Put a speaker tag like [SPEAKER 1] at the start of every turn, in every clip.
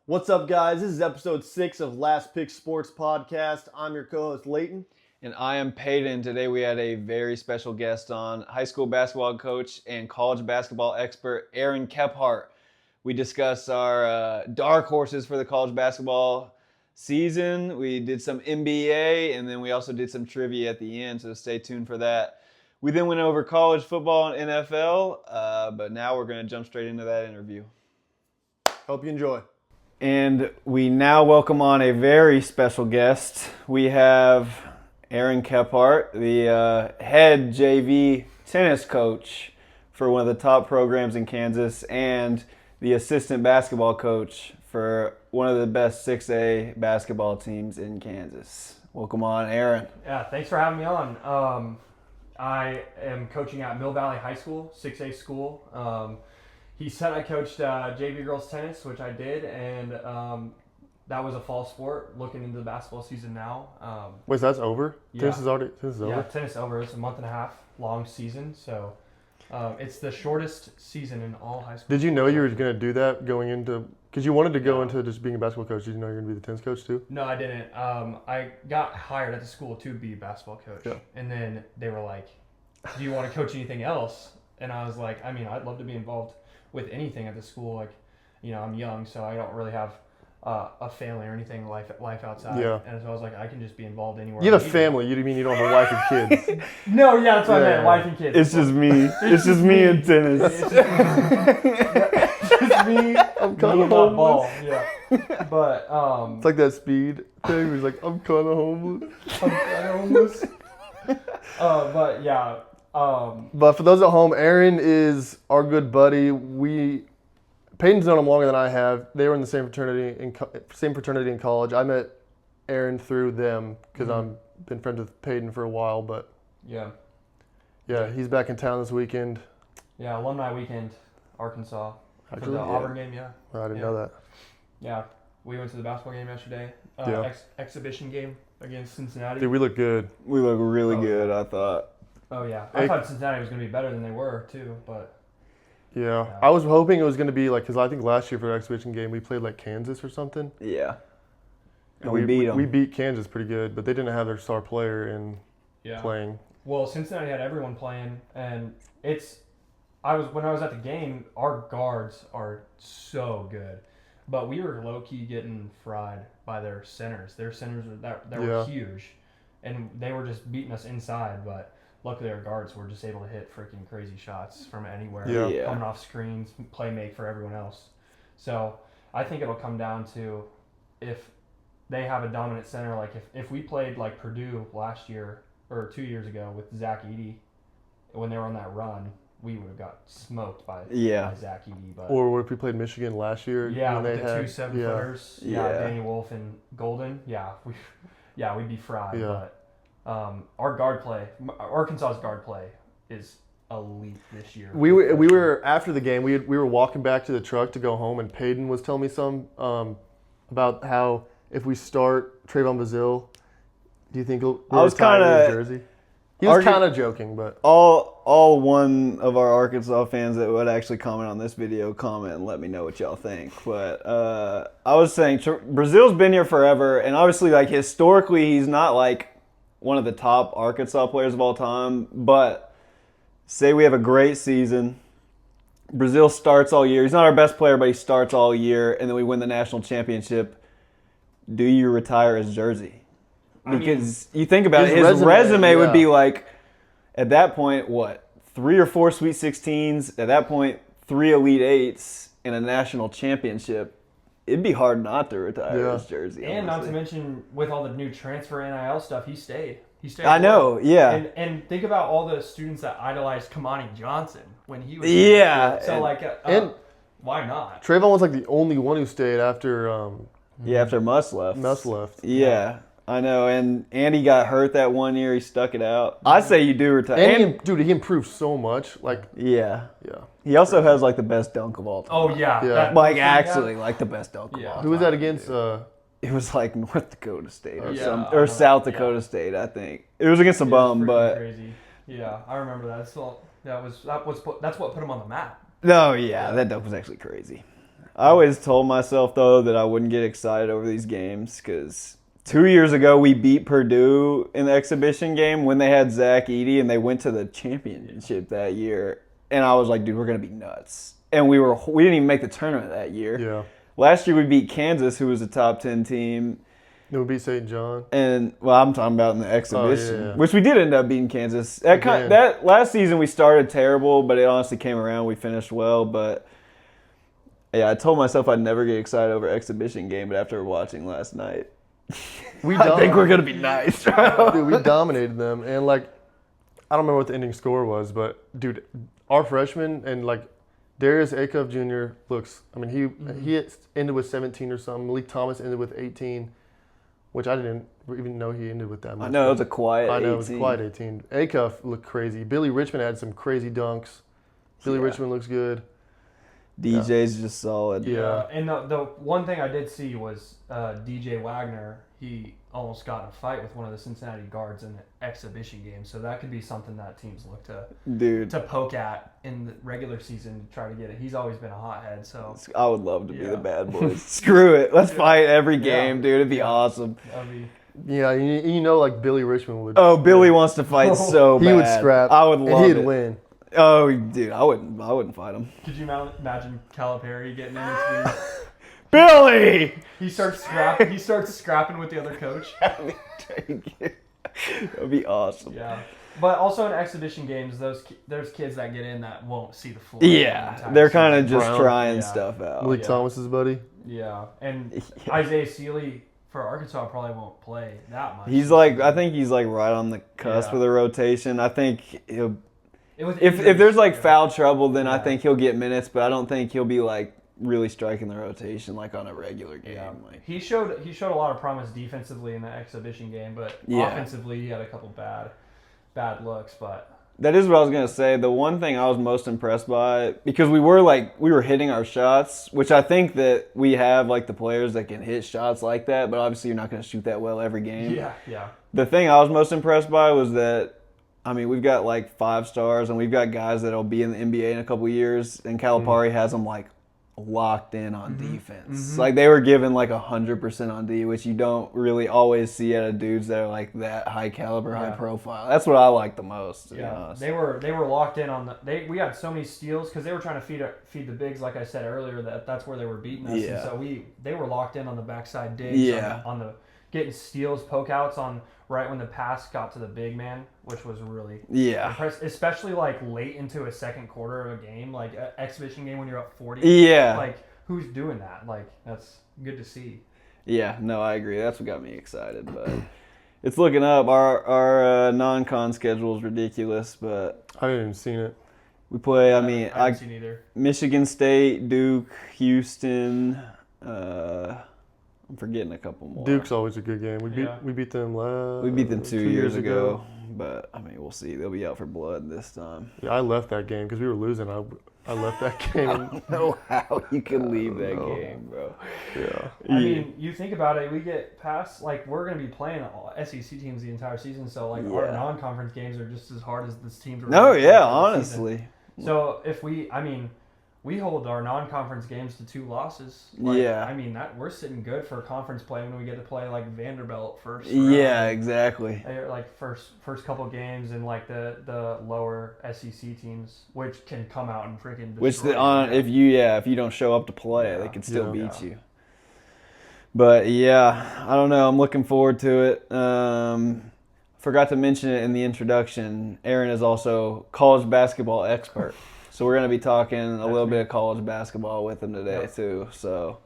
[SPEAKER 1] What's up, guys? This is episode 6 of Last Pick Sports Podcast. I'm your co-host, Leighton.
[SPEAKER 2] And I am Peyton. Today we had a very special guest on, high school basketball coach and college basketball expert, Aaron Kephart. We discussed our dark horses for the college basketball season. We did some NBA, and then we also did some trivia at the end, so stay tuned for that. We then went over college football and NFL, but now we're going to jump straight into that interview.
[SPEAKER 1] Hope you enjoy.
[SPEAKER 2] And we now welcome on a very special guest. We have Aaron Kephart, the head JV tennis coach for one of the top programs in Kansas and the assistant basketball coach for one of the best 6A basketball teams in Kansas. Welcome on, Aaron.
[SPEAKER 3] Yeah, thanks for having me on. I am coaching at Mill Valley High School, 6A school. He said I coached JV girls tennis, which I did, and that was a fall sport. Looking into the basketball season now.
[SPEAKER 1] Wait, so that's over?
[SPEAKER 3] Yeah.
[SPEAKER 1] Tennis is over?
[SPEAKER 3] Yeah, tennis over. It's a month and a half long season, so it's the shortest season in all high school.
[SPEAKER 4] Did you know you were going to do that going into – because you wanted to go
[SPEAKER 3] Yeah.
[SPEAKER 4] into just being a basketball coach. Did you know you were going to be the tennis coach too?
[SPEAKER 3] No, I didn't. I got hired at the school to be a basketball coach,
[SPEAKER 4] Yeah.
[SPEAKER 3] and then they were like, "Do you want to coach anything else?" And I was like, "I mean, I'd love to be involved with anything at the school. Like, you know, I'm young, so I don't really have a family or anything life outside.
[SPEAKER 4] Yeah.
[SPEAKER 3] And so I was like, I can just be involved anywhere.
[SPEAKER 4] You have a
[SPEAKER 3] I need
[SPEAKER 4] family. You mean you don't have a wife and kids?
[SPEAKER 3] to. No, yeah, that's what I
[SPEAKER 4] Yeah.
[SPEAKER 3] meant. Wife and kids.
[SPEAKER 2] It's just me. It's just me in tennis.
[SPEAKER 3] It's just me.
[SPEAKER 4] I'm kind
[SPEAKER 3] me
[SPEAKER 4] of
[SPEAKER 3] and my
[SPEAKER 4] homeless.
[SPEAKER 3] ball. Yeah. But
[SPEAKER 4] It's like that Speed thing where he's like, I'm kind of homeless.
[SPEAKER 3] I'm kinda homeless. But yeah.
[SPEAKER 4] But for those at home, Aaron is our good buddy. Peyton's known him longer than I have. They were in the same fraternity in college. I met Aaron through them because I've been friends with Peyton for a while. But
[SPEAKER 3] Yeah.
[SPEAKER 4] yeah, he's back in town this weekend.
[SPEAKER 3] Yeah. Alumni weekend, Arkansas. For
[SPEAKER 4] Actually,
[SPEAKER 3] the
[SPEAKER 4] yeah.
[SPEAKER 3] Auburn game, yeah.
[SPEAKER 4] I didn't
[SPEAKER 3] Yeah.
[SPEAKER 4] know that.
[SPEAKER 3] Yeah, we went to the basketball game yesterday.
[SPEAKER 4] Yeah.
[SPEAKER 3] Exhibition game against Cincinnati.
[SPEAKER 4] Dude, we look good.
[SPEAKER 2] We look really
[SPEAKER 3] Oh,
[SPEAKER 2] good, I thought.
[SPEAKER 3] Oh yeah,
[SPEAKER 4] Hey.
[SPEAKER 3] I thought Cincinnati was going to be better than they were too, but
[SPEAKER 4] Yeah.
[SPEAKER 3] Yeah.
[SPEAKER 4] I was hoping it was going to be like, because I think last year for the exhibition game, we played like Kansas or something.
[SPEAKER 2] Yeah. And we beat them.
[SPEAKER 4] We beat Kansas pretty good, but they didn't have their star player in
[SPEAKER 3] yeah.
[SPEAKER 4] playing.
[SPEAKER 3] Well, Cincinnati had everyone playing, and when I was at the game, our guards are so good, but we were low key getting fried by their centers. Their centers were
[SPEAKER 4] Yeah.
[SPEAKER 3] huge, and they were just beating us inside, but. Luckily, our guards were just able to hit freaking crazy shots from anywhere,
[SPEAKER 4] Yeah.
[SPEAKER 2] Yeah.
[SPEAKER 3] coming off screens, play make for everyone else. So I think it'll come down to if they have a dominant center. Like if we played like Purdue last year or 2 years ago with Zach Edey, when they were on that run, we would have got smoked by Zach Edey. But
[SPEAKER 4] Or if we played Michigan last year,
[SPEAKER 3] yeah,
[SPEAKER 4] when
[SPEAKER 3] with
[SPEAKER 4] they
[SPEAKER 3] the
[SPEAKER 4] had
[SPEAKER 3] 2 7-footers, yeah,
[SPEAKER 2] Yeah.
[SPEAKER 3] Danny Wolf and Golden, we'd be fried.
[SPEAKER 4] Yeah.
[SPEAKER 3] But our guard play, Arkansas's guard play is elite this year.
[SPEAKER 4] We were after the game. We were walking back to the truck to go home, and Peyton was telling me some about how if we start Trayvon Bazile, do you think he'll
[SPEAKER 2] I was
[SPEAKER 4] retire
[SPEAKER 2] kinda-
[SPEAKER 4] his jersey? He was kind of joking, but
[SPEAKER 2] All one of our Arkansas fans that would actually comment on this video, comment and let me know what y'all think. But I was saying Brazil's been here forever, and obviously, like historically, he's not like one of the top Arkansas players of all time. But say we have a great season, Brazil starts all year. He's not our best player, but he starts all year, and then we win the national championship. Do you retire his jersey? Because you think about it, his resume would
[SPEAKER 4] yeah.
[SPEAKER 2] be like, at that point, what, 3 or 4 Sweet 16s, at that point, 3 Elite Eights, and a national championship. It'd be hard not to retire
[SPEAKER 4] Yeah.
[SPEAKER 2] his jersey.
[SPEAKER 3] And not to
[SPEAKER 2] honestly.
[SPEAKER 3] mention, with all the new transfer NIL stuff, he stayed.
[SPEAKER 2] I know, yeah.
[SPEAKER 3] And think about all the students that idolized Kamani Johnson when he was
[SPEAKER 2] Yeah,
[SPEAKER 3] So
[SPEAKER 2] and-
[SPEAKER 3] like,
[SPEAKER 4] and-
[SPEAKER 3] why not?
[SPEAKER 4] Trayvon was like the only one who stayed after
[SPEAKER 2] Yeah, after Muss left.
[SPEAKER 4] Nuss left.
[SPEAKER 2] Yeah, I know. And Andy got hurt that one year. He stuck it out. I say you do retire.
[SPEAKER 4] And he improved so much. Like,
[SPEAKER 2] Yeah.
[SPEAKER 4] yeah.
[SPEAKER 2] He also has like the best dunk of all time.
[SPEAKER 3] Oh yeah,
[SPEAKER 4] Yeah.
[SPEAKER 3] that-
[SPEAKER 2] Like
[SPEAKER 3] yeah.
[SPEAKER 2] actually, like the best dunk of
[SPEAKER 3] Yeah.
[SPEAKER 2] all
[SPEAKER 4] Who was
[SPEAKER 2] time.
[SPEAKER 4] that against?
[SPEAKER 2] It was like North Dakota State or
[SPEAKER 3] Yeah,
[SPEAKER 2] some,
[SPEAKER 3] I know
[SPEAKER 2] or
[SPEAKER 3] that.
[SPEAKER 2] South
[SPEAKER 3] Yeah.
[SPEAKER 2] Dakota State, I think. It was against a
[SPEAKER 3] It was
[SPEAKER 2] bum,
[SPEAKER 3] freaking
[SPEAKER 2] but
[SPEAKER 3] crazy. Yeah, I remember that. That's what put him on the map.
[SPEAKER 2] no, yeah, that dunk was actually crazy. I always told myself, though, that I wouldn't get excited over these games because 2 years ago we beat Purdue in the exhibition game when they had Zach Edey and they went to the championship that year. And I was like, dude, we're going to be nuts. And we didn't even make the tournament that year.
[SPEAKER 4] Yeah.
[SPEAKER 2] Last year we beat Kansas, who was a top 10 team.
[SPEAKER 4] Then we beat St. John.
[SPEAKER 2] And, well, I'm talking about in the exhibition,
[SPEAKER 4] yeah.
[SPEAKER 2] which we did end up beating Kansas.
[SPEAKER 4] Again.
[SPEAKER 2] That last season we started terrible, but it honestly came around. We finished well, but... Yeah, I told myself I'd never get excited over exhibition game, but after watching last night, I think we're going to be nice.
[SPEAKER 4] Dude, we dominated them. And, like, I don't remember what the ending score was, but, dude, our freshman and, like, Darius Acuff Jr. looks, I mean, he ended with 17 or something. Malik Thomas ended with 18, which I didn't even know he ended with that much.
[SPEAKER 2] I know, it was a quiet 18.
[SPEAKER 4] I know, it was a quiet 18. Acuff looked crazy. Billy Richmond had some crazy dunks. Billy Richmond looks good.
[SPEAKER 2] DJ's just solid.
[SPEAKER 4] Yeah.
[SPEAKER 3] And the one thing I did see was DJ Wagner. He almost got in a fight with one of the Cincinnati guards in the exhibition game. So that could be something that teams look to poke at in the regular season to try to get it. He's always been a hothead. So
[SPEAKER 2] I would love to be the bad boys. Screw it. Let's fight every game, dude. It'd be awesome.
[SPEAKER 3] That'd be.
[SPEAKER 4] Yeah, you know, like Billy Richmond would.
[SPEAKER 2] Oh, Billy wants to fight so bad.
[SPEAKER 4] He would scrap.
[SPEAKER 2] I would love
[SPEAKER 4] and he'd
[SPEAKER 2] it.
[SPEAKER 4] win.
[SPEAKER 2] Oh, dude, I wouldn't fight him.
[SPEAKER 3] Could you imagine Calipari getting in his league?
[SPEAKER 2] Billy!
[SPEAKER 3] He starts scrapping with the other coach.
[SPEAKER 2] That'd be awesome.
[SPEAKER 3] Yeah. But also in exhibition games, there's kids that get in that won't see the floor.
[SPEAKER 2] Yeah, they're kind of just
[SPEAKER 4] Brown.
[SPEAKER 2] trying stuff out.
[SPEAKER 4] Malik Thomas's buddy.
[SPEAKER 3] Yeah, and Isaiah Sealy for Arkansas probably won't play that much.
[SPEAKER 2] I think he's like right on the cusp of the rotation. I think if there's like foul trouble, then I think he'll get minutes, but I don't think he'll be like really striking the rotation like on a regular game.
[SPEAKER 3] Yeah.
[SPEAKER 2] Like,
[SPEAKER 3] He showed a lot of promise defensively in the exhibition game, but offensively he had a couple bad looks. But
[SPEAKER 2] that is what I was gonna say. The one thing I was most impressed by, because we were hitting our shots, which I think that we have like the players that can hit shots like that, but obviously you're not gonna shoot that well every game.
[SPEAKER 3] Yeah.
[SPEAKER 2] The thing I was most impressed by was that, I mean, we've got like 5 stars and we've got guys that'll be in the NBA in a couple of years, and Calipari has them like locked in on defense. Like they were given like 100% on D, which you don't really always see out of dudes that are like that high caliber, high profile. That's what I like the most. To be honest.
[SPEAKER 3] They were locked in on we had so many steals because they were trying to feed the bigs, like I said earlier, that's where they were beating us.
[SPEAKER 2] Yeah.
[SPEAKER 3] And so they were locked in on the backside digs, on the getting steals, poke outs on right when the pass got to the big man, which was really impressive, especially like late into a second quarter of a game, like an exhibition game when you're up 40.
[SPEAKER 2] Yeah.
[SPEAKER 3] Like, who's doing that? Like, that's good to see.
[SPEAKER 2] Yeah, no, I agree. That's what got me excited, but it's looking up. Our non-con schedule is ridiculous, but
[SPEAKER 4] I haven't even seen it.
[SPEAKER 2] we play,
[SPEAKER 3] I haven't seen either.
[SPEAKER 2] Michigan State, Duke, Houston, I'm forgetting a couple more.
[SPEAKER 4] Duke's always a good game. We beat them last.
[SPEAKER 2] We beat them 2 years ago, but I mean, we'll see. They'll be out for blood this time.
[SPEAKER 4] Yeah, I left that game because we were losing. I left that game.
[SPEAKER 2] I don't know how you can leave that game, bro.
[SPEAKER 4] Yeah.
[SPEAKER 3] I mean, you think about it, we get past, like, we're going to be playing all SEC teams the entire season, so, like, our non-conference games are just as hard as this teams are.
[SPEAKER 2] No, yeah, honestly.
[SPEAKER 3] So, we hold our non-conference games to 2 losses. Like,
[SPEAKER 2] Yeah.
[SPEAKER 3] I mean, we're sitting good for conference play when we get to play, like, Vanderbilt first.
[SPEAKER 2] Yeah, exactly.
[SPEAKER 3] They're like first couple games and like the lower SEC teams, which can come out and freaking destroy you.
[SPEAKER 2] If you don't show up to play, they can still beat you. But yeah, I don't know. I'm looking forward to it. Forgot to mention it in the introduction. Aaron is also college basketball expert, so we're going to be talking a little bit of college basketball with him today too. So.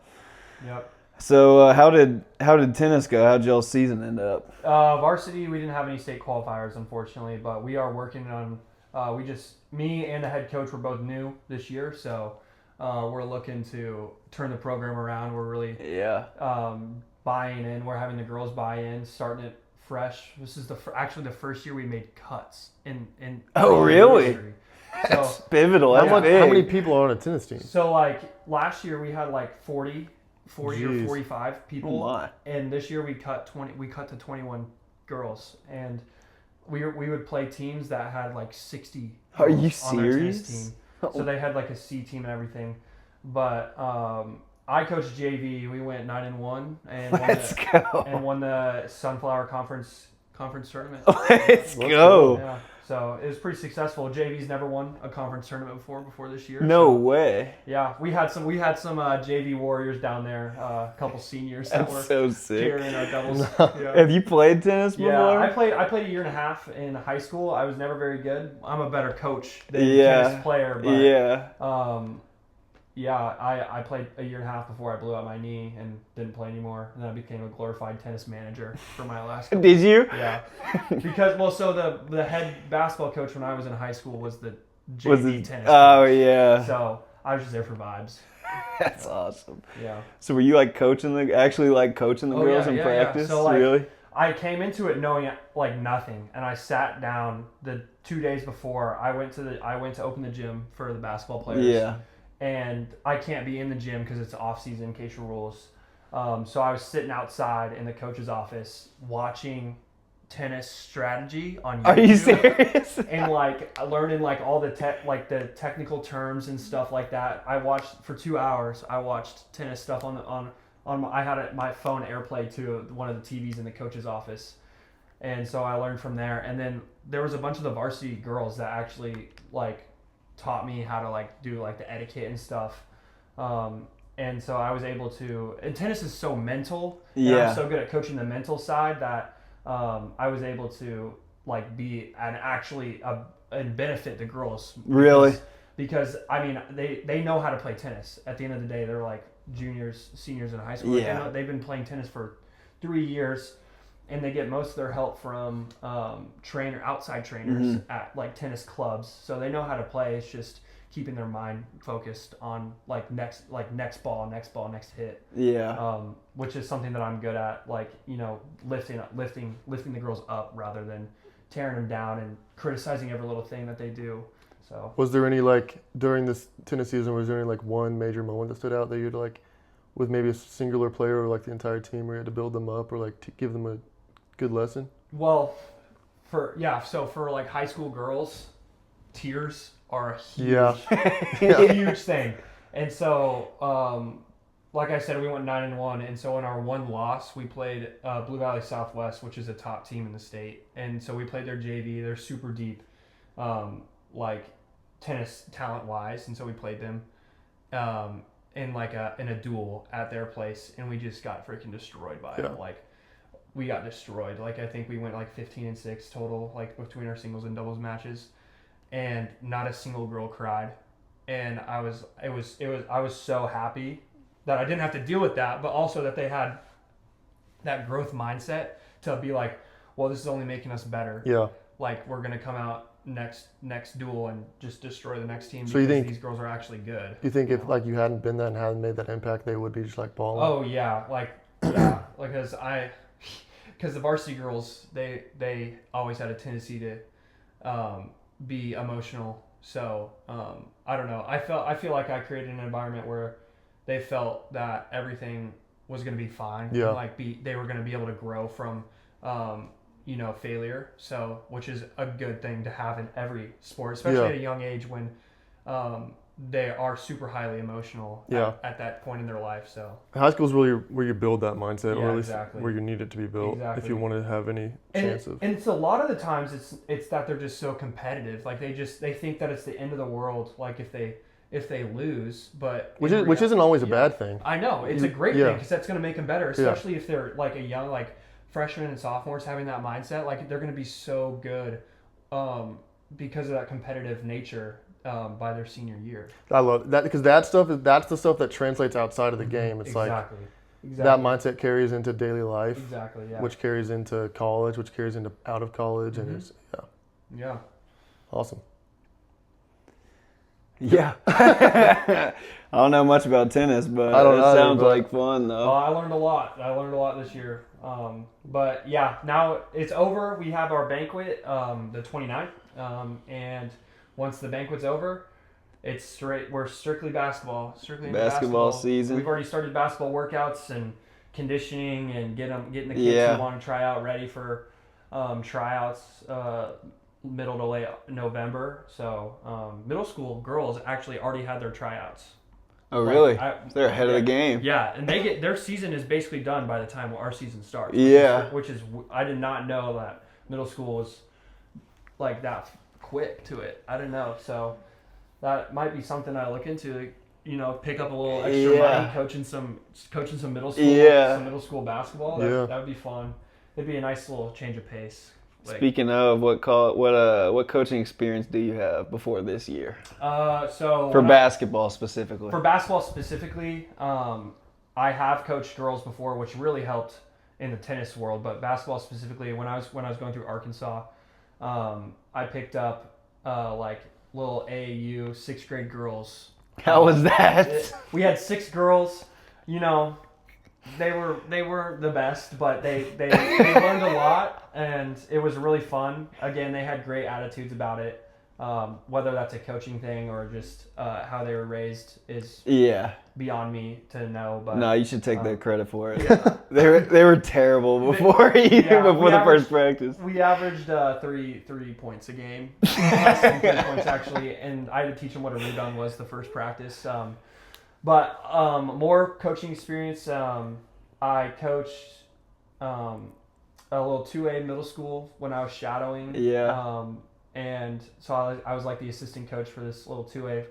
[SPEAKER 3] Yep.
[SPEAKER 2] So how did tennis go? How'd y'all's season end up?
[SPEAKER 3] Varsity, we didn't have any state qualifiers, unfortunately, but we are working on. Me and the head coach were both new this year, so we're looking to turn the program around. We're really buying in. We're having the girls buy in, starting it fresh. This is actually the first year we made cuts in.
[SPEAKER 2] Oh, really?
[SPEAKER 3] History.
[SPEAKER 2] That's pivotal.
[SPEAKER 4] How many people are on a tennis team?
[SPEAKER 3] So like last year we had like 40
[SPEAKER 4] Jeez.
[SPEAKER 3] or 45 people,
[SPEAKER 2] Oh my.
[SPEAKER 3] and this year we cut to 21 girls, and we would play teams that had like 60
[SPEAKER 2] Are you
[SPEAKER 3] on their tennis
[SPEAKER 2] serious?
[SPEAKER 3] team. So they had like a C team and everything, but I coached JV. We went 9-1 and
[SPEAKER 2] Let's go.
[SPEAKER 3] won the Sunflower Conference tournament.
[SPEAKER 2] Let's go.
[SPEAKER 3] Yeah, so it was pretty successful. JV's never won a conference tournament before this year.
[SPEAKER 2] No
[SPEAKER 3] so,
[SPEAKER 2] way.
[SPEAKER 3] yeah, we had some JV warriors down there. A couple seniors that were
[SPEAKER 2] That's so sick.
[SPEAKER 3] cheering our doubles. Yeah.
[SPEAKER 2] Have you played tennis before?
[SPEAKER 3] Yeah, I played a year and a half in high school. I was never very good. I'm a better coach than
[SPEAKER 2] Yeah.
[SPEAKER 3] tennis player, but
[SPEAKER 2] Yeah.
[SPEAKER 3] I played a year and a half before I blew out my knee and didn't play anymore. And then I became a glorified tennis manager for my last couple.
[SPEAKER 2] Did you?
[SPEAKER 3] Yeah. Because, so the head basketball coach when I was in high school was the
[SPEAKER 2] Was
[SPEAKER 3] JV
[SPEAKER 2] it?
[SPEAKER 3] tennis
[SPEAKER 2] Oh
[SPEAKER 3] coach.
[SPEAKER 2] yeah.
[SPEAKER 3] So I was just there for vibes.
[SPEAKER 2] That's awesome.
[SPEAKER 3] Yeah.
[SPEAKER 2] So were you like coaching the girls in
[SPEAKER 3] yeah.
[SPEAKER 2] practice?
[SPEAKER 3] So, like,
[SPEAKER 2] really?
[SPEAKER 3] I came into it knowing like nothing, and I sat down the 2 days before. I went to open the gym for the basketball players.
[SPEAKER 2] Yeah.
[SPEAKER 3] And I can't be in the gym because it's off-season case rules. So I was sitting outside in the coach's office watching tennis strategy on YouTube.
[SPEAKER 2] Are you serious?
[SPEAKER 3] And like learning like all the the technical terms and stuff like that. I watched for 2 hours. I watched tennis stuff I had my phone AirPlay to one of the TVs in the coach's office, and so I learned from there. And then there was a bunch of the varsity girls that actually like taught me how to like do like the etiquette and stuff. And so I was able to, and tennis is so mental. And
[SPEAKER 2] Yeah.
[SPEAKER 3] I'm so good at coaching the mental side that I was able to like be and benefit the girls.
[SPEAKER 2] Really?
[SPEAKER 3] Because I mean, they know how to play tennis. At the end of the day, they're like juniors, seniors in high school. Like,
[SPEAKER 2] Yeah.
[SPEAKER 3] they've been playing tennis for 3 years. And they get most of their help from outside trainers at like tennis clubs, so they know how to play. It's just keeping their mind focused on next ball, next hit.
[SPEAKER 2] Yeah.
[SPEAKER 3] Which is something that I'm good at, like lifting the girls up rather than tearing them down and criticizing every little thing that they do. So
[SPEAKER 4] Was there any like during this tennis season? Was there any like one major moment that stood out that you'd like, with maybe a singular player or like the entire team, where you had to build them up or like to give them a good lesson?
[SPEAKER 3] Well, for like high school girls, tears are a huge,
[SPEAKER 4] Yeah.
[SPEAKER 3] huge thing. And so, like I said, we went 9-1, and so in our one loss, we played Blue Valley Southwest, which is a top team in the state. And so we played their JV. They're super deep, like tennis talent wise, and so we played them in a duel at their place, and we just got freaking destroyed by them. Like, we got destroyed. Like, I think we went like 15-6 total, like between our singles and doubles matches, and not a single girl cried. And I was so happy that I didn't have to deal with that, but also that they had that growth mindset to be like, well, this is only making us better.
[SPEAKER 4] Yeah.
[SPEAKER 3] Like, we're gonna come out next duel and just destroy the next team,
[SPEAKER 4] So you
[SPEAKER 3] because
[SPEAKER 4] think-
[SPEAKER 3] these girls are actually good.
[SPEAKER 4] Do you think if like you hadn't been that and hadn't made that impact, they would be just like balling?
[SPEAKER 3] Oh yeah, because the varsity girls, they always had a tendency to be emotional. So I don't know. I feel like I created an environment where they felt that everything was going to be fine.
[SPEAKER 4] Yeah.
[SPEAKER 3] And they were going to be able to grow from failure. So, which is a good thing to have in every sport, especially at a young age when they are super highly emotional at that point in their life. So
[SPEAKER 4] High school is really where you build that mindset, or
[SPEAKER 3] Yeah,
[SPEAKER 4] at least
[SPEAKER 3] exactly.
[SPEAKER 4] where you need it to be built if
[SPEAKER 3] Exactly.
[SPEAKER 4] you want to have any chance of.
[SPEAKER 3] and it's a lot of the times it's that they're just so competitive. Like they think that it's the end of the world. Like if they lose, but
[SPEAKER 4] Which isn't always a bad thing.
[SPEAKER 3] I know it's a great
[SPEAKER 4] Yeah.
[SPEAKER 3] thing, because that's going to make them better, especially if they're like a young freshmen and sophomores having that mindset. Like, they're going to be so good because of that competitive nature by their senior year.
[SPEAKER 4] I love that, because that's the stuff that translates outside of the game. It's
[SPEAKER 3] Exactly.
[SPEAKER 4] that mindset carries into daily life,
[SPEAKER 3] Exactly. Yeah.
[SPEAKER 4] which carries into college, which carries into out of college, and it's
[SPEAKER 3] Yeah.
[SPEAKER 4] awesome.
[SPEAKER 2] Yeah. I don't know much about tennis, but
[SPEAKER 4] I don't
[SPEAKER 2] it
[SPEAKER 4] either,
[SPEAKER 2] sounds
[SPEAKER 4] but-
[SPEAKER 2] like fun though.
[SPEAKER 3] I learned a lot. this year. But yeah, now it's over. We have our banquet the 29th. And once the banquet's over, we're strictly basketball. Strictly into
[SPEAKER 2] Basketball season.
[SPEAKER 3] We've already started basketball workouts and conditioning and getting the kids
[SPEAKER 2] Yeah.
[SPEAKER 3] who want to try out ready for tryouts middle to late November. So middle school girls actually already had their tryouts
[SPEAKER 2] Oh, really?
[SPEAKER 3] Like,
[SPEAKER 2] They're ahead of the game.
[SPEAKER 3] Yeah, and they get their season is basically done by the time our season starts.
[SPEAKER 2] Yeah.
[SPEAKER 3] Which is I did not know that middle school was like that quick to it. I didn't know, so that might be something I look into. You know, pick up a little extra money, coaching some middle school, some middle school basketball. That would be fun. It'd be a nice little change of pace. Like,
[SPEAKER 2] Speaking of, what coaching experience do you have before this year?
[SPEAKER 3] For
[SPEAKER 2] basketball specifically.
[SPEAKER 3] For basketball specifically, I have coached girls before, which really helped in the tennis world. But basketball specifically, when I was going through Arkansas, I picked up like little AAU 6th grade girls.
[SPEAKER 2] How was that?
[SPEAKER 3] We had 6 girls. You know, they were the best, but they learned a lot, and it was really fun. Again, they had great attitudes about it. Whether that's a coaching thing or just how they were raised is beyond me to know. But
[SPEAKER 2] no, you should take that credit for it.
[SPEAKER 3] Yeah.
[SPEAKER 2] they were terrible before the first practice.
[SPEAKER 3] We averaged 3 points a game, less than 3 points actually, and I had to teach them what a rebound was the first practice. But more coaching experience. I coached a little 2A middle school when I was shadowing.
[SPEAKER 2] Yeah.
[SPEAKER 3] And so I was like the assistant coach for this little 2A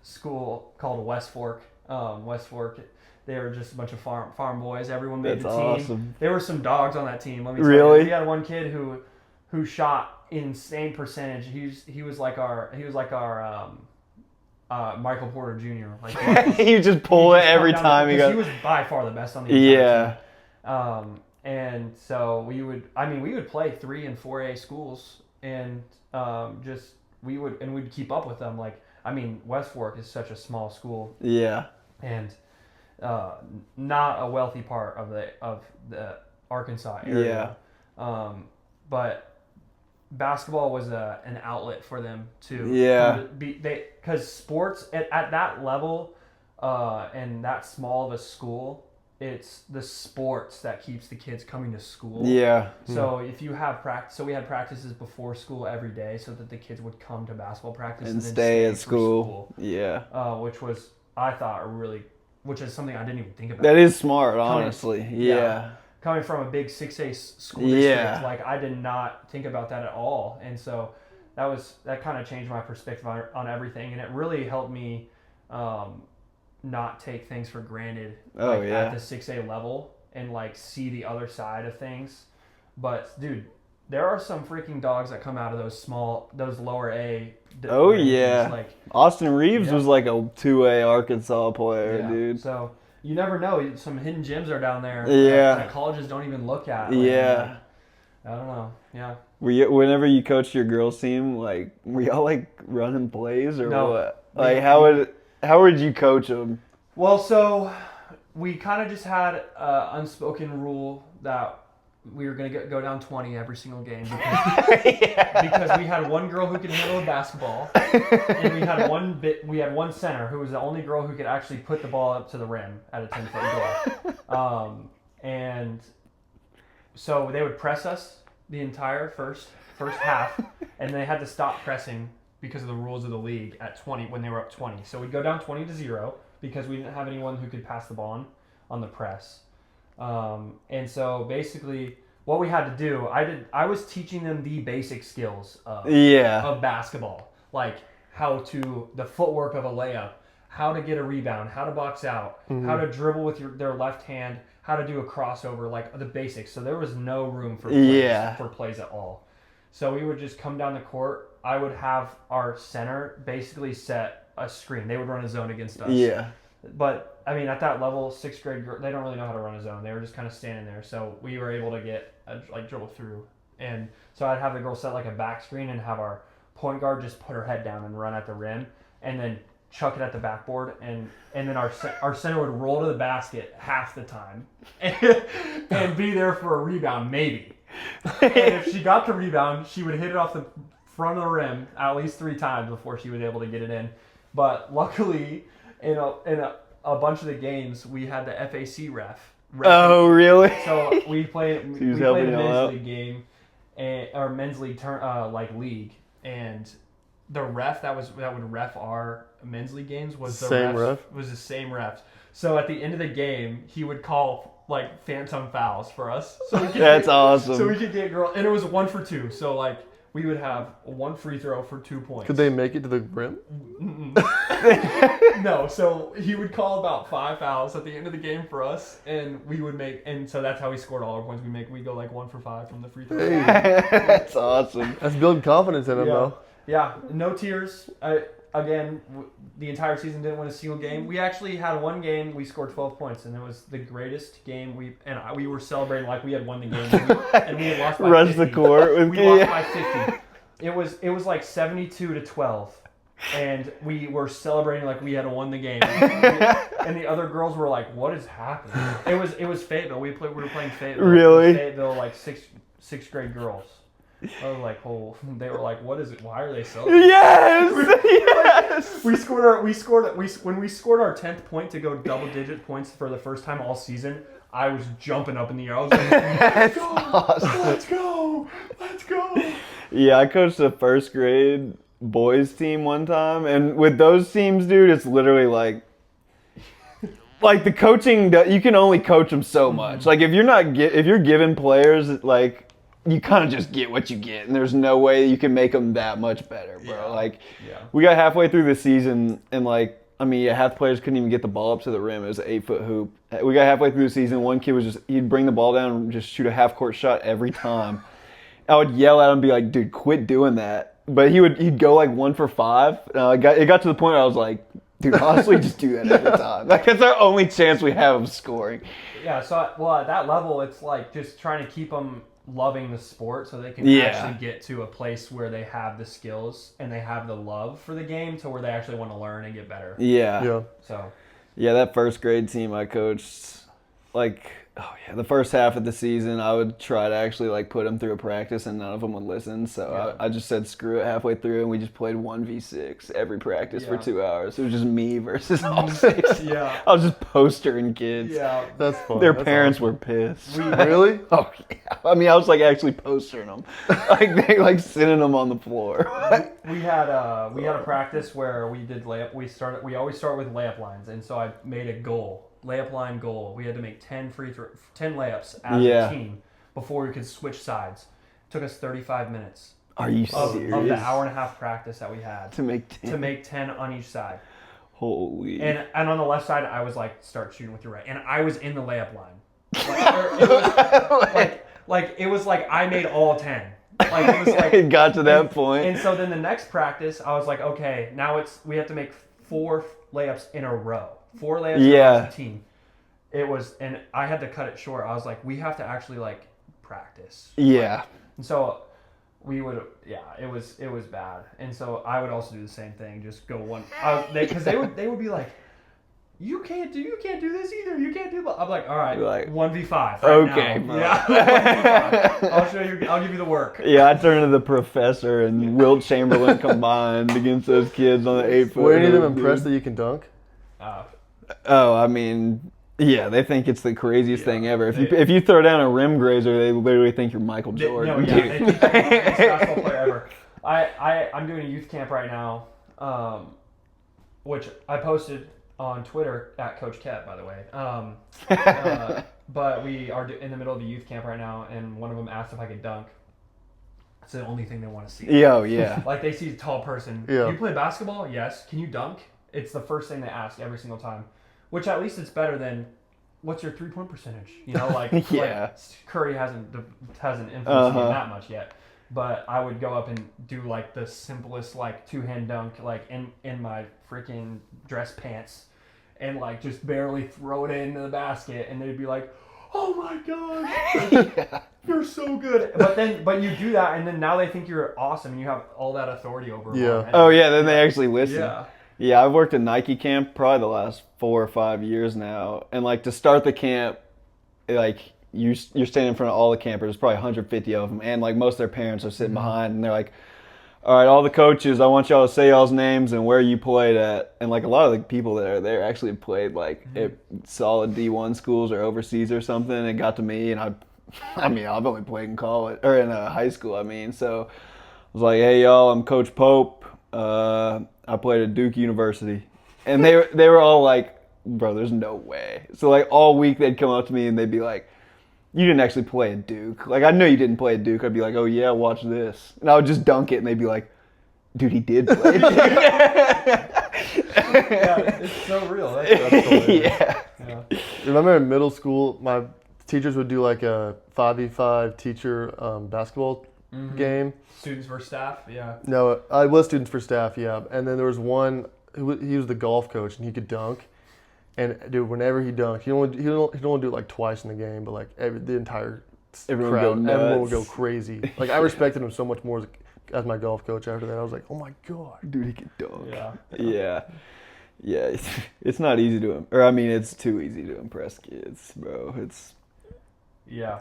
[SPEAKER 3] school called West Fork. West Fork, they were just a bunch of farm boys. Everyone made the team.
[SPEAKER 2] Awesome.
[SPEAKER 3] There were some dogs on that team. Let me tell
[SPEAKER 2] Really?
[SPEAKER 3] you. We had one kid who shot insane percentage. He was like our Michael Porter Jr. Like
[SPEAKER 2] You just pull it every time you go.
[SPEAKER 3] He was by far the best on the entire
[SPEAKER 2] Yeah.
[SPEAKER 3] team. And so we would play 3 and 4A schools, and we'd keep up with them. Like, West Fork is such a small school.
[SPEAKER 2] Yeah.
[SPEAKER 3] And not a wealthy part of the Arkansas area.
[SPEAKER 2] Yeah.
[SPEAKER 3] But basketball was an outlet for them because sports at that level and that small of a school, it's the sports that keeps the kids coming to school.
[SPEAKER 2] Yeah.
[SPEAKER 3] So if you have practice, so we had practices before school every day so that the kids would come to basketball practice
[SPEAKER 2] and
[SPEAKER 3] then
[SPEAKER 2] stay at school. Yeah.
[SPEAKER 3] Which was, I thought, which is something I didn't even think about.
[SPEAKER 2] That is smart, honestly. Yeah.
[SPEAKER 3] Coming from a big 6A school district, like I did not think about that at all. And so that kind of changed my perspective on everything. And it really helped me not take things for granted at the 6A level and like see the other side of things. But dude, there are some freaking dogs that come out of those lower A.
[SPEAKER 2] Yeah.
[SPEAKER 3] Like
[SPEAKER 2] Austin Reeves was like a 2A Arkansas player, dude.
[SPEAKER 3] So you never know. Some hidden gems are down there that colleges don't even look at. Like,
[SPEAKER 2] yeah.
[SPEAKER 3] I don't know. Yeah.
[SPEAKER 2] Whenever you coached your girls team, like, were y'all like running plays or
[SPEAKER 3] No.
[SPEAKER 2] what? Like, how would you coach them?
[SPEAKER 3] Well, so we kind of just had an unspoken rule that we were going to go down 20 every single game because we had one girl who could handle a basketball, and we had one center who was the only girl who could actually put the ball up to the rim at a 10-foot goal. And so they would press us the entire first half, and they had to stop pressing because of the rules of the league at 20 when they were up 20. So we'd go down 20-0 because we didn't have anyone who could pass the ball on the press. And so basically what we had to do, I was teaching them the basic skills of basketball, like the footwork of a layup, how to get a rebound, how to box out, how to dribble with their left hand, how to do a crossover, like the basics. So there was no room for plays at all. So we would just come down the court. I would have our center basically set a screen. They would run a zone against us.
[SPEAKER 2] Yeah.
[SPEAKER 3] But, at that level, 6th grade, they don't really know how to run a zone. They were just kind of standing there. So we were able to dribble through. And so I'd have the girl set like a back screen and have our point guard just put her head down and run at the rim and then chuck it at the backboard. And then our center would roll to the basket half the time and be there for a rebound, maybe. And if she got the rebound, she would hit it off the front of the rim at least 3 times before she was able to get it in. But luckily, in a bunch of the games, we had the FAC ref.
[SPEAKER 2] Oh, really?
[SPEAKER 3] So we played a men's
[SPEAKER 2] out.
[SPEAKER 3] league game, or men's league league, and the ref that would ref our men's league games was the
[SPEAKER 4] Same ref?
[SPEAKER 3] was the same ref. So at the end of the game, he would call like phantom fouls for us. So we could
[SPEAKER 2] That's awesome.
[SPEAKER 3] So we could get girl, and it was 1 for 2. So like we would have one free throw for 2 points.
[SPEAKER 4] Could they make it to the rim?
[SPEAKER 3] No, so he would call about 5 fouls at the end of the game for us, and we would make, and so that's how we scored all our points. We go like 1 for 5 from the free throw.
[SPEAKER 4] Hey.
[SPEAKER 2] That's awesome.
[SPEAKER 4] That's building confidence in him,
[SPEAKER 3] Yeah.
[SPEAKER 4] though.
[SPEAKER 3] Yeah, no tears. The entire season didn't win a single game. We actually had one game we scored 12 points, and it was the greatest game we were celebrating like we had won the game, and we had lost by
[SPEAKER 2] Rush
[SPEAKER 3] 50.
[SPEAKER 2] the court with
[SPEAKER 3] We lost by 50. It was like 72-12. And we were celebrating like we had won the game, and the other girls were like, "What is happening?" It was Fayetteville. We were playing Fayetteville.
[SPEAKER 2] Really?
[SPEAKER 3] Fayetteville, like sixth grade girls. I was like, "Oh!" They were like, "What is it? Why are they celebrating?"
[SPEAKER 2] Yes.
[SPEAKER 3] When we scored our 10th point to go double-digit points for the first time all season, I was jumping up in the air. I was like,
[SPEAKER 2] That's awesome.
[SPEAKER 3] "Let's go! Let's go!"
[SPEAKER 2] Yeah, I coached a first grade boys team one time, and with those teams, dude, it's literally like the coaching. You can only coach them so much. Like if you're giving players like. You kind of just get what you get, and there's no way you can make them that much better, bro.
[SPEAKER 3] Yeah.
[SPEAKER 2] Like,
[SPEAKER 3] Yeah.
[SPEAKER 2] we got halfway through the season, and half the players couldn't even get the ball up to the rim. It was an 8-foot hoop. We got halfway through the season. One kid he'd bring the ball down and just shoot a half-court shot every time. I would yell at him and be like, dude, quit doing that. But he'd go like 1 for 5. It got to the point where I was like, dude, honestly, just do that every time. Like, that's our only chance we have of scoring.
[SPEAKER 3] Yeah, so at that level, it's like just trying to keep them loving the sport so they can
[SPEAKER 2] Yeah.
[SPEAKER 3] actually get to a place where they have the skills and they have the love for the game to where they actually want to learn and get better.
[SPEAKER 2] Yeah.
[SPEAKER 3] So,
[SPEAKER 2] Yeah, that first grade team I coached, the first half of the season, I would try to actually put them through a practice, and none of them would listen. So
[SPEAKER 3] Yeah.
[SPEAKER 2] I just said screw it halfway through, and we just played 1v6 every practice for
[SPEAKER 3] Yeah.
[SPEAKER 2] 2 hours. It was just me versus all 6.
[SPEAKER 3] yeah.
[SPEAKER 2] I was just postering kids.
[SPEAKER 3] Yeah.
[SPEAKER 4] That's fun.
[SPEAKER 2] Their
[SPEAKER 4] That's
[SPEAKER 2] parents were pissed.
[SPEAKER 4] Really?
[SPEAKER 2] Oh yeah. I mean, I was actually postering them, they sitting them on the floor.
[SPEAKER 3] We had a practice where we did layup. We always start with layup lines, and so I made a goal, layup line goal. We had to make 10 layups as
[SPEAKER 2] Yeah.
[SPEAKER 3] a team before we could switch sides. It took us 35 minutes
[SPEAKER 2] Are you
[SPEAKER 3] of
[SPEAKER 2] serious?
[SPEAKER 3] the hour and a half practice that we had
[SPEAKER 2] To make 10.
[SPEAKER 3] to make 10 on each side.
[SPEAKER 2] Holy.
[SPEAKER 3] And on the left side, I was like, start shooting with your right, and I was in the layup line. It was like I made all 10. Like it was like
[SPEAKER 2] it got to that point.
[SPEAKER 3] And so then the next practice, I was like, okay, now we have to make 4 layups in a row. 4 layups in a row as a team. It was, and I had to cut it short. I was like, we have to actually practice.
[SPEAKER 2] Yeah.
[SPEAKER 3] And so we would, it was bad. And so I would also do the same thing, just go one, because they would be like, you can't do this either. You can't do that. I'm like, all right,
[SPEAKER 2] Like,
[SPEAKER 3] 1v5. Right
[SPEAKER 2] okay,
[SPEAKER 3] now.
[SPEAKER 2] bro.
[SPEAKER 3] Yeah, 1v5. I'll show you. I'll give you the work.
[SPEAKER 2] Yeah, I turned to the professor and Wilt Chamberlain combined against those kids on the 8-foot.
[SPEAKER 4] Were any of them
[SPEAKER 2] hoop, dude.
[SPEAKER 4] impressed that you can dunk?
[SPEAKER 2] Oh, I mean, yeah, they think it's the craziest
[SPEAKER 3] Yeah,
[SPEAKER 2] thing ever.
[SPEAKER 3] they-
[SPEAKER 2] If you throw down a rim grazer, they literally think you're Michael
[SPEAKER 3] They
[SPEAKER 2] Jordan.
[SPEAKER 3] think
[SPEAKER 2] dude.
[SPEAKER 3] you're the best basketball player ever. I'm doing a youth camp right now, which I posted on Twitter at Coach Kev, by the way. But we are in the middle of a youth camp right now, and one of them asked if I could dunk. It's the only thing they want to see.
[SPEAKER 2] Yo, yeah.
[SPEAKER 3] Like they see a tall person.
[SPEAKER 4] Yeah.
[SPEAKER 3] You play basketball? Yes. Can you dunk? It's the first thing they ask every single time. Which at least it's better than, what's your 3-point percentage? You know,
[SPEAKER 2] Yeah.
[SPEAKER 3] Curry hasn't influenced me that much yet. But I would go up and do the simplest 2-hand dunk in my freaking dress pants and just barely throw it into the basket, and they'd be like, "Oh my gosh, you're so good!" But you do that, and then now they think you're awesome, and you have all that authority over them.
[SPEAKER 4] Yeah.
[SPEAKER 2] Oh, yeah, then they actually listen.
[SPEAKER 3] Yeah.
[SPEAKER 2] Yeah, I've worked at Nike camp probably the last 4 or 5 years now. And to start the camp, you're standing in front of all the campers, there's probably 150 of them, and most of their parents are sitting behind, and they're like, all right, all the coaches, I want y'all to say y'all's names and where you played at. And a lot of the people that are there actually played at solid D1 schools or overseas or something. It got to me, and I've only played in college or in high school. So I was like, hey y'all, I'm Coach Pope. I played at Duke University, and they were all like, "Bro, there's no way." So like all week they'd come up to me and they'd be like, "You didn't actually play at Duke." Like I know you didn't play at Duke. I'd be like, "Oh yeah, watch this," and I would just dunk it, and they'd be like, "Dude, he did play at Duke."
[SPEAKER 3] Yeah, it's so real. That's hilarious.
[SPEAKER 2] Yeah.
[SPEAKER 3] Yeah.
[SPEAKER 4] Remember in middle school, my teachers would do like a 5v5 teacher basketball game.
[SPEAKER 3] Students versus staff. Yeah.
[SPEAKER 4] No, I was students for staff, yeah. And then there was one he was the golf coach and he could dunk. And dude, whenever he dunked, he'd only do it like twice in the game, but like the entire
[SPEAKER 2] Everyone
[SPEAKER 4] crowd,
[SPEAKER 2] would go
[SPEAKER 4] everyone would
[SPEAKER 2] nuts.
[SPEAKER 4] go crazy. Like I respected him so much more as my golf coach after that. I was like, oh my god.
[SPEAKER 2] Dude, he could dunk.
[SPEAKER 3] Yeah.
[SPEAKER 2] Yeah. Yeah, it's not easy to, or I mean, it's too easy to impress kids, bro. It's
[SPEAKER 3] Yeah.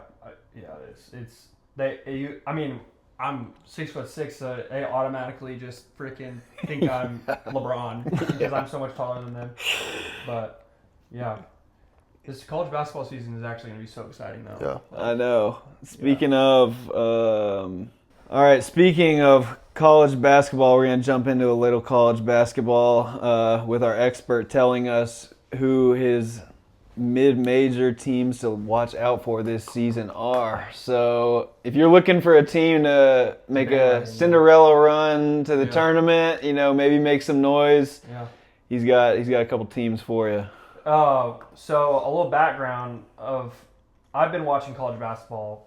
[SPEAKER 3] It's I mean, I'm 6'6", so they automatically just freaking think I'm LeBron because I'm so much taller than them. But yeah, this college basketball season is actually going to be so exciting though.
[SPEAKER 4] Yeah.
[SPEAKER 2] I know. Speaking of, all right. Speaking of college basketball, we're gonna jump into a little college basketball with our expert telling us who his mid-major teams to watch out for this season are. So, if you're looking for a team to make a Cinderella run to the tournament, maybe make some noise,
[SPEAKER 3] Yeah.
[SPEAKER 2] he's got a couple teams for you.
[SPEAKER 3] So a little background of I've been watching college basketball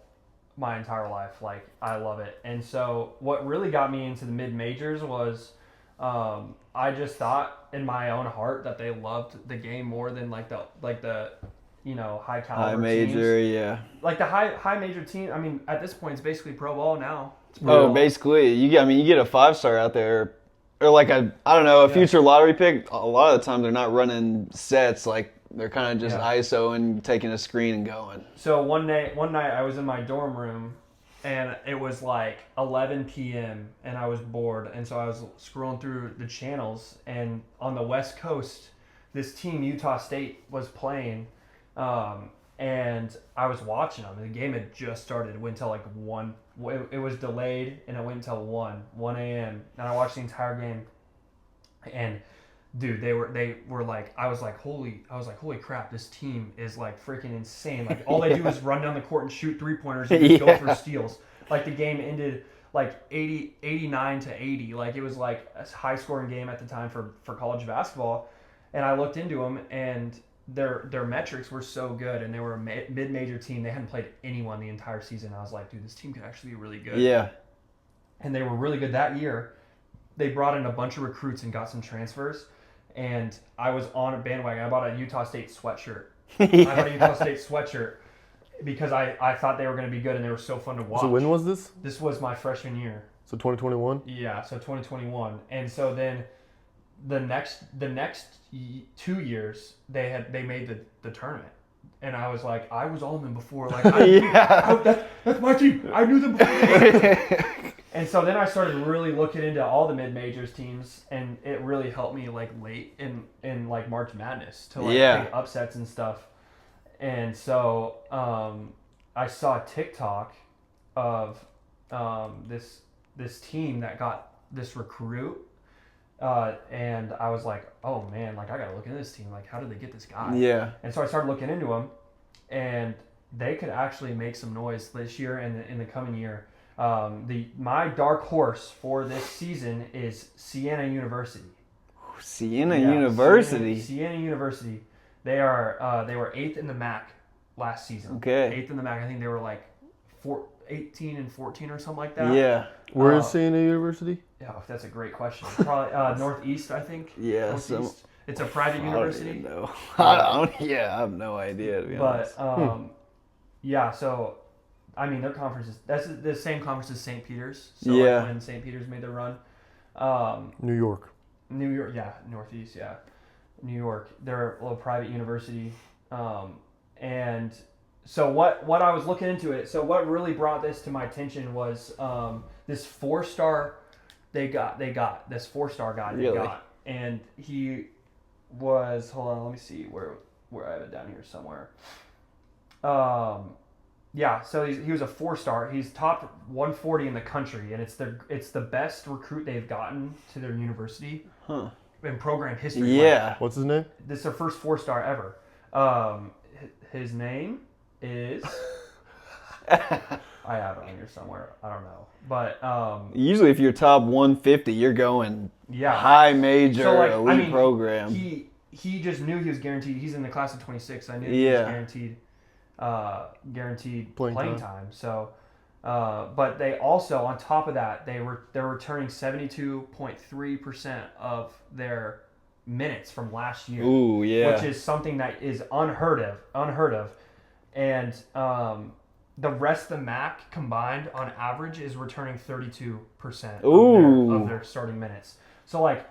[SPEAKER 3] my entire life. Like I love it. And so what really got me into the mid majors was I just thought in my own heart that they loved the game more than like the high caliber
[SPEAKER 2] High major,
[SPEAKER 3] teams.
[SPEAKER 2] yeah.
[SPEAKER 3] Like the high major team. I mean, at this point, it's basically pro ball now. It's pro
[SPEAKER 2] Oh,
[SPEAKER 3] ball.
[SPEAKER 2] basically, you get a 5-star out there, or like a future lottery pick. A lot of the time, they're not running sets. Like they're kind of just ISO and taking a screen and going.
[SPEAKER 3] So one night I was in my dorm room, and it was like 11 p.m. and I was bored, and so I was scrolling through the channels, and on the West Coast, this team Utah State was playing. And I was watching them. The game had just started. It went until like 1. It was delayed, and it went until 1 a.m. And I watched the entire game. And dude, they were like, I was like, holy crap, this team is like freaking insane. Like all they do is run down the court and shoot 3-pointers and just go for steals. Like the game ended like 89-80. Like it was like a high scoring game at the time for college basketball. And I looked into them, and their metrics were so good, and they were a mid-major team. They hadn't played anyone the entire season. I was like, dude, this team could actually be really good.
[SPEAKER 2] Yeah.
[SPEAKER 3] And they were really good that year. They brought in a bunch of recruits and got some transfers, and I was on a bandwagon. I bought a Utah State sweatshirt. I bought a Utah State sweatshirt because I thought they were going to be good, and they were so fun to watch.
[SPEAKER 4] So when was this?
[SPEAKER 3] This was my freshman year.
[SPEAKER 4] So 2021?
[SPEAKER 3] Yeah, so 2021. And so then the next 2 years they made the tournament, and I was like, I was on them before, like that's my team. I knew them before. And so then I started really looking into all the mid majors teams, and it really helped me like late in like March Madness to like pick upsets and stuff. And so I saw a TikTok of this team that got this recruit. And I was like, oh man, like I gotta look into this team. Like, how did they get this guy?
[SPEAKER 2] Yeah.
[SPEAKER 3] And so I started looking into them, and they could actually make some noise this year and in the coming year. My dark horse for this season is Siena University.
[SPEAKER 2] Siena University.
[SPEAKER 3] Siena University. They were 8th in the MAC last season.
[SPEAKER 2] Okay.
[SPEAKER 3] 8th in the MAC. I think they were like 18-14 or something like that.
[SPEAKER 2] Yeah.
[SPEAKER 4] Where is Siena University?
[SPEAKER 3] Yeah, that's a great question. Probably Northeast, I think.
[SPEAKER 2] Yeah,
[SPEAKER 3] Northeast. It's a private university.
[SPEAKER 2] No, I have no idea to be honest.
[SPEAKER 3] But yeah, so I mean, their conference that's the same conference as St. Peter's. So
[SPEAKER 2] Yeah.
[SPEAKER 3] like when St. Peter's made their run,
[SPEAKER 4] New York.
[SPEAKER 3] New York, yeah, Northeast, yeah, New York. They're a little private university, and so what I was looking into it. So what really brought this to my attention was this 4-star. They got this 4-star guy. They
[SPEAKER 2] Really?
[SPEAKER 3] got, and he was. Hold on, let me see where I have it down here somewhere. Yeah, so he was a 4-star. He's top 140 in the country, and it's the best recruit they've gotten to their university in program history.
[SPEAKER 2] Yeah.
[SPEAKER 4] What's his name?
[SPEAKER 3] This is their first 4-star ever. His name is I have it on here somewhere. I don't know, but
[SPEAKER 2] Usually, if you're top 150, you're going
[SPEAKER 3] yeah,
[SPEAKER 2] high major
[SPEAKER 3] So, like,
[SPEAKER 2] elite program.
[SPEAKER 3] He just knew he was guaranteed. He's in the class of 26. I knew
[SPEAKER 2] Yeah.
[SPEAKER 3] he was guaranteed
[SPEAKER 4] Playing
[SPEAKER 3] playing time. So, but they also, on top of that, they're returning 72.3% of their minutes from last year,
[SPEAKER 2] Ooh, yeah.
[SPEAKER 3] which is something that is unheard of, and the rest of the MAC combined on average is returning 32%
[SPEAKER 2] Ooh.
[SPEAKER 3] of their starting minutes. So like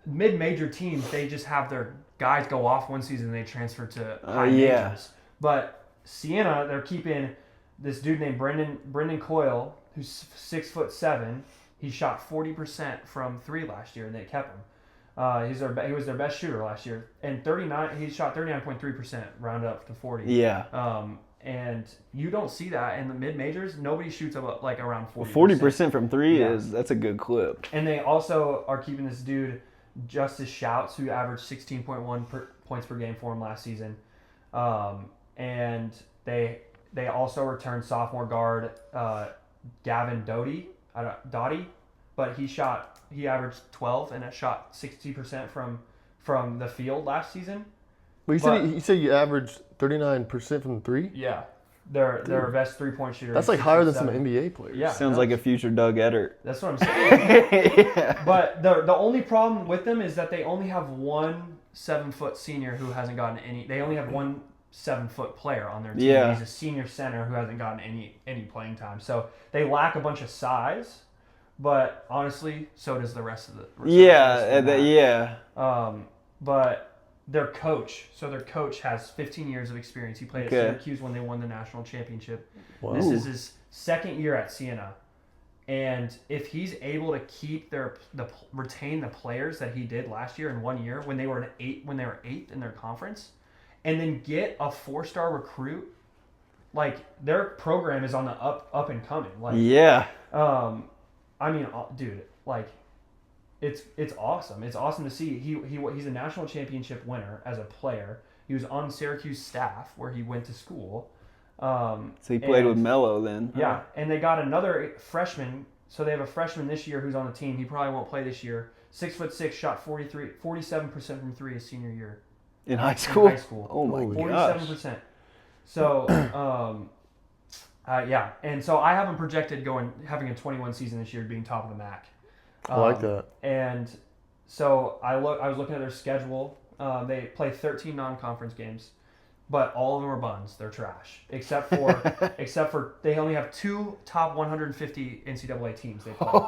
[SPEAKER 3] mid-major teams, they just have their guys go off one season and they transfer to high
[SPEAKER 2] yeah.
[SPEAKER 3] majors. But Siena, they're keeping this dude named Brendan Coyle, who's 6'7". He shot 40% from 3 last year, and they kept him. He was their best shooter last year, and he shot 39.3%, round up to 40.
[SPEAKER 2] Yeah.
[SPEAKER 3] And you don't see that in the mid majors. Nobody shoots up like around 40%.
[SPEAKER 2] 40% from 3
[SPEAKER 3] Yeah.
[SPEAKER 2] that's a good clip.
[SPEAKER 3] And they also are keeping this dude Justice Shouts, who averaged 16.1 points per game for him last season. And they also returned sophomore guard Gavin Doughty, but he averaged 12 and shot 60% from the field last season.
[SPEAKER 4] Well, you said you averaged 39% from 3.
[SPEAKER 3] Yeah, they're best 3-point shooter.
[SPEAKER 4] That's like higher than some NBA players.
[SPEAKER 3] Yeah,
[SPEAKER 2] Sounds like a future Doug Eddert.
[SPEAKER 3] That's what I'm saying.
[SPEAKER 2] Yeah.
[SPEAKER 3] But the only problem with them is that they only have one 7-foot senior who hasn't gotten any. They only have one 7-foot player on their team.
[SPEAKER 2] Yeah.
[SPEAKER 3] He's a senior center who hasn't gotten any playing time. So they lack a bunch of size. But honestly, so does the rest of the.
[SPEAKER 2] Yeah.
[SPEAKER 3] But their coach has 15 years of experience. He played at Syracuse when they won the national championship.
[SPEAKER 4] Wow.
[SPEAKER 3] This is his second year at Siena. And if he's able to keep retain the players that he did last year in 1 year when they were eighth in their conference, and then get a 4-star recruit, like their program is on the up and coming. Like
[SPEAKER 2] Yeah.
[SPEAKER 3] I mean, dude, like it's awesome. It's awesome to see. He's a national championship winner as a player. He was on Syracuse staff where he went to school.
[SPEAKER 2] So he played with Melo then.
[SPEAKER 3] Yeah, and they got another freshman. So they have a freshman this year who's on the team. He probably won't play this year. 6'6", shot 47% from 3 his senior year.
[SPEAKER 2] In high school?
[SPEAKER 3] In high school.
[SPEAKER 2] Oh my gosh.
[SPEAKER 3] 47%. So, yeah. And so I have him projected having a 21 season this year, being top of the MAC.
[SPEAKER 4] I like that.
[SPEAKER 3] And so I was looking at their schedule. They play 13 non-conference games, but all of them are buns. They're trash, except for they only have 2 top 150 NCAA teams they play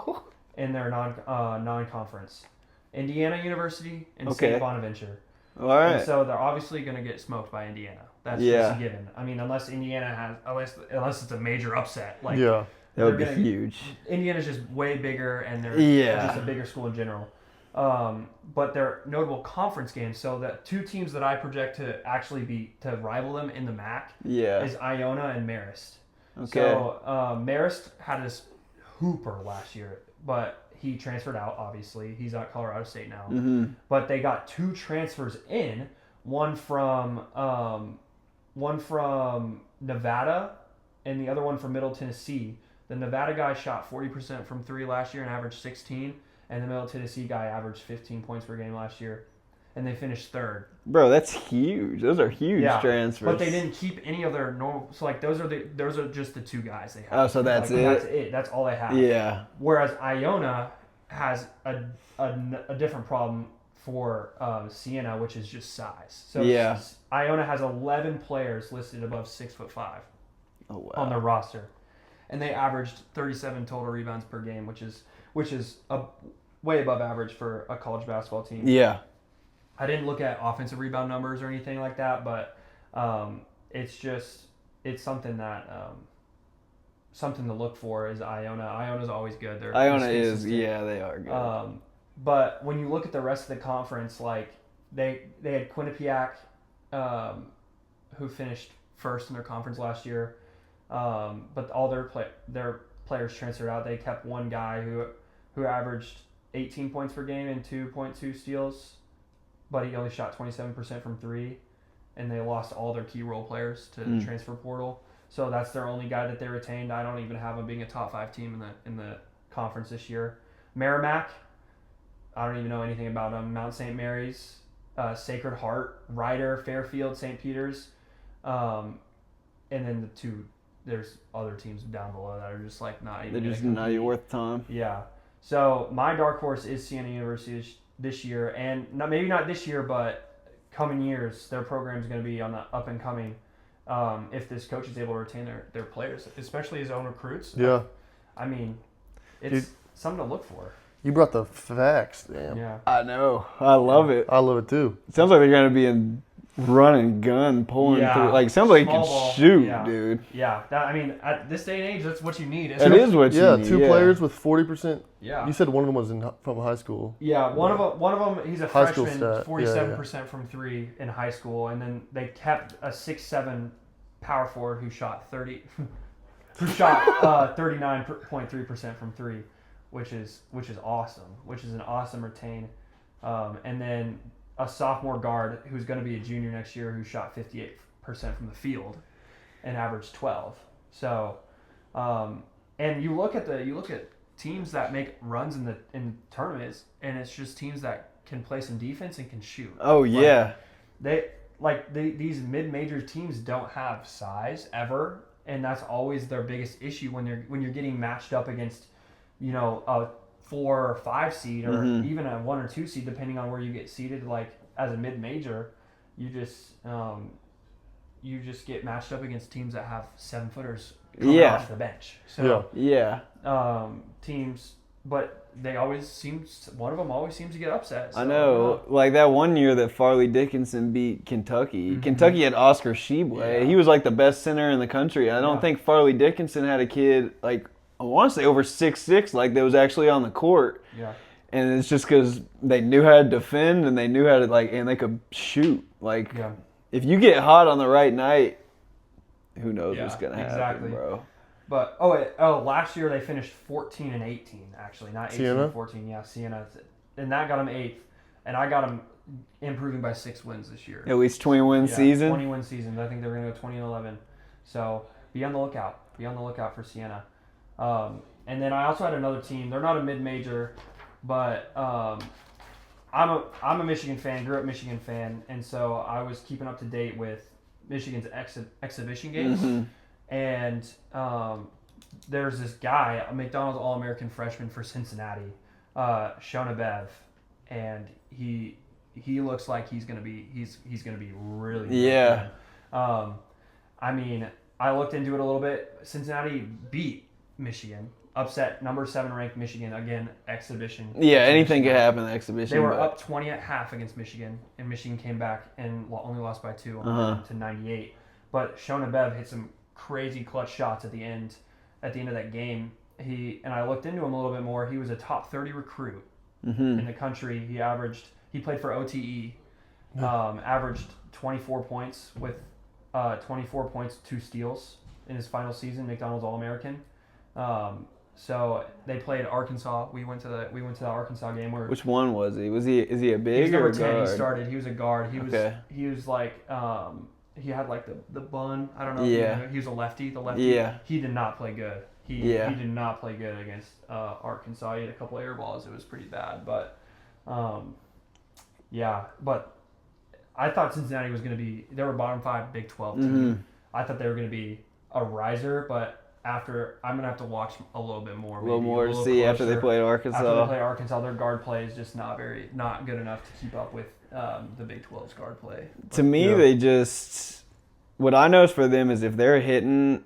[SPEAKER 3] in their non-conference. Indiana University and St. Bonaventure.
[SPEAKER 2] All right.
[SPEAKER 3] And so they're obviously going to get smoked by Indiana. That's just a given. I mean, unless it's a major upset. Like,
[SPEAKER 4] yeah.
[SPEAKER 2] That would be huge.
[SPEAKER 3] Indiana's just way bigger, and they're just a bigger school in general. But they're notable conference games. So the 2 teams that I project to actually to rival them in the MAC is Iona and Marist.
[SPEAKER 2] Okay.
[SPEAKER 3] So Marist had this hooper last year, but he transferred out, obviously. He's at Colorado State now.
[SPEAKER 2] Mm-hmm.
[SPEAKER 3] But they got 2 transfers in, one from Nevada and the other one from Middle Tennessee. The Nevada guy shot 40% from 3 last year and averaged 16, and the Middle Tennessee guy averaged 15 points per game last year, and they finished 3rd.
[SPEAKER 2] Bro, that's huge. Those are huge transfers.
[SPEAKER 3] But they didn't keep any of their normal. So like those are just the 2 guys they have.
[SPEAKER 2] Oh, so that's it.
[SPEAKER 3] That's it. That's all they have.
[SPEAKER 2] Yeah.
[SPEAKER 3] Whereas Iona has a different problem for Siena, which is just size. So Iona has 11 players listed above 6'5" on their roster, and they averaged 37 total rebounds per game, which is way above average for a college basketball team.
[SPEAKER 2] Yeah.
[SPEAKER 3] I didn't look at offensive rebound numbers or anything like that, but it's something that something to look for is Iona. Iona's always good.
[SPEAKER 2] Iona is, yeah, they are good.
[SPEAKER 3] But when you look at the rest of the conference, like they had Quinnipiac, who finished first in their conference last year. But all their players transferred out. They kept one guy who averaged 18 points per game and 2.2 steals, but he only shot 27% from three, and they lost all their key role players to the transfer portal. So that's their only guy that they retained. I don't even have them being a top 5 team in the conference this year. Merrimack, I don't even know anything about them. Mount St. Mary's, Sacred Heart, Ryder, Fairfield, St. Peter's, and then there's other teams down below that are just like not even.
[SPEAKER 2] They're just not even worth time.
[SPEAKER 3] Yeah. So my dark horse is Siena University this year, and maybe not this year, but coming years, their program is going to be on the up and coming. If this coach is able to retain their players, especially his own recruits.
[SPEAKER 4] Yeah.
[SPEAKER 3] I mean, it's something to look for.
[SPEAKER 4] You brought the facts, damn.
[SPEAKER 3] Yeah.
[SPEAKER 2] I know. I love it.
[SPEAKER 4] I love it too.
[SPEAKER 2] It sounds like they're going to be in run and gun pulling
[SPEAKER 3] Yeah.
[SPEAKER 2] through. Like, sounds like he
[SPEAKER 3] Small
[SPEAKER 2] can
[SPEAKER 3] ball.
[SPEAKER 2] shoot,
[SPEAKER 3] Yeah.
[SPEAKER 2] dude.
[SPEAKER 3] Yeah. I mean, at this day and age, that's what you need.
[SPEAKER 2] It is what you
[SPEAKER 4] Yeah,
[SPEAKER 2] need.
[SPEAKER 4] 2 players with 40%.
[SPEAKER 3] Yeah.
[SPEAKER 4] You said one of them was from high school.
[SPEAKER 3] Yeah, one of them, he's a
[SPEAKER 4] High school
[SPEAKER 3] freshman,
[SPEAKER 4] stat.
[SPEAKER 3] 47% from three in high school, and then they kept a 6'7" power forward who shot 39.3% from three, which is awesome. Which is an awesome retain, and then a sophomore guard who's going to be a junior next year who shot 58% from the field, and averaged 12. So, and you look at teams that make runs in tournaments, and it's just teams that can play some defense and can shoot.
[SPEAKER 2] Oh, yeah.
[SPEAKER 3] These mid-major teams don't have size ever, and that's always their biggest issue when you're getting matched up against, a 4 or 5 seed or even a 1 or 2 seed, depending on where you get seeded. Like as a mid-major, you just get matched up against teams that have 7-footers coming off the bench. So teams, but one of them always seems to get upset. So,
[SPEAKER 2] I know. Like that one year that Farley Dickinson beat Kentucky. Kentucky had Oscar Sheboy.
[SPEAKER 3] Yeah.
[SPEAKER 2] He was like the best center in the country. I don't think Farley Dickinson had a kid, like, I want to say over 6'6", like that was actually on the court.
[SPEAKER 3] Yeah.
[SPEAKER 2] And it's just because they knew how to defend and they knew how to, and they could shoot. Like, if you get hot on the right night, who knows what's going to happen, bro.
[SPEAKER 3] But last year they finished 14 and 18 actually, not 18 and 14. Yeah, Siena, and that got them 8th, and I got them improving by 6 wins this year.
[SPEAKER 2] At least 20-win season.
[SPEAKER 3] 20-win season. I think they're going to go 20 and 11. So be on the lookout. Be on the lookout for Siena. And then I also had another team. They're not a mid-major, but I'm a Michigan fan. Grew up Michigan fan, and so I was keeping up to date with Michigan's exhibition games. And there's this guy, a McDonald's All-American freshman for Cincinnati, Shona Bev, and he looks like he's gonna be really good.
[SPEAKER 2] Yeah.
[SPEAKER 3] I mean, I looked into it a little bit. Cincinnati beat Michigan, upset number 7 ranked Michigan again. Exhibition.
[SPEAKER 2] Yeah, anything could happen in the exhibition.
[SPEAKER 3] They were up 20 at half against Michigan, and Michigan came back and only lost by 2 to 98. But Shona Bev hit some crazy clutch shots at the end of that game. And I looked into him a little bit more. He was a top 30 recruit in the country. He played for OTE, averaged 24 points with 2 steals in his final season, McDonald's All-American. So they played Arkansas. We went to the Arkansas game where.
[SPEAKER 2] Which one was he? Is he a big
[SPEAKER 3] He's
[SPEAKER 2] or
[SPEAKER 3] number
[SPEAKER 2] a
[SPEAKER 3] 10.
[SPEAKER 2] guard?
[SPEAKER 3] He started. He was a guard. He was like he had like the bun. I don't know.
[SPEAKER 2] Yeah.
[SPEAKER 3] He was a lefty. The lefty.
[SPEAKER 2] Yeah.
[SPEAKER 3] He did not play good. He did not play good against Arkansas. He had a couple air balls. It was pretty bad. But But I thought Cincinnati was going to be. They were bottom 5 Big 12 team. I thought they were going to be a riser, but. After I'm gonna have to watch a little bit more.
[SPEAKER 2] A little more to see after they played Arkansas.
[SPEAKER 3] After they play Arkansas, their guard play is just not good enough to keep up with the Big 12's guard play.
[SPEAKER 2] To me, they just what I notice for them is if they're hitting,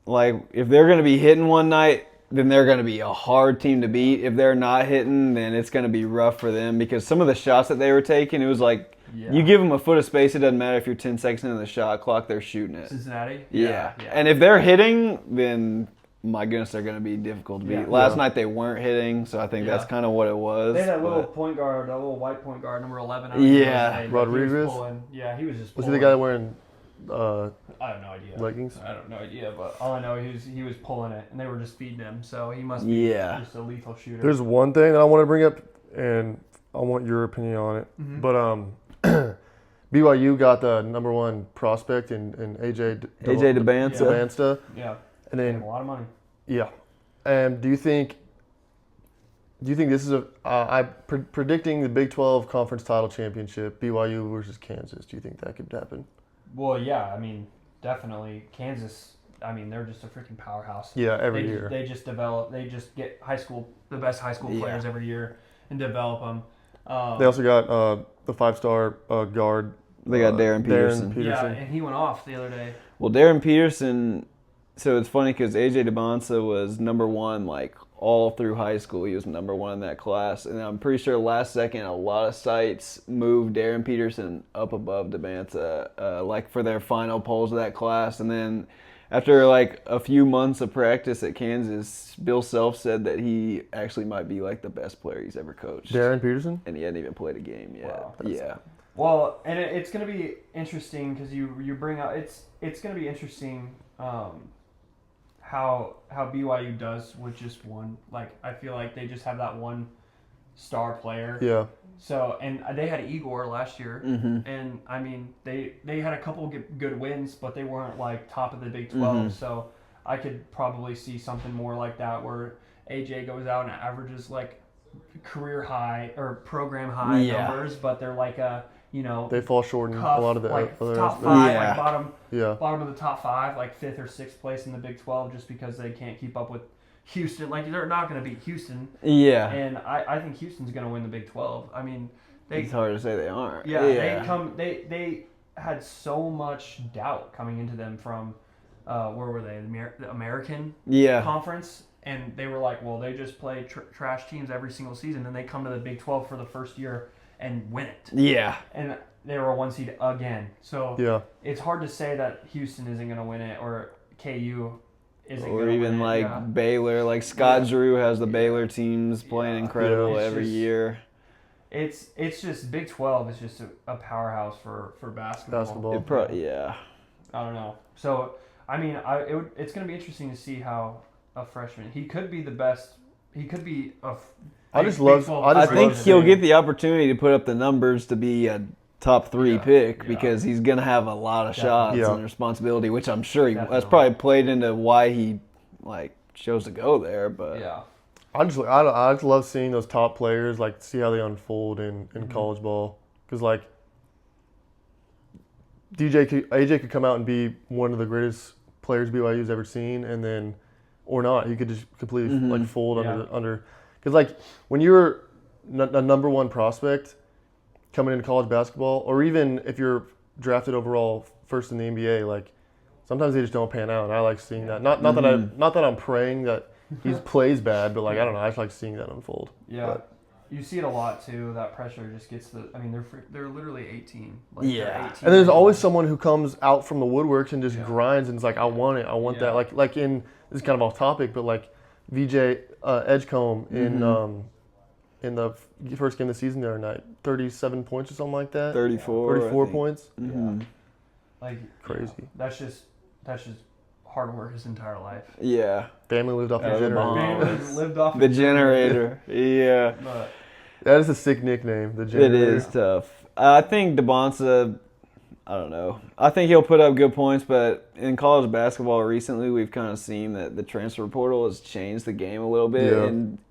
[SPEAKER 2] if they're gonna be hitting one night, then they're gonna be a hard team to beat. If they're not hitting, then it's gonna be rough for them because some of the shots that they were taking, it was like. Yeah. You give them a foot of space, it doesn't matter if you're 10 seconds into the shot clock, they're shooting it.
[SPEAKER 3] Cincinnati?
[SPEAKER 2] Yeah. And if they're hitting, then my goodness, they're going to be difficult to beat. Last night they weren't hitting, so I think that's kind of what it was.
[SPEAKER 3] They had that little point guard, that little white point guard, number 11.
[SPEAKER 2] Yeah.
[SPEAKER 4] Rodriguez?
[SPEAKER 3] He was just pulling.
[SPEAKER 4] Was he the guy wearing
[SPEAKER 3] I have no idea.
[SPEAKER 4] Leggings.
[SPEAKER 3] I have no idea, but all I know he was pulling it, and they were just feeding him, so he must be just a lethal shooter.
[SPEAKER 4] There's one thing that I want to bring up, and I want your opinion on it.
[SPEAKER 3] Mhm.
[SPEAKER 4] But BYU got the number one prospect in AJ
[SPEAKER 2] Dybantsa.
[SPEAKER 4] Dybantsa,
[SPEAKER 3] Yeah,
[SPEAKER 4] and
[SPEAKER 3] a
[SPEAKER 4] then
[SPEAKER 3] lot of money.
[SPEAKER 4] yeah. And do you think this is predicting the Big 12 conference title championship, BYU versus Kansas? Do you think that could happen?
[SPEAKER 3] Well, yeah, I mean, definitely Kansas. I mean, they're just a freaking powerhouse.
[SPEAKER 4] Yeah, every
[SPEAKER 3] they
[SPEAKER 4] year.
[SPEAKER 3] They just develop. They just get the best high school players every year, and develop them.
[SPEAKER 4] They also got the 5-star guard.
[SPEAKER 2] They got Darren Peterson.
[SPEAKER 3] Yeah, and he went off the other day.
[SPEAKER 2] Well, Darren Peterson. So it's funny because AJ Dybantsa was number one like all through high school. He was number one in that class, and I'm pretty sure last second a lot of sites moved Darren Peterson up above Dybantsa, like for their final polls of that class. And then after like a few months of practice at Kansas, Bill Self said that he actually might be like the best player he's ever coached.
[SPEAKER 4] Darren Peterson?
[SPEAKER 2] And he hadn't even played a game yet.
[SPEAKER 3] Wow.
[SPEAKER 2] Yeah.
[SPEAKER 3] Well, and it's going to be interesting because you bring up it's going to be interesting how BYU does with just one. Like I feel like they just have that one star player.
[SPEAKER 4] Yeah.
[SPEAKER 3] So and they had Igor last year, and I mean they had a couple good wins, but they weren't like top of the Big 12. So I could probably see something more like that where AJ goes out and averages like career high or program high numbers, but they're like
[SPEAKER 4] they fall short in
[SPEAKER 3] tough,
[SPEAKER 4] a lot of the
[SPEAKER 3] like
[SPEAKER 4] other
[SPEAKER 3] top
[SPEAKER 4] aspects.
[SPEAKER 3] five,
[SPEAKER 2] Yeah.
[SPEAKER 3] like bottom of the top five, like 5th or 6th place in the Big 12, just because they can't keep up with Houston. Like they're not going to beat Houston,
[SPEAKER 2] Yeah.
[SPEAKER 3] and I think Houston's going to win the Big 12. I mean,
[SPEAKER 2] It's hard to say they aren't.
[SPEAKER 3] they had so much doubt coming into them from where were they? The American Conference, and they were like, well, they just play trash teams every single season, and they come to the Big 12 for the first year and win it.
[SPEAKER 2] Yeah.
[SPEAKER 3] And they were a 1 seed again. So
[SPEAKER 4] Yeah.
[SPEAKER 3] it's hard to say that Houston isn't going to win it or KU isn't going to
[SPEAKER 2] Or
[SPEAKER 3] win
[SPEAKER 2] even
[SPEAKER 3] it.
[SPEAKER 2] like
[SPEAKER 3] Yeah.
[SPEAKER 2] Baylor. Like Scott Drew has the Baylor teams playing incredible
[SPEAKER 3] It's
[SPEAKER 2] every
[SPEAKER 3] just-
[SPEAKER 2] year.
[SPEAKER 3] It's just Big 12 is just a powerhouse for basketball. I don't know. So I mean, it's going to be interesting to see how a freshman. He could be the best. He could be a.
[SPEAKER 4] I
[SPEAKER 2] think he'll get the opportunity to put up the numbers to be a top 3 pick because he's going to have a lot of shots and responsibility, which I'm sure that's probably played into why he like chose to go there. But
[SPEAKER 4] I just love seeing those top players, like see how they unfold in college ball, because like AJ could come out and be one of the greatest players BYU's ever seen, and then or not, he could just completely like fold under. Because like when you're a number one prospect coming into college basketball, or even if you're drafted overall first in the NBA, like sometimes they just don't pan out. And I like seeing that. Not that I'm praying that he plays bad, but like I don't know, I just like seeing that unfold.
[SPEAKER 3] Yeah.
[SPEAKER 4] But
[SPEAKER 3] You see it a lot too. That pressure just gets I mean, they're literally 18. Like,
[SPEAKER 2] Yeah.
[SPEAKER 3] they're 18
[SPEAKER 4] and there's
[SPEAKER 3] years
[SPEAKER 4] always
[SPEAKER 3] old.
[SPEAKER 4] someone who comes out from the woodworks and just grinds and is like, I want it, I want that. Like in this is kind of off topic, but like VJ Edgecombe in the first game of the season the other night, 37 points or something like that. 34 points.
[SPEAKER 3] Like
[SPEAKER 4] Crazy.
[SPEAKER 3] That's just hard work his entire life.
[SPEAKER 2] Yeah.
[SPEAKER 4] Family lived off the
[SPEAKER 2] the
[SPEAKER 4] generator.
[SPEAKER 2] bomb.
[SPEAKER 3] Family lived off
[SPEAKER 2] The generator. Yeah.
[SPEAKER 3] But
[SPEAKER 4] That is a sick nickname. The
[SPEAKER 2] It
[SPEAKER 4] generator.
[SPEAKER 2] is tough. I think Dybantsa, I don't know. I think he'll put up good points, but in college basketball recently, we've kind of seen that the transfer portal has changed the game a little bit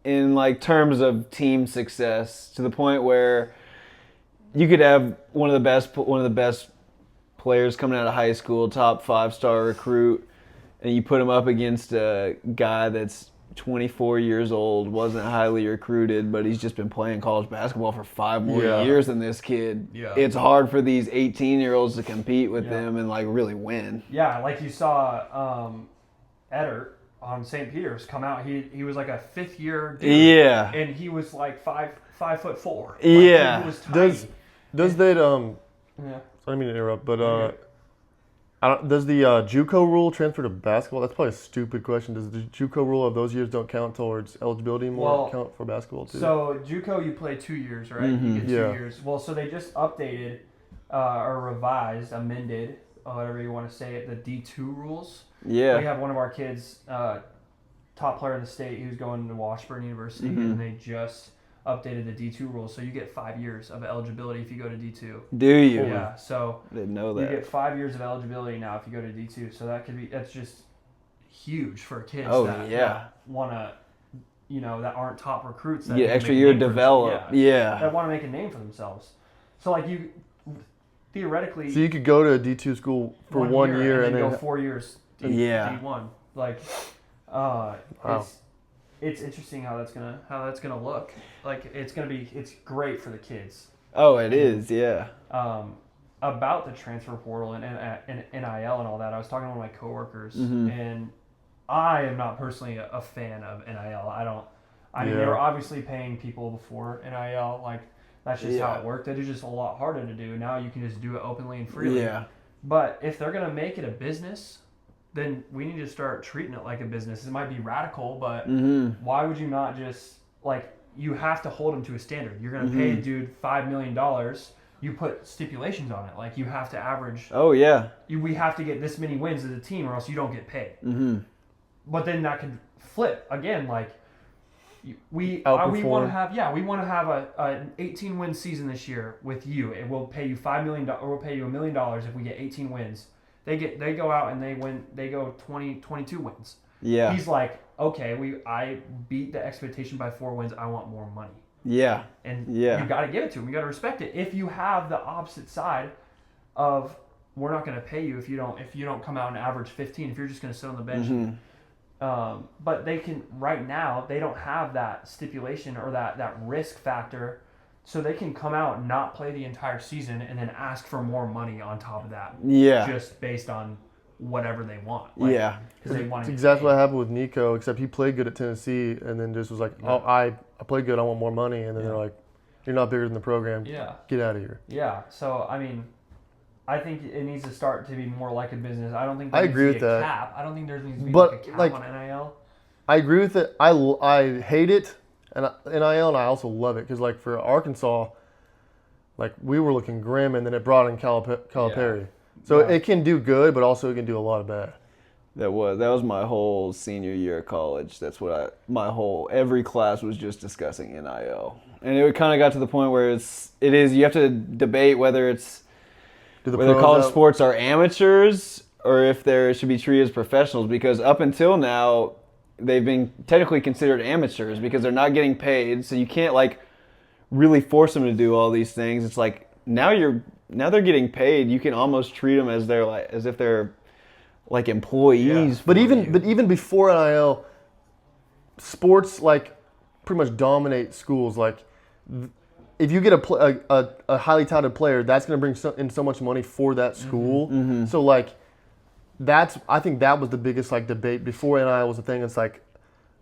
[SPEAKER 2] in like terms of team success, to the point where you could have one of the best players coming out of high school, top 5-star recruit, and you put him up against a guy that's 24 years old, wasn't highly recruited, but he's just been playing college basketball for 5 more years than this kid.
[SPEAKER 3] Yeah.
[SPEAKER 2] It's hard for these 18-year-olds to compete with them and like really win.
[SPEAKER 3] yeah, like you saw Eddard on St. Peter's come out. He was like a 5th year dude.
[SPEAKER 2] Yeah.
[SPEAKER 3] And he was like 5'4". Like,
[SPEAKER 2] Yeah.
[SPEAKER 3] He was tiny.
[SPEAKER 4] Does that
[SPEAKER 3] Yeah.
[SPEAKER 4] I didn't mean to interrupt, but does the JUCO rule transfer to basketball? That's probably a stupid question. Does the JUCO rule of those years don't count towards eligibility anymore? Count for basketball too?
[SPEAKER 3] So JUCO, you play 2 years, right? You get 2
[SPEAKER 4] Yeah.
[SPEAKER 3] years. Well, so they just updated or revised, amended however you want to say it, the D2 rules.
[SPEAKER 2] Yeah.
[SPEAKER 3] We have one of our kids, top player in the state, who's going to Washburn University,
[SPEAKER 2] Mm-hmm.
[SPEAKER 3] and they just updated the D2 rules. So you get 5 years of eligibility if you go to D2.
[SPEAKER 2] Do you?
[SPEAKER 3] Yeah, so
[SPEAKER 2] I didn't know
[SPEAKER 3] you
[SPEAKER 2] that.
[SPEAKER 3] get 5 years of eligibility now if you go to D2. So that's just huge for kids
[SPEAKER 2] Oh,
[SPEAKER 3] that
[SPEAKER 2] yeah.
[SPEAKER 3] want to, that aren't top recruits. That
[SPEAKER 2] You get
[SPEAKER 3] can
[SPEAKER 2] extra
[SPEAKER 3] make a
[SPEAKER 2] year to
[SPEAKER 3] name for
[SPEAKER 2] develop. Yeah.
[SPEAKER 3] that want to make a name for themselves. So like you, theoretically,
[SPEAKER 4] So you could go to a D2 school for 1 year and
[SPEAKER 3] go
[SPEAKER 4] then
[SPEAKER 3] 4 years.
[SPEAKER 2] Yeah.
[SPEAKER 3] D1. Like, it's interesting how that's gonna look. Like it's great for the kids.
[SPEAKER 2] Oh, it is. Yeah.
[SPEAKER 3] About the transfer portal and NIL and all that, I was talking to one of my coworkers,
[SPEAKER 2] Mm-hmm.
[SPEAKER 3] and I am not personally a fan of NIL. I mean, they
[SPEAKER 4] Yeah.
[SPEAKER 3] were obviously paying people before NIL. Like, that's just how
[SPEAKER 2] Yeah.
[SPEAKER 3] it worked. It is just a lot harder to do. Now you can just do it openly and freely.
[SPEAKER 2] Yeah.
[SPEAKER 3] But if they're going to make it a business, then we need to start treating it like a business. It might be radical, but
[SPEAKER 2] Mm-hmm.
[SPEAKER 3] why would you not just, like, you have to hold them to a standard. You're going to pay a dude $5 million. You put stipulations on it. Like, you have to average,
[SPEAKER 2] Oh, yeah.
[SPEAKER 3] we have to get this many wins as a team or else you don't get paid.
[SPEAKER 2] Mm-hmm.
[SPEAKER 3] But then that could flip again. Like, we
[SPEAKER 4] Outperform.
[SPEAKER 3] want to have an 18 win season this year with you. It will pay you $5 million, or we'll pay you $1 million if we get 18 wins. They go out and they go 22 wins.
[SPEAKER 2] Yeah.
[SPEAKER 3] He's like, okay, I beat the expectation by 4 wins. I want more money.
[SPEAKER 2] Yeah.
[SPEAKER 3] And
[SPEAKER 2] Yeah.
[SPEAKER 3] you got to give it to him. You got to respect it. If you have the opposite side of, we're not going to pay you if you don't come out and average 15, if you're just going to sit on the bench.
[SPEAKER 2] Mm-hmm.
[SPEAKER 3] But they can, right now, they don't have that stipulation or that risk factor, so they can come out and not play the entire season and then ask for more money on top of that,
[SPEAKER 2] Yeah.
[SPEAKER 3] just based on whatever they want.
[SPEAKER 2] Yeah.
[SPEAKER 3] Because they want
[SPEAKER 4] It's
[SPEAKER 3] to
[SPEAKER 4] exactly what happened with Nico, except he played good at Tennessee and then just was like, oh, I played good, I want more money. And then they're like, you're not bigger than the program.
[SPEAKER 3] Yeah.
[SPEAKER 4] Get out of here.
[SPEAKER 3] Yeah. So, I mean, I think it needs to start to be more like a business. I don't think
[SPEAKER 4] I
[SPEAKER 3] there
[SPEAKER 4] agree
[SPEAKER 3] needs to
[SPEAKER 4] with
[SPEAKER 3] be a
[SPEAKER 4] that.
[SPEAKER 3] cap. I don't think there needs to be
[SPEAKER 4] But,
[SPEAKER 3] like a cap
[SPEAKER 4] like-
[SPEAKER 3] on NIL.
[SPEAKER 4] I agree with it. I hate it, and NIL, and I also love it because, like, for Arkansas, like, we were looking grim, and then it brought in Calipari. So
[SPEAKER 3] Yeah.
[SPEAKER 4] it can do good, but also it can do a lot of bad.
[SPEAKER 2] That was my whole senior year of college. That's what every class was just discussing NIL. And it kind of got to the point where you have to debate whether whether
[SPEAKER 4] pros
[SPEAKER 2] college
[SPEAKER 4] out-
[SPEAKER 2] sports are amateurs or if they should be treated as professionals, because up until now they've been technically considered amateurs because they're not getting paid, so you can't like really force them to do all these things. It's like now they're getting paid, you can almost treat them as if they're like employees.
[SPEAKER 4] But
[SPEAKER 2] for
[SPEAKER 4] even
[SPEAKER 2] you.
[SPEAKER 4] but even before NIL, sports like pretty much dominate schools. Like, if you get a highly talented player, that's going to bring in so much money for that school.
[SPEAKER 2] Mm-hmm.
[SPEAKER 4] So like, I think that was the biggest like debate before NIL was a thing. It's like,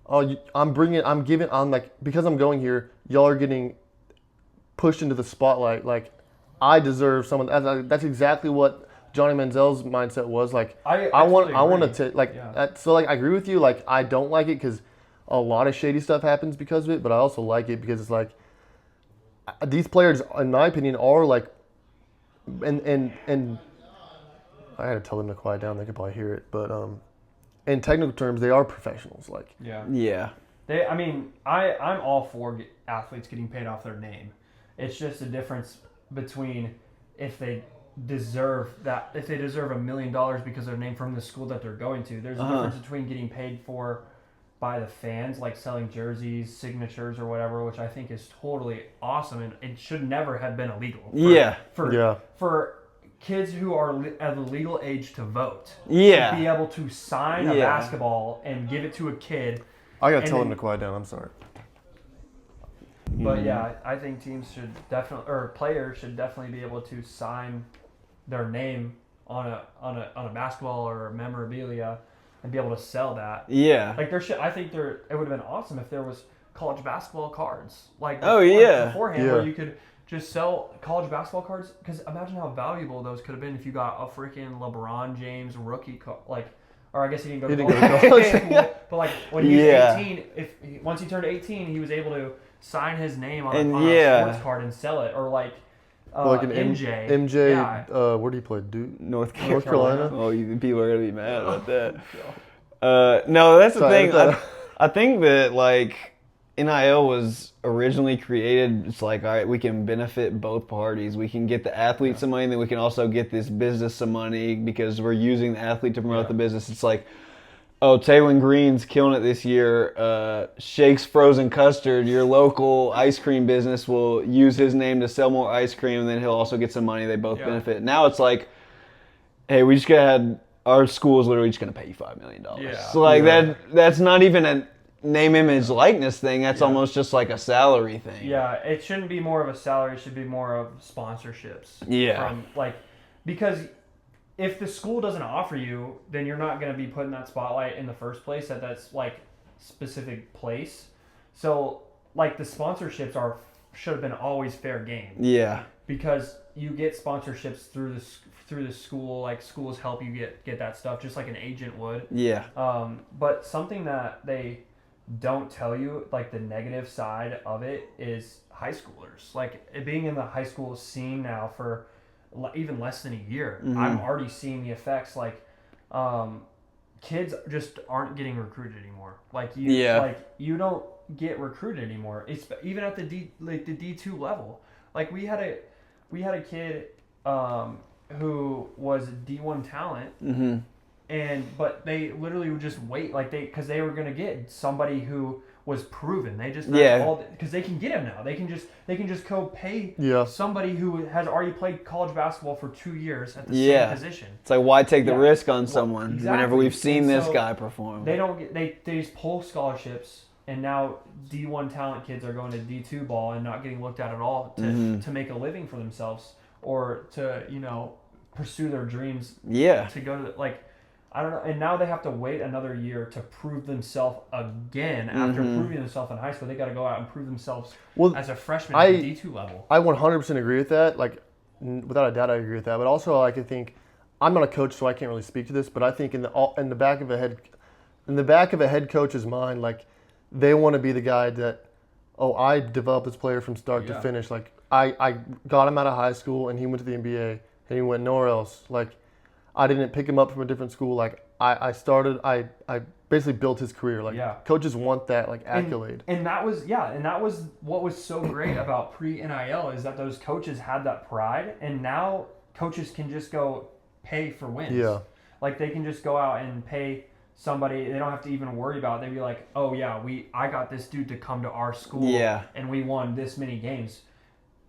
[SPEAKER 4] oh, because I'm going here, y'all are getting pushed into the spotlight. Like, I deserve someone. That's exactly what Johnny Manziel's mindset was. Like, I want to like.
[SPEAKER 3] Yeah.
[SPEAKER 4] So like, I agree with you. Like, I don't like it because a lot of shady stuff happens because of it. But I also like it because it's like, these players, in my opinion, are like, and I had to tell them to quiet down. They could probably hear it, but in technical terms, they are professionals. Like,
[SPEAKER 2] Yeah.
[SPEAKER 3] I'm all for athletes getting paid off their name. It's just a difference between if they deserve $1 million because they're named from the school that they're going to. There's a difference between getting paid for by the fans, like selling jerseys, signatures, or whatever, which I think is totally awesome, and it should never have been illegal. For kids who are at the legal age to vote.
[SPEAKER 2] Yeah.
[SPEAKER 3] To be able to sign a basketball and give it to a kid.
[SPEAKER 4] I gotta
[SPEAKER 3] And
[SPEAKER 4] tell
[SPEAKER 3] then-
[SPEAKER 4] them to quiet down. I'm sorry.
[SPEAKER 3] But yeah, I think teams should definitely, or players should definitely be able to sign their name on a basketball or memorabilia and be able to sell that.
[SPEAKER 2] Yeah.
[SPEAKER 3] Like it would have been awesome if there was college basketball cards. Like beforehand,
[SPEAKER 4] Yeah.
[SPEAKER 3] where you could just sell college basketball cards. Because imagine how valuable those could have been if you got a freaking LeBron James rookie or I guess he didn't go to college. But like when he was 18, once he turned 18, he was able to sign his name on a sports card and sell it. Or like
[SPEAKER 4] Like an
[SPEAKER 3] MJ.
[SPEAKER 4] MJ.
[SPEAKER 3] Yeah.
[SPEAKER 4] Where do you play? Duke.
[SPEAKER 2] North
[SPEAKER 4] North Carolina.
[SPEAKER 2] Oh, people are gonna be mad about that. No, that's the
[SPEAKER 4] Sorry,
[SPEAKER 2] thing. I think that like NIL was originally created. It's like, all right, we can benefit both parties. We can get the athlete some money, and then we can also get this business some money because we're using the athlete to promote the business. It's like, oh, Taylor Green's killing it this year. Shake's Frozen Custard, your local ice cream business, will use his name to sell more ice cream, and then he'll also get some money. They both benefit. Now it's like, hey, we just got our school is literally just going to pay you $5 million.
[SPEAKER 3] Yeah.
[SPEAKER 2] So like that's not even a name, image, likeness thing. That's almost just like a salary thing.
[SPEAKER 3] Yeah, it shouldn't be more of a salary. It should be more of sponsorships.
[SPEAKER 2] Yeah.
[SPEAKER 3] From, like, because if the school doesn't offer you, then you're not going to be put in that spotlight in the first place at that like specific place. So like the sponsorships should have been always fair game.
[SPEAKER 2] Yeah.
[SPEAKER 3] Because you get sponsorships through the school, like schools help you get that stuff just like an agent would.
[SPEAKER 2] Yeah.
[SPEAKER 3] But something that they don't tell you, like the negative side of it, is high schoolers. Like it being in the high school scene now for even less than a year, I'm already seeing the effects. Like kids just aren't getting recruited anymore. Like you don't get recruited anymore. It's even at the D2 level. Like we had a kid who was D1 talent, but they literally would just wait, like because they were gonna get somebody who was proven. They just because they can get him now. They can just go pay somebody who has already played college basketball for 2 years at the same position.
[SPEAKER 2] It's like, why take the risk on someone
[SPEAKER 3] exactly.
[SPEAKER 2] whenever we've seen this
[SPEAKER 3] so
[SPEAKER 2] guy perform?
[SPEAKER 3] They don't get they just pull scholarships, and now D1 talent kids are going to D2 ball and not getting looked at all to make a living for themselves or to pursue their dreams.
[SPEAKER 2] Yeah.
[SPEAKER 3] To go to I don't know, and now they have to wait another year to prove themselves again after proving themselves in high school. They got to go out and prove themselves as a freshman at the D2 level.
[SPEAKER 4] I 100% agree with that. Like, without a doubt, I agree with that. But also, like, I think I'm not a coach, so I can't really speak to this. But I think in the back of a head coach's mind, like, they want to be the guy that, I developed this player from start to finish. Like, I got him out of high school, and he went to the NBA, and he went nowhere else. Like, I didn't pick him up from a different school. Like I basically built his career. Like coaches want that accolade.
[SPEAKER 3] And that was what was so great about pre-NIL is that those coaches had that pride, and now coaches can just go pay for wins. Yeah. Like they can just go out and pay somebody. They don't have to even worry about it. They'd be like, oh yeah, I got this dude to come to our school and we won this many games.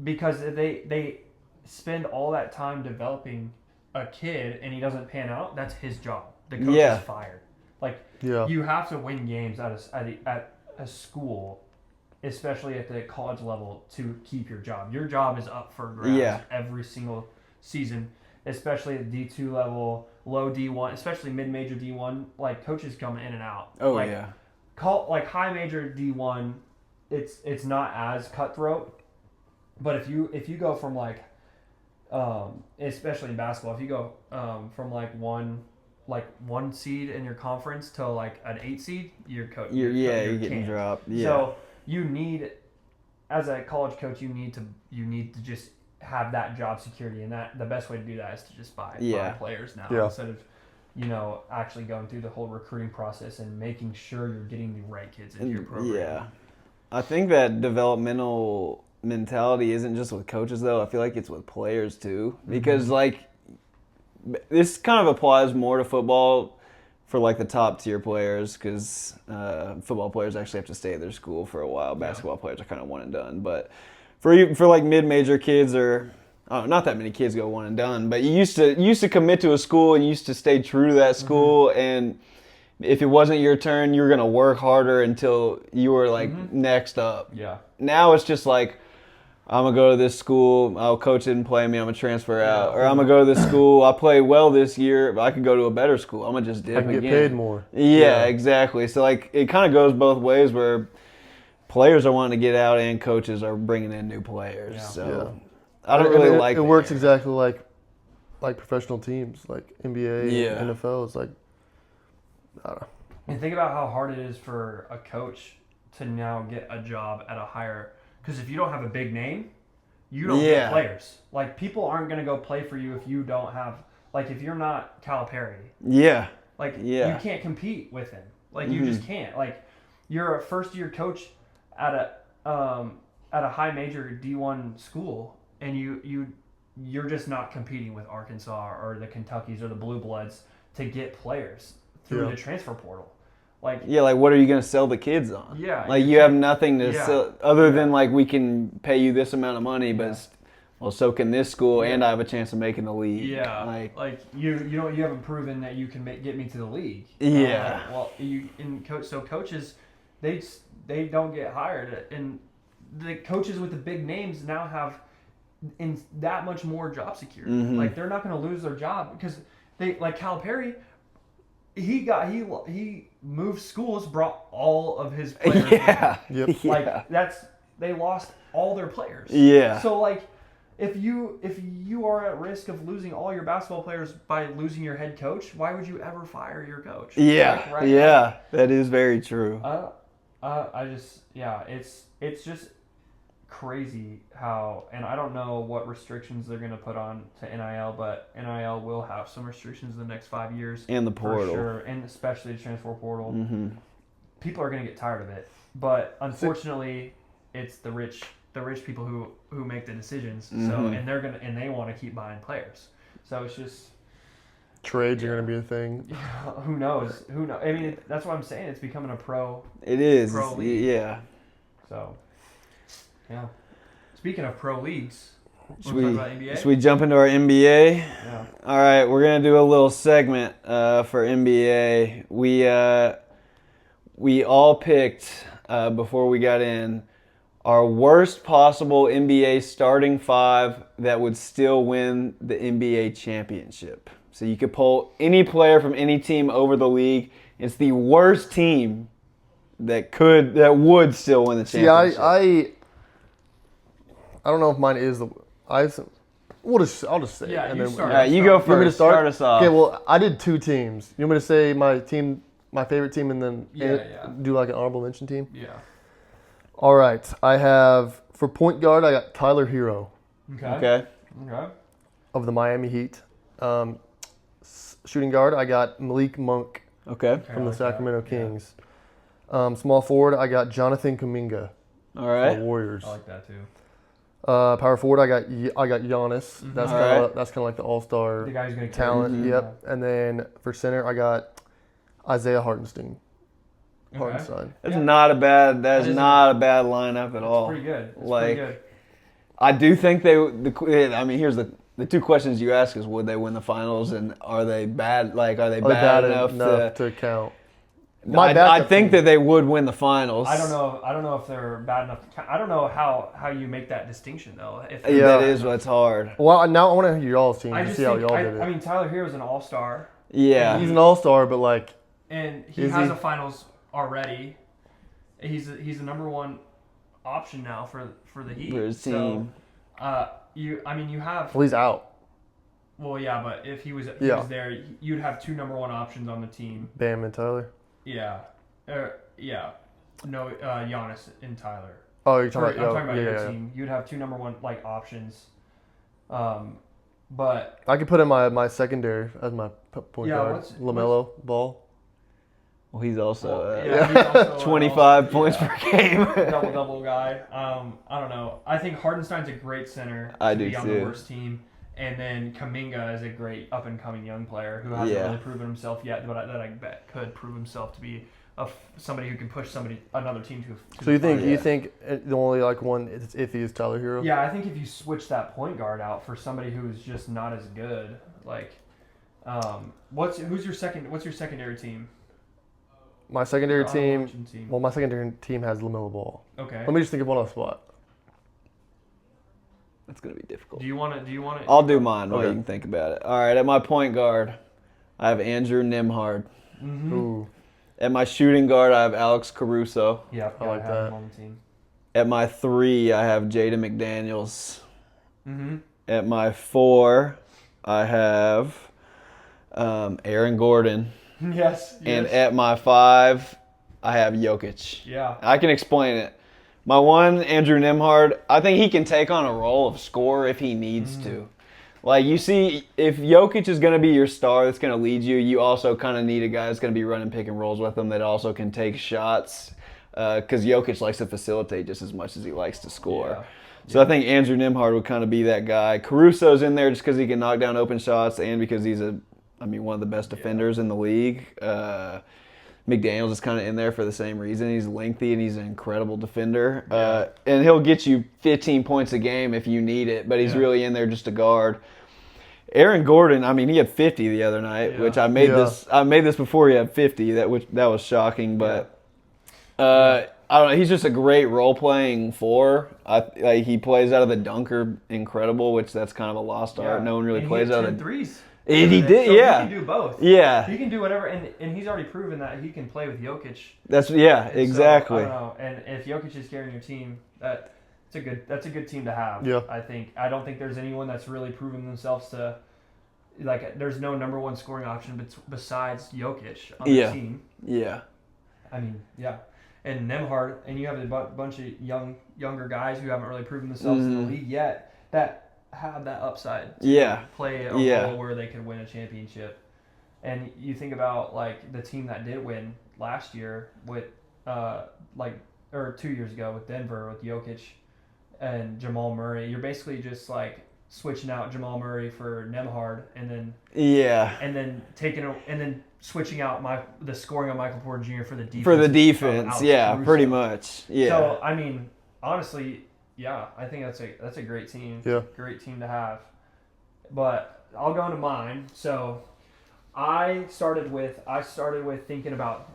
[SPEAKER 3] Because they spend all that time developing a kid and he doesn't pan out, that's his job. The coach is fired. You have to win games at a school, especially at the college level, to keep your job. Your job is up for grabs every single season, especially at D2 level, low D1, especially mid-major D1. Like coaches come in and out. High major D1, it's not as cutthroat, but if you go from especially in basketball, if you go from one seed in your conference to an 8 seed, you're
[SPEAKER 2] getting dropped. Yeah.
[SPEAKER 3] So you need, as a college coach, you need to just have that job security, and that the best way to do that is to just buy players now instead of actually going through the whole recruiting process and making sure you're getting the right kids into your program. Yeah,
[SPEAKER 2] I think that developmental mentality isn't just with coaches though. I feel like it's with players too, because this kind of applies more to football for the top tier players, because football players actually have to stay at their school for a while. Basketball players are kind of one and done, but for mid-major kids, or not that many kids go one and done, but you used to commit to a school and you used to stay true to that school, and if it wasn't your turn, you were gonna work harder until you were next up. Yeah. Now it's just I'm going to go to this school, coach didn't play me, I'm going to transfer out. Or I'm going to go to this school, I played well this year, but I could go to a better school. I'm going to just dip again.
[SPEAKER 4] I can get paid more.
[SPEAKER 2] Yeah, exactly. So, it kind of goes both ways, where players are wanting to get out and coaches are bringing in new players. Yeah. So, I don't really like it.
[SPEAKER 4] It works exactly like professional teams, like NBA and NFL. It's I don't know.
[SPEAKER 3] And think about how hard it is for a coach to now get a job at a higher... Because if you don't have a big name, you don't
[SPEAKER 2] Yeah.
[SPEAKER 3] get players. Like, people aren't going to go play for you if you don't have, like, if you're not Calipari.
[SPEAKER 2] Yeah.
[SPEAKER 3] Like,
[SPEAKER 2] Yeah.
[SPEAKER 3] you can't compete with him. Like, you just can't. Like, you're a first-year coach at a high major D1 school, and you're just not competing with Arkansas or the Kentuckys or the Blue Bloods to get players through the transfer portal. Like,
[SPEAKER 2] Yeah, like what are you gonna sell the kids on?
[SPEAKER 3] Yeah,
[SPEAKER 2] like
[SPEAKER 3] you
[SPEAKER 2] you have
[SPEAKER 3] can't-
[SPEAKER 2] nothing to
[SPEAKER 3] yeah.
[SPEAKER 2] sell other than like we can pay you this amount of money, but well, so can this school, and I have a chance of making the league.
[SPEAKER 3] yeah,
[SPEAKER 2] like
[SPEAKER 3] you haven't proven that you can get me to the league.
[SPEAKER 2] Yeah.
[SPEAKER 3] Well, coaches, they don't get hired, and the coaches with the big names now have in that much more job security.
[SPEAKER 2] Mhm.
[SPEAKER 3] Like, they're not going to lose their job because they, like Calipari, he moved schools, brought all of his players with him.
[SPEAKER 2] yeah,
[SPEAKER 4] Yep.
[SPEAKER 3] Like, they lost all their players.
[SPEAKER 2] Yeah.
[SPEAKER 3] So, like, if you are at risk of losing all your basketball players by losing your head coach, why would you ever fire your coach?
[SPEAKER 2] yeah,
[SPEAKER 3] Like, right
[SPEAKER 2] yeah. That is very true.
[SPEAKER 3] it's just crazy how, and I don't know what restrictions they're going to put on to NIL, but NIL will have some restrictions in the next 5 years.
[SPEAKER 2] And the
[SPEAKER 3] For
[SPEAKER 2] portal.
[SPEAKER 3] sure, and especially the transfer portal.
[SPEAKER 2] Mm-hmm.
[SPEAKER 3] People are going to get tired of it, but unfortunately, it's the rich people who make the decisions. So,
[SPEAKER 2] Mhm.
[SPEAKER 3] and they want to keep buying players. So it's just,
[SPEAKER 4] Trades are going to be a thing.
[SPEAKER 3] who knows? I mean, that's what I'm saying. It's becoming a pro.
[SPEAKER 2] It is.
[SPEAKER 3] Pro league.
[SPEAKER 2] Yeah.
[SPEAKER 3] So, yeah. Speaking of pro leagues,
[SPEAKER 2] Should
[SPEAKER 3] wanna
[SPEAKER 2] we,
[SPEAKER 3] talk about NBA?
[SPEAKER 2] should we jump into our NBA?
[SPEAKER 3] Yeah.
[SPEAKER 2] All right, we're gonna do a little segment for NBA. We all picked before we got in our worst possible NBA starting five that would still win the NBA championship. So you could pull any player from any team over the league. It's the worst team that would still win the
[SPEAKER 4] See,
[SPEAKER 2] championship.
[SPEAKER 4] I don't know if mine is I'll just say it.
[SPEAKER 3] Yeah,
[SPEAKER 4] and
[SPEAKER 3] you
[SPEAKER 4] then-
[SPEAKER 3] start.
[SPEAKER 2] All right, you go
[SPEAKER 4] You want me to
[SPEAKER 2] first. Start us off.
[SPEAKER 4] Okay, well, I did two teams. You want me to say my favorite team, and then
[SPEAKER 3] Yeah.
[SPEAKER 4] do like an honorable mention team?
[SPEAKER 3] Yeah.
[SPEAKER 4] All right, I have for point guard, I got Tyler Hero
[SPEAKER 2] Okay.
[SPEAKER 3] Okay.
[SPEAKER 4] of the Miami Heat. Shooting guard, I got Malik Monk
[SPEAKER 2] Okay.
[SPEAKER 4] from the Sacramento Kings. Small forward, I got Jonathan Kuminga
[SPEAKER 2] All
[SPEAKER 4] from
[SPEAKER 2] right.
[SPEAKER 4] the Warriors.
[SPEAKER 3] I like that too.
[SPEAKER 4] Power forward, I got Giannis. That's
[SPEAKER 2] All
[SPEAKER 4] kind of
[SPEAKER 2] right.
[SPEAKER 4] that's kind of like the all-star
[SPEAKER 3] The guy who's going to
[SPEAKER 4] talent.
[SPEAKER 2] Mhm.
[SPEAKER 4] Yep. And then for center, I got Isaiah Hartenstein.
[SPEAKER 3] Okay.
[SPEAKER 4] Hartenstein.
[SPEAKER 2] That's
[SPEAKER 3] Yeah.
[SPEAKER 2] not a bad. That's
[SPEAKER 3] That is
[SPEAKER 2] not a bad lineup at all.
[SPEAKER 3] Pretty good. It's
[SPEAKER 2] Like,
[SPEAKER 3] pretty good.
[SPEAKER 2] I do think I mean, here's the two questions you ask is: would they win the finals, and are they bad? Like, are they
[SPEAKER 4] Are they
[SPEAKER 2] bad enough to?
[SPEAKER 4] to count?
[SPEAKER 2] I
[SPEAKER 4] backup
[SPEAKER 2] think
[SPEAKER 4] team-
[SPEAKER 2] that they would win the finals.
[SPEAKER 3] I don't know if they're bad enough. I don't know how you make that distinction though. If they're
[SPEAKER 4] Yeah.
[SPEAKER 2] That
[SPEAKER 3] bad
[SPEAKER 2] is
[SPEAKER 3] enough.
[SPEAKER 2] what's hard.
[SPEAKER 4] Well, now I want to hear y'all's team
[SPEAKER 3] I
[SPEAKER 4] to
[SPEAKER 3] just
[SPEAKER 4] see how
[SPEAKER 3] think.
[SPEAKER 4] y'all did it.
[SPEAKER 3] I mean, Tyler Hero's an all-star,
[SPEAKER 2] Yeah.
[SPEAKER 4] He's an all-star, but like,
[SPEAKER 3] and he
[SPEAKER 4] Is
[SPEAKER 3] has
[SPEAKER 4] he?
[SPEAKER 3] a finals already. He's the number one option now for the Heat.
[SPEAKER 2] For his team.
[SPEAKER 3] So, you have.
[SPEAKER 4] well, he's out.
[SPEAKER 3] Well, yeah, but if he was
[SPEAKER 4] Yeah.
[SPEAKER 3] there, you'd have two number one options on the team.
[SPEAKER 4] Bam and Tyler.
[SPEAKER 3] Yeah, yeah. No, Giannis and Tyler.
[SPEAKER 4] Oh, you're
[SPEAKER 3] I'm
[SPEAKER 4] talking about,
[SPEAKER 3] talking about your
[SPEAKER 4] yeah.
[SPEAKER 3] team. You'd have two number one options. But
[SPEAKER 4] I could put in my secondary as my point
[SPEAKER 3] Yeah,
[SPEAKER 4] guard.
[SPEAKER 3] what's-
[SPEAKER 4] LaMelo Ball.
[SPEAKER 2] Well, he's also
[SPEAKER 3] he's also
[SPEAKER 2] 25 points per game.
[SPEAKER 3] double guy. I don't know. I think Hardenstein's a great center
[SPEAKER 2] I
[SPEAKER 3] to
[SPEAKER 2] do
[SPEAKER 3] be on
[SPEAKER 2] too.
[SPEAKER 3] the worst team, and then Kuminga is a great up and coming young player who hasn't
[SPEAKER 2] Yeah.
[SPEAKER 3] really proven himself yet, but that I bet could prove himself to be somebody who can push another team to
[SPEAKER 4] So you
[SPEAKER 3] the finals.
[SPEAKER 4] think the only like one that's iffy is Tyler Hero?
[SPEAKER 3] Yeah, I think if you switch that point guard out for somebody who's just not as good, like, what's your secondary team?
[SPEAKER 4] My secondary
[SPEAKER 3] Your honorable
[SPEAKER 4] team.
[SPEAKER 3] mention team.
[SPEAKER 4] Well, my secondary team has LaMelo Ball.
[SPEAKER 3] Okay.
[SPEAKER 4] Let me just think of one on the spot.
[SPEAKER 2] That's gonna be difficult.
[SPEAKER 3] Do you want to?
[SPEAKER 2] I'll do mine while
[SPEAKER 4] Okay.
[SPEAKER 2] you can think about it. All right, at my point guard, I have Andrew Nimhard.
[SPEAKER 3] Mm-hmm.
[SPEAKER 4] Ooh,
[SPEAKER 2] At my shooting guard, I have Alex Caruso.
[SPEAKER 3] Yeah,
[SPEAKER 4] I like
[SPEAKER 3] have
[SPEAKER 4] that.
[SPEAKER 3] him on the team.
[SPEAKER 2] At my 3, I have Jaden McDaniels.
[SPEAKER 3] Mm-hmm.
[SPEAKER 2] At my 4, I have Aaron Gordon.
[SPEAKER 3] Yes.
[SPEAKER 2] And at my 5, I have Jokic.
[SPEAKER 3] Yeah.
[SPEAKER 2] I can explain it. My one, Andrew Nembhard, I think he can take on a role of scorer if he needs to. Like, you see, if Jokic is going to be your star that's going to lead you, you also kind of need a guy that's going to be running pick and rolls with him that also can take shots because Jokic likes to facilitate just as much as he likes to score.
[SPEAKER 3] Yeah.
[SPEAKER 2] So I think Andrew Nembhard would kind of be that guy. Caruso's in there just because he can knock down open shots and because he's one of the best defenders in the league. McDaniels is kind of in there for the same reason. He's lengthy and he's an incredible defender. And he'll get you 15 points a game if you need it, but he's really in there just to guard. Aaron Gordon, I mean, he had 50 the other night, which I made this before he had 50. That was shocking, but I don't know. He's just a great role-playing four. He plays out of the dunker incredible, which that's kind of a lost art. No one really
[SPEAKER 3] and
[SPEAKER 2] plays
[SPEAKER 3] he
[SPEAKER 2] out of the
[SPEAKER 3] threes.
[SPEAKER 2] And he did,
[SPEAKER 3] so
[SPEAKER 2] yeah.
[SPEAKER 3] He can do both.
[SPEAKER 2] Yeah.
[SPEAKER 3] He can do whatever, and he's already proven that he can play with Jokic.
[SPEAKER 2] That's
[SPEAKER 3] And
[SPEAKER 2] exactly.
[SPEAKER 3] So, I don't know. And if Jokic is carrying your team, that's a good team to have.
[SPEAKER 4] Yeah.
[SPEAKER 3] I don't think there's anyone that's really proven themselves to, like, there's no number one scoring option besides Jokic on the team.
[SPEAKER 2] Yeah.
[SPEAKER 3] I mean, yeah. And Nembhard, and you have a bunch of younger guys who haven't really proven themselves in the league yet that have that upside to play a role where they could win a championship. And you think about, like, the team that did win last year with 2 years ago with Denver with Jokic and Jamal Murray. You're basically just like switching out Jamal Murray for Nembhard and then switching out the scoring of Michael Porter Jr. for the defense.
[SPEAKER 2] For the defense, pretty much. Yeah.
[SPEAKER 3] So I mean, honestly, yeah, I think that's a great team.
[SPEAKER 4] Yeah.
[SPEAKER 3] Great team to have. But I'll go into mine. So I started with thinking about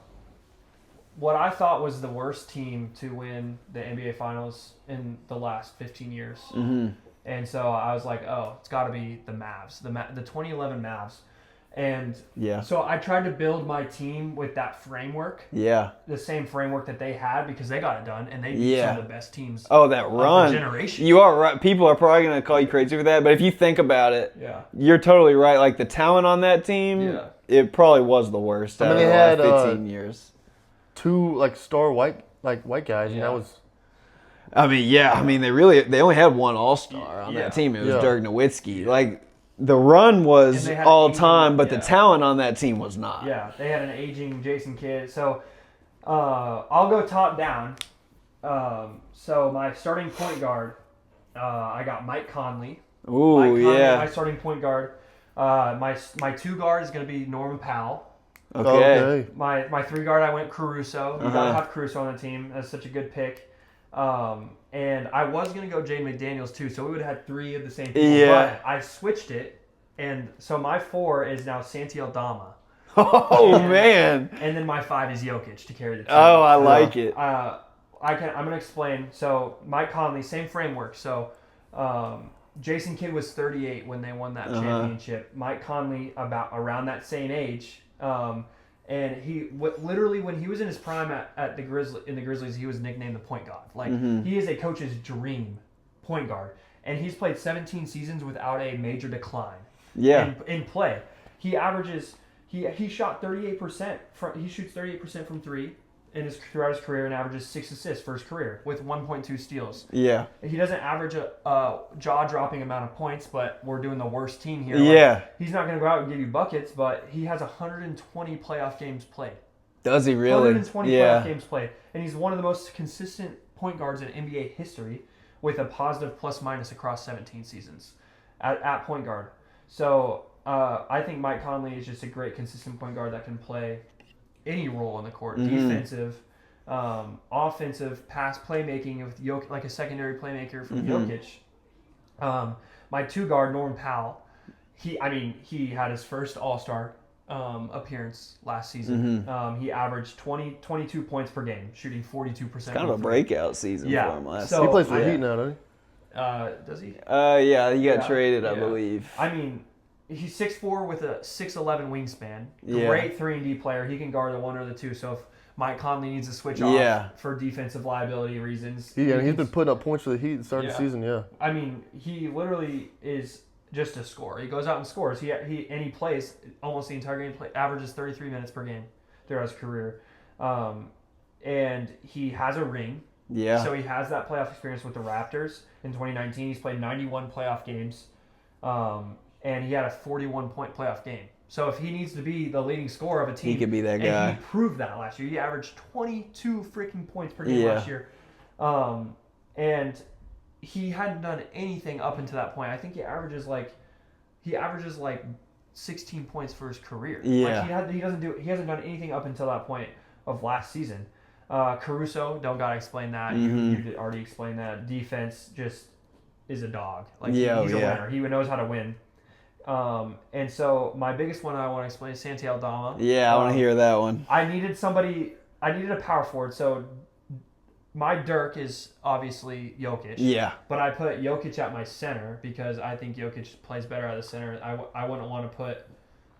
[SPEAKER 3] what I thought was the worst team to win the NBA Finals in the last 15 years.
[SPEAKER 2] Mm-hmm.
[SPEAKER 3] And so I was like, oh, it's got to be the Mavs, the 2011 Mavs. And so I tried to build my team with that framework. Yeah. The same framework that they had because they got it done and they beat some of the best teams
[SPEAKER 2] that run.
[SPEAKER 3] of the generation.
[SPEAKER 2] You are right. People are probably going to call you crazy for that, but if you think about it, you're totally right. Like the talent on that team, it probably was the worst out of the last 15 years.
[SPEAKER 4] Two star white guys, and that was.
[SPEAKER 2] I mean, they only had one All-Star on that team. It was Dirk Nowitzki. Like the run was all time, but the talent on that team was not.
[SPEAKER 3] Yeah, they had an aging Jason Kidd. So I'll go top down. So my starting point guard, I got Mike Conley.
[SPEAKER 2] Ooh,
[SPEAKER 3] Mike Conley, my starting point guard. My two guard is going to be Norman Powell.
[SPEAKER 2] Okay.
[SPEAKER 3] My three guard, I went Caruso. You gotta have Caruso on the team. That's such a good pick. And I was gonna go Jaden McDaniels too, so we would have had three of the same people.
[SPEAKER 2] Yeah.
[SPEAKER 3] But I switched it, and so my 4 is now Santi Aldama.
[SPEAKER 2] Oh man!
[SPEAKER 3] And then my 5 is Jokic to carry the team.
[SPEAKER 2] Oh, I like it.
[SPEAKER 3] I'm gonna explain. So Mike Conley, same framework. So Jason Kidd was 38 when they won that championship. Mike Conley around that same age. And he literally when he was in his prime at the Grizzlies, he was nicknamed the point guard. Like he is a coach's dream point guard, and he's played 17 seasons without a major decline.
[SPEAKER 2] Yeah.
[SPEAKER 3] In play, he averages he shot 38%. He shoots 38% from three throughout his career and averages 6 assists for his career with 1.2 steals.
[SPEAKER 2] Yeah.
[SPEAKER 3] He doesn't average a jaw-dropping amount of points, but we're doing the worst team here.
[SPEAKER 2] Yeah.
[SPEAKER 3] He's not going to go out and give you buckets, but he has 120 playoff games played.
[SPEAKER 2] Does he really?
[SPEAKER 3] 120 playoff games played. And he's one of the most consistent point guards in NBA history with a positive plus-minus across 17 seasons at point guard. So I think Mike Conley is just a great consistent point guard that can play any role on the court, defensive, offensive, pass playmaking with Jokic, like a secondary playmaker from Jokic. My 2 guard, Norman Powell, he had his first All-Star appearance last season. He averaged 22 points per game, shooting 42%.
[SPEAKER 2] It's kind of a breakout season for him last
[SPEAKER 3] so,
[SPEAKER 4] he plays for the Heat now, doesn't he?
[SPEAKER 3] Does he?
[SPEAKER 2] Yeah, he got traded, I believe.
[SPEAKER 3] I mean, he's 6'4" with a 6'11" wingspan. Great 3-and-D player. He can guard the 1 or the 2. So if Mike Conley needs to switch off for defensive liability reasons.
[SPEAKER 4] He's been putting up points for the Heat at the start of the season,
[SPEAKER 3] I mean, he literally is just a scorer. He goes out and scores. He plays almost the entire game. Averages 33 minutes per game throughout his career. And he has a ring
[SPEAKER 2] Yeah.
[SPEAKER 3] So he has that playoff experience with the Raptors in 2019. He's played 91 playoff games, and he had a 41-point playoff game. So if he needs to be the leading scorer of a team,
[SPEAKER 2] He could be that
[SPEAKER 3] and
[SPEAKER 2] guy.
[SPEAKER 3] he proved that last year. He averaged 22 freaking points per game
[SPEAKER 2] Yeah.
[SPEAKER 3] last year, and he hadn't done anything up until that point. I think he averages like 16 points for his career.
[SPEAKER 2] Yeah.
[SPEAKER 3] Like he hasn't done anything up until that point of last season. Caruso, don't gotta explain that.
[SPEAKER 2] Mhm.
[SPEAKER 3] You did already explain that. Defense just is a dog. Like
[SPEAKER 2] Yeah,
[SPEAKER 3] he's a
[SPEAKER 2] yeah.
[SPEAKER 3] winner. He knows how to win. And so my biggest one I want to explain is Santi Aldama.
[SPEAKER 2] Yeah, I want to hear that one.
[SPEAKER 3] I needed a power forward. So my Dirk is obviously Jokic.
[SPEAKER 2] Yeah.
[SPEAKER 3] But I put Jokic at my center because I think Jokic plays better at the center. I wouldn't want to put.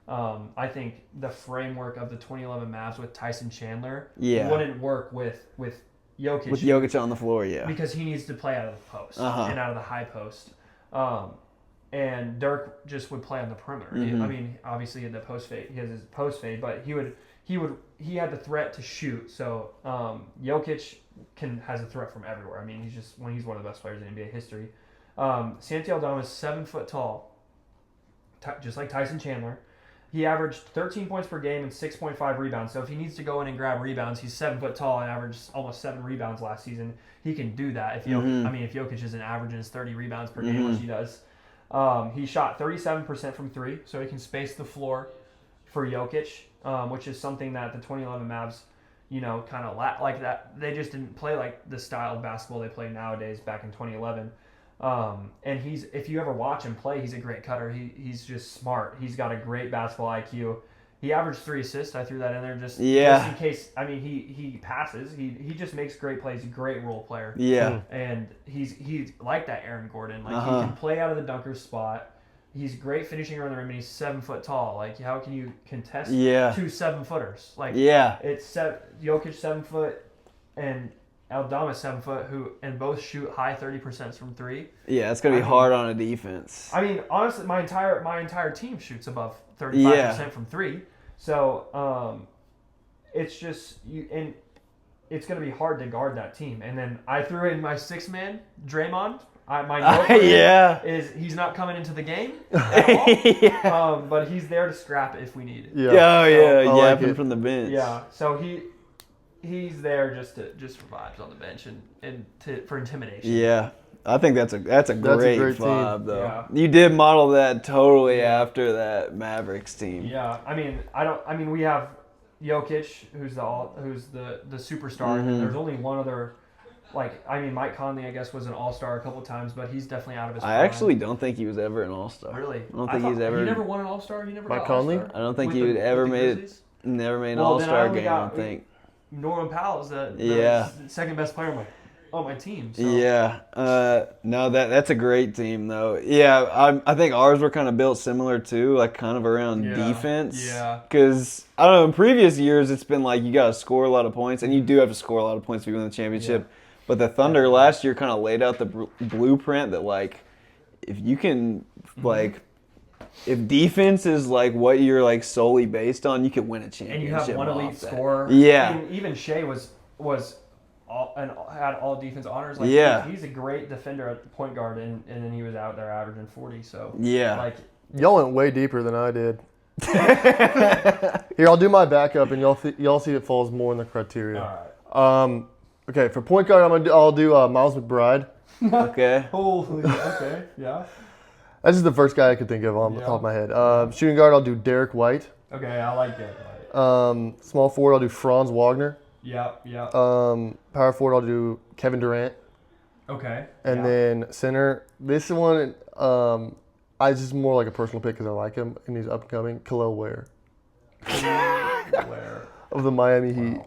[SPEAKER 3] I think the framework of the 2011 Mavs with Tyson Chandler
[SPEAKER 2] Yeah.
[SPEAKER 3] wouldn't work with Jokic.
[SPEAKER 2] With Jokic on the floor, yeah.
[SPEAKER 3] Because he needs to play out of the post
[SPEAKER 2] Uh-huh.
[SPEAKER 3] and out of the high post. And Dirk just would play on the perimeter.
[SPEAKER 2] Mhm.
[SPEAKER 3] I mean, obviously in the post fade, he has his post fade, but he had the threat to shoot. So Jokic has a threat from everywhere. I mean, he's one of the best players in NBA history. Santi Aldama is 7 foot tall, just like Tyson Chandler. He averaged 13 points per game and 6.5 rebounds. So if he needs to go in and grab rebounds, he's 7 foot tall and averaged almost 7 rebounds last season. He can do that. If Jokic isn't averaging his 30 rebounds per game, which he does. He shot 37% from three, so he can space the floor for Jokic, which is something that the 2011 Mavs, kind of like that. They just didn't play like the style of basketball they play nowadays back in 2011. And if you ever watch him play, he's a great cutter. He's just smart. He's got a great basketball IQ. He averaged 3 assists. I threw that in there just in case. I mean, he passes. He just makes great plays. He's a great role player.
[SPEAKER 2] Yeah.
[SPEAKER 3] And he's like that Aaron Gordon. Like
[SPEAKER 2] Uh-huh.
[SPEAKER 3] he can play out of the dunker spot. He's great finishing around the rim, and he's 7 foot tall. Like how can you contest
[SPEAKER 2] Yeah.
[SPEAKER 3] 2 7-footers? Like
[SPEAKER 2] Yeah.
[SPEAKER 3] it's Jokic 7 foot and Aldama 7 foot, and both shoot high 30% from three.
[SPEAKER 2] Yeah, it's gonna be hard on a defense.
[SPEAKER 3] I mean, honestly, my entire team shoots above 35%
[SPEAKER 2] Yeah.
[SPEAKER 3] from three. So it's just and it's going to be hard to guard that team. And then I threw in my 6-man, Draymond. My note for him
[SPEAKER 2] Yeah.
[SPEAKER 3] is he's not coming into the game,
[SPEAKER 2] Yeah.
[SPEAKER 3] but he's there to scrap it if we need.
[SPEAKER 2] Oh yeah,
[SPEAKER 4] I like
[SPEAKER 2] yapping
[SPEAKER 4] it.
[SPEAKER 2] from the bench.
[SPEAKER 3] Yeah. So he's there just for vibes on the bench and for intimidation.
[SPEAKER 2] Yeah. I think that's a great
[SPEAKER 4] great team.
[SPEAKER 2] vibe though.
[SPEAKER 3] Yeah.
[SPEAKER 2] You did model that totally after that Mavericks team.
[SPEAKER 3] Yeah, I mean, we have Jokic, who's the superstar,
[SPEAKER 2] Mm-hmm.
[SPEAKER 3] and there's only one other. Mike Conley, I guess, was an all-star a couple times, but he's definitely out of his
[SPEAKER 2] I
[SPEAKER 3] prime.
[SPEAKER 2] actually don't think he was ever an all-star.
[SPEAKER 3] Really,
[SPEAKER 2] I don't think he's ever.
[SPEAKER 3] He never won an all-star. He never.
[SPEAKER 4] Mike
[SPEAKER 3] got
[SPEAKER 4] Conley?
[SPEAKER 3] all-star
[SPEAKER 2] I don't think
[SPEAKER 3] with
[SPEAKER 2] he would ever
[SPEAKER 3] with the
[SPEAKER 2] made it.
[SPEAKER 3] Grizzlies.
[SPEAKER 2] Never made an
[SPEAKER 3] Well, then I
[SPEAKER 2] all-star
[SPEAKER 3] only
[SPEAKER 2] game. I
[SPEAKER 3] got-
[SPEAKER 2] don't think.
[SPEAKER 3] Norman Powell's the
[SPEAKER 2] Yeah.
[SPEAKER 3] second best player on my team. So.
[SPEAKER 2] Yeah. No, that's a great team though. Yeah, I think ours were kind of built similar too, like kind of around
[SPEAKER 3] Yeah.
[SPEAKER 2] defense.
[SPEAKER 3] Yeah.
[SPEAKER 2] Because I don't know, in previous years it's been like you got to score a lot of points, and you do have to score a lot of points to win the championship.
[SPEAKER 3] Yeah.
[SPEAKER 2] But the Thunder last year kind of laid out the blueprint that like if you can like. If defense is like what you're like solely based on, you can win a
[SPEAKER 3] And
[SPEAKER 2] championship.
[SPEAKER 3] you have one
[SPEAKER 2] off
[SPEAKER 3] elite
[SPEAKER 2] that.
[SPEAKER 3] scorer.
[SPEAKER 2] Yeah.
[SPEAKER 3] Even Shea was had all defense honors. Like
[SPEAKER 2] Yeah.
[SPEAKER 3] he's a great defender at point guard, and then he was out there averaging 40. So
[SPEAKER 2] Yeah.
[SPEAKER 3] like
[SPEAKER 4] Y'all went way deeper than I did. Here, I'll do my backup, and y'all see it falls more in the criteria.
[SPEAKER 3] all right.
[SPEAKER 4] Okay, for point guard, I'll do Miles McBride.
[SPEAKER 2] Okay.
[SPEAKER 3] Holy, okay, yeah.
[SPEAKER 4] That's just the first guy I could think of on the top of my head. Shooting guard, I'll do Derek White.
[SPEAKER 3] Okay, I like that. Right.
[SPEAKER 4] Small forward, I'll do Franz Wagner.
[SPEAKER 3] Yeah, yeah.
[SPEAKER 4] Power forward, I'll do Kevin Durant.
[SPEAKER 3] Okay.
[SPEAKER 4] And
[SPEAKER 3] yeah.
[SPEAKER 4] then center, this one, I just more like a personal pick because I like him and he's upcoming. Khalil Ware
[SPEAKER 3] Where?
[SPEAKER 4] of the Miami Heat.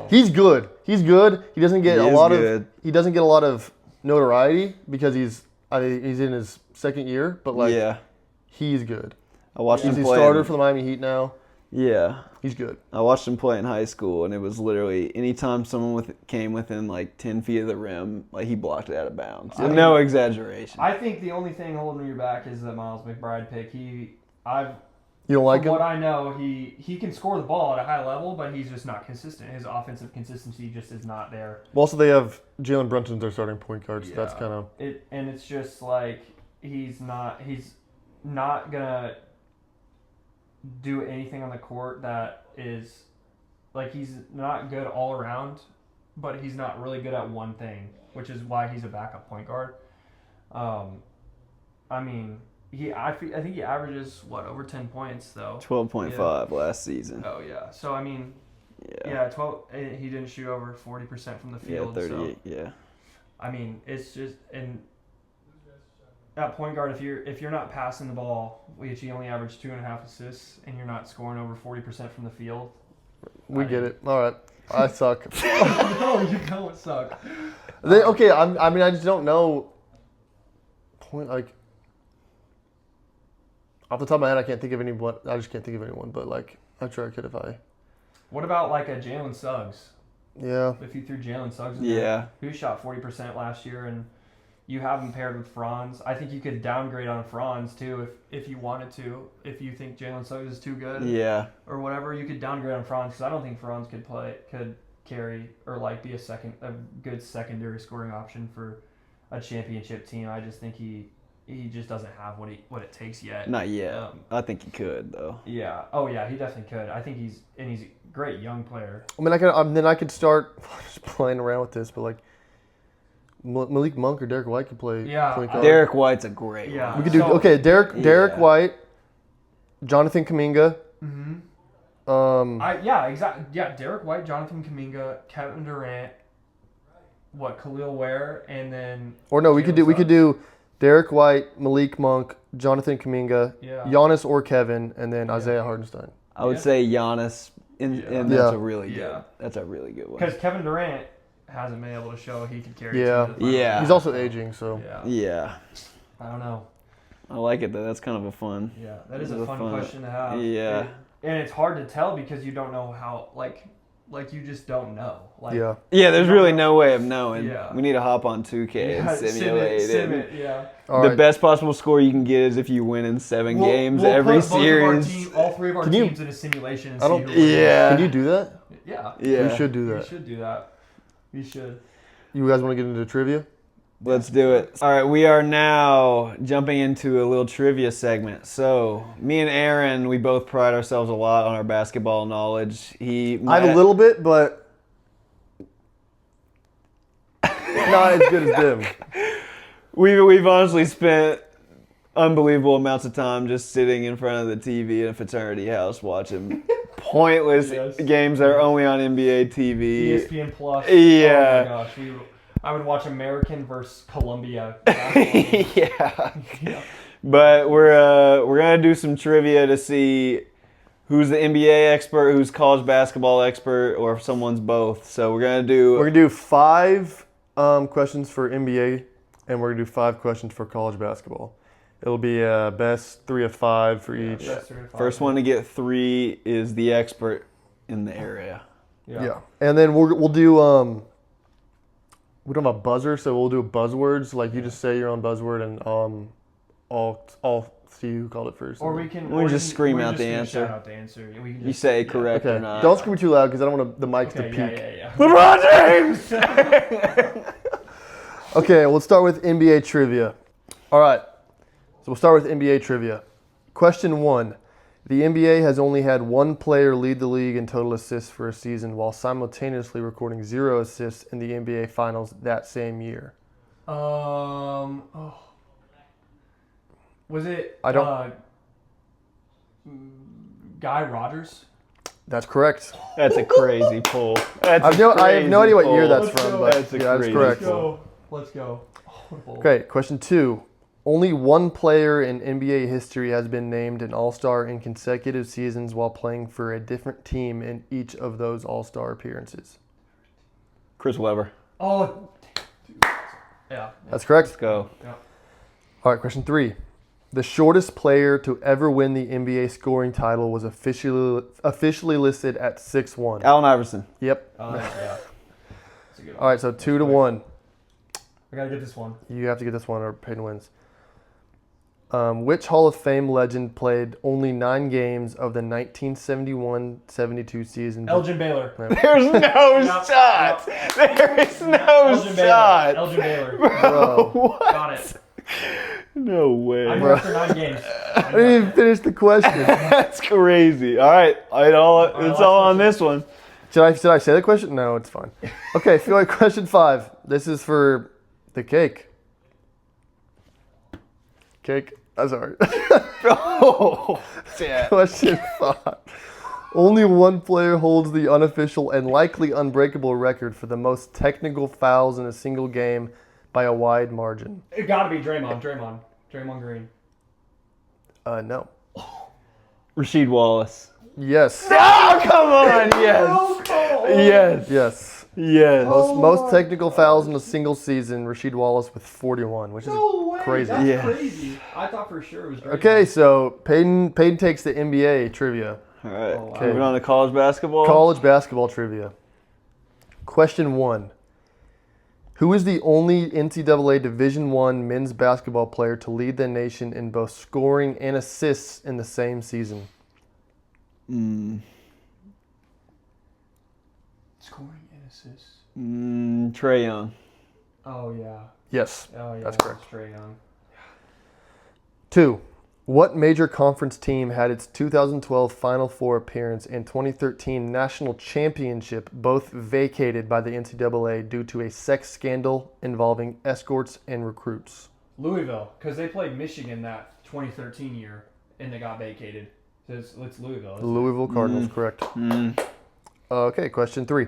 [SPEAKER 4] He's good. He's good. He doesn't get
[SPEAKER 2] He
[SPEAKER 4] a
[SPEAKER 2] is
[SPEAKER 4] lot
[SPEAKER 2] good.
[SPEAKER 4] of. He doesn't get a lot of notoriety because he's in his second year, but like
[SPEAKER 2] yeah.
[SPEAKER 4] he's good.
[SPEAKER 2] I watched
[SPEAKER 4] He's
[SPEAKER 2] him
[SPEAKER 4] the
[SPEAKER 2] play.
[SPEAKER 4] starter for the Miami Heat now.
[SPEAKER 2] Yeah.
[SPEAKER 4] He's good.
[SPEAKER 2] I watched him play in high school, and it was literally anytime someone came within like 10 feet of the rim, like he blocked it out of bounds. No exaggeration.
[SPEAKER 3] I think the only thing holding you back is the Miles McBride pick.
[SPEAKER 4] You don't like
[SPEAKER 3] From
[SPEAKER 4] him?
[SPEAKER 3] what I know, he can score the ball at a high level, but he's just not consistent. His offensive consistency just is not there.
[SPEAKER 4] Well, also, they have Jalen Brunson's their starting point guard, so that's
[SPEAKER 3] Yeah.
[SPEAKER 4] kind of...
[SPEAKER 3] And it's just like he's not gonna do anything on the court that is like he's not good all around, but he's not really good at one thing, which is why he's a backup point guard. I mean, I think he averages over 10 points though.
[SPEAKER 2] 12.5 last season.
[SPEAKER 3] Oh yeah. So I mean,
[SPEAKER 2] Yeah.
[SPEAKER 3] yeah, 12. He didn't shoot over 40% from the
[SPEAKER 2] Yeah,
[SPEAKER 3] field.
[SPEAKER 2] 38.
[SPEAKER 3] So,
[SPEAKER 2] Yeah.
[SPEAKER 3] I mean, it's just at point guard, if you're not passing the ball, which he only averaged 2.5 assists, and you're not scoring over 40% from the field.
[SPEAKER 4] We get it. All right. I suck.
[SPEAKER 3] No, you don't suck.
[SPEAKER 4] Okay, I mean, I just don't know. Like, off the top of my head, I can't think of anyone. I just can't think of anyone, but, like, I'm sure I could if I...
[SPEAKER 3] What about like a Jalen Suggs?
[SPEAKER 4] Yeah.
[SPEAKER 3] If you threw Jalen Suggs in
[SPEAKER 2] Yeah.
[SPEAKER 3] there, who shot 40% last year, and you have him paired with Franz. I think you could downgrade on Franz too if you wanted to. If you think Jalen Suggs is too good,
[SPEAKER 2] Yeah.
[SPEAKER 3] or whatever, you could downgrade on Franz because I don't think Franz could carry or like be a good secondary scoring option for a championship team. I just think he just doesn't have what it takes yet.
[SPEAKER 2] Not yet. I think he could though.
[SPEAKER 3] Yeah. Oh yeah, he definitely could. I think he's a great young player.
[SPEAKER 4] I mean, I could start just playing around with this, but, like, Malik Monk or Derek White could play
[SPEAKER 3] Yeah,
[SPEAKER 4] point guard.
[SPEAKER 2] Derek White's a great
[SPEAKER 3] Yeah.
[SPEAKER 2] one.
[SPEAKER 4] We could do...
[SPEAKER 3] So-
[SPEAKER 4] Okay, Derek
[SPEAKER 2] Yeah.
[SPEAKER 4] White, Jonathan Kuminga.
[SPEAKER 3] Mm-hmm. Exactly. Yeah, Derek White, Jonathan Kuminga, Kevin Durant, Khalil Ware, and then
[SPEAKER 4] Or no, we
[SPEAKER 3] Jalen
[SPEAKER 4] could do Derek White, Malik Monk, Jonathan Kuminga,
[SPEAKER 3] Yeah.
[SPEAKER 4] Giannis or Kevin, and then Isaiah Hardenstein.
[SPEAKER 2] I would
[SPEAKER 3] Yeah.
[SPEAKER 2] say Giannis, and
[SPEAKER 3] Yeah.
[SPEAKER 2] that's
[SPEAKER 4] Yeah.
[SPEAKER 2] a really good.
[SPEAKER 3] Yeah.
[SPEAKER 2] That's a really good one.
[SPEAKER 3] because Kevin Durant hasn't been able to show he could carry.
[SPEAKER 4] Yeah.
[SPEAKER 3] a team to the finals.
[SPEAKER 2] Yeah.
[SPEAKER 4] He's also aging, so...
[SPEAKER 3] Yeah.
[SPEAKER 2] Yeah,
[SPEAKER 3] I don't know.
[SPEAKER 2] I like it though. That's kind of a fun.
[SPEAKER 3] Yeah, that is
[SPEAKER 2] This
[SPEAKER 3] a
[SPEAKER 2] is a
[SPEAKER 3] fun
[SPEAKER 2] fun-
[SPEAKER 3] question to have.
[SPEAKER 2] Yeah.
[SPEAKER 3] And it's hard to tell because you don't know how you just don't know. Like,
[SPEAKER 4] Yeah.
[SPEAKER 2] Yeah, there's really no way of knowing.
[SPEAKER 3] Yeah.
[SPEAKER 2] We need to hop on 2K and simulate
[SPEAKER 3] sim
[SPEAKER 2] it.
[SPEAKER 3] it, yeah.
[SPEAKER 4] All
[SPEAKER 2] The
[SPEAKER 4] right.
[SPEAKER 2] best possible score you can get is if you win in 7 games
[SPEAKER 3] We'll
[SPEAKER 2] every
[SPEAKER 3] put both of our
[SPEAKER 2] series.
[SPEAKER 3] all three of our
[SPEAKER 4] Can you-
[SPEAKER 3] teams in a simulation and
[SPEAKER 4] I don't-
[SPEAKER 3] see who wins.
[SPEAKER 2] Yeah.
[SPEAKER 4] Can you do that?
[SPEAKER 3] Yeah.
[SPEAKER 2] Yeah.
[SPEAKER 4] We should do
[SPEAKER 3] We
[SPEAKER 4] that.
[SPEAKER 3] should do that. We should.
[SPEAKER 4] You guys want to get into trivia?
[SPEAKER 2] Let's do it. All right, we are now jumping into a little trivia segment. So, me and Aaron, we both pride ourselves a lot on our basketball knowledge.
[SPEAKER 4] I have a little bit, but not as good as them.
[SPEAKER 2] We've honestly spent unbelievable amounts of time just sitting in front of the TV in a fraternity house watching pointless
[SPEAKER 3] Yes.
[SPEAKER 2] games that are only on NBA TV.
[SPEAKER 3] ESPN Plus.
[SPEAKER 2] Yeah.
[SPEAKER 3] Oh my gosh. I would watch American versus Columbia.
[SPEAKER 2] Yeah.
[SPEAKER 3] Yeah.
[SPEAKER 2] But we're gonna do some trivia to see who's the NBA expert, who's college basketball expert, or if someone's both. So we're gonna
[SPEAKER 4] We're
[SPEAKER 2] do.
[SPEAKER 4] gonna do 5 questions for NBA, and we're gonna do 5 questions for college basketball. It'll be best 3 of 5 for each.
[SPEAKER 3] Best 3 to 5.
[SPEAKER 2] First one to get 3 is the expert in the area.
[SPEAKER 4] Yeah. And then we'll do we don't have a buzzer, so we'll do buzzwords. Like, you just say your own buzzword, and I'll see who called it first.
[SPEAKER 3] Or we can.
[SPEAKER 2] We
[SPEAKER 3] or
[SPEAKER 2] just
[SPEAKER 3] you
[SPEAKER 2] scream
[SPEAKER 3] we're
[SPEAKER 2] out
[SPEAKER 3] just
[SPEAKER 2] the
[SPEAKER 3] gonna
[SPEAKER 2] answer.
[SPEAKER 3] Shout out the answer. We can
[SPEAKER 2] You
[SPEAKER 3] just,
[SPEAKER 2] say
[SPEAKER 3] yeah.
[SPEAKER 2] correct
[SPEAKER 4] Okay.
[SPEAKER 2] or not.
[SPEAKER 4] Don't scream too loud because I don't want the mics to
[SPEAKER 3] Okay,
[SPEAKER 4] peak.
[SPEAKER 3] yeah.
[SPEAKER 2] LeBron James.
[SPEAKER 4] Okay, we'll start with NBA trivia. All right, so we'll start with NBA trivia. Question 1. The NBA has only had one player lead the league in total assists for a season while simultaneously recording 0 assists in the NBA Finals that same year.
[SPEAKER 3] Was it?
[SPEAKER 4] I don't-
[SPEAKER 3] Guy Rogers.
[SPEAKER 4] That's correct.
[SPEAKER 2] That's a crazy pull. That's
[SPEAKER 4] I have no
[SPEAKER 2] crazy
[SPEAKER 4] idea what year
[SPEAKER 2] pull.
[SPEAKER 4] that's from, but
[SPEAKER 2] That's a
[SPEAKER 4] yeah, that's
[SPEAKER 2] crazy
[SPEAKER 4] correct.
[SPEAKER 2] pull.
[SPEAKER 3] Let's go.
[SPEAKER 4] Okay, question 2. Only one player in NBA history has been named an All-Star in consecutive seasons while playing for a different team in each of those All-Star appearances.
[SPEAKER 2] Chris Webber.
[SPEAKER 3] Oh, dude. Yeah.
[SPEAKER 4] That's correct.
[SPEAKER 2] Let's go.
[SPEAKER 4] All right, question 3. The shortest player to ever win the NBA scoring title was officially listed at 6'1".
[SPEAKER 2] Allen Iverson.
[SPEAKER 4] Yep.
[SPEAKER 3] Yeah. That's a good one.
[SPEAKER 4] All right, so 2-1.
[SPEAKER 3] I gotta get this one.
[SPEAKER 4] You have to get this one or Peyton wins. Which Hall of Fame legend played only 9 games of the 1971-72 season?
[SPEAKER 3] Elgin Baylor.
[SPEAKER 2] There's no shot. There is no
[SPEAKER 3] Elgin Baylor.
[SPEAKER 2] shot.
[SPEAKER 3] Elgin Baylor.
[SPEAKER 4] Bro,
[SPEAKER 2] What?
[SPEAKER 3] Got it.
[SPEAKER 2] No way.
[SPEAKER 3] I'm here for 9 games.
[SPEAKER 4] I didn't even finish the question.
[SPEAKER 2] That's crazy. All right, it's
[SPEAKER 3] last
[SPEAKER 2] all on this one.
[SPEAKER 4] Should I say the question? No, it's fine. Okay, feel like question 5. This is for the cake. Cake. I'm sorry.
[SPEAKER 2] Oh, shit.
[SPEAKER 4] Question 5. Only one player holds the unofficial and likely unbreakable record for the most technical fouls in a single game by a wide margin.
[SPEAKER 3] It got to be Draymond. Draymond Green.
[SPEAKER 4] No.
[SPEAKER 2] Rasheed Wallace.
[SPEAKER 4] Yes.
[SPEAKER 2] Oh, come on. Yes. Yes.
[SPEAKER 4] Yes.
[SPEAKER 2] Yes.
[SPEAKER 4] Most technical fouls in a single season, Rasheed Wallace with 41, which is crazy.
[SPEAKER 3] That's
[SPEAKER 2] Yeah.
[SPEAKER 3] crazy. I thought for sure it was Draymond.
[SPEAKER 4] Okay, so Peyton takes the NBA trivia.
[SPEAKER 2] All right.
[SPEAKER 3] Oh, wow.
[SPEAKER 2] Moving on to college basketball.
[SPEAKER 4] College basketball trivia. Question 1. Who is the only NCAA Division I men's basketball player to lead the nation in both scoring and assists in the same season?
[SPEAKER 3] Scoring and assists.
[SPEAKER 2] Trae Young.
[SPEAKER 3] Oh, yeah.
[SPEAKER 4] Yes,
[SPEAKER 3] Oh, yeah.
[SPEAKER 4] that's
[SPEAKER 3] it was
[SPEAKER 4] correct.
[SPEAKER 3] Trae Young.
[SPEAKER 4] 2. What major conference team had its 2012 Final Four appearance and 2013 national championship both vacated by the NCAA due to a sex scandal involving escorts and recruits?
[SPEAKER 3] Louisville, because they played Michigan that 2013 year, and they got vacated. So it's Louisville.
[SPEAKER 4] The Louisville Cardinals, correct.
[SPEAKER 2] Mm.
[SPEAKER 4] Okay, question 3.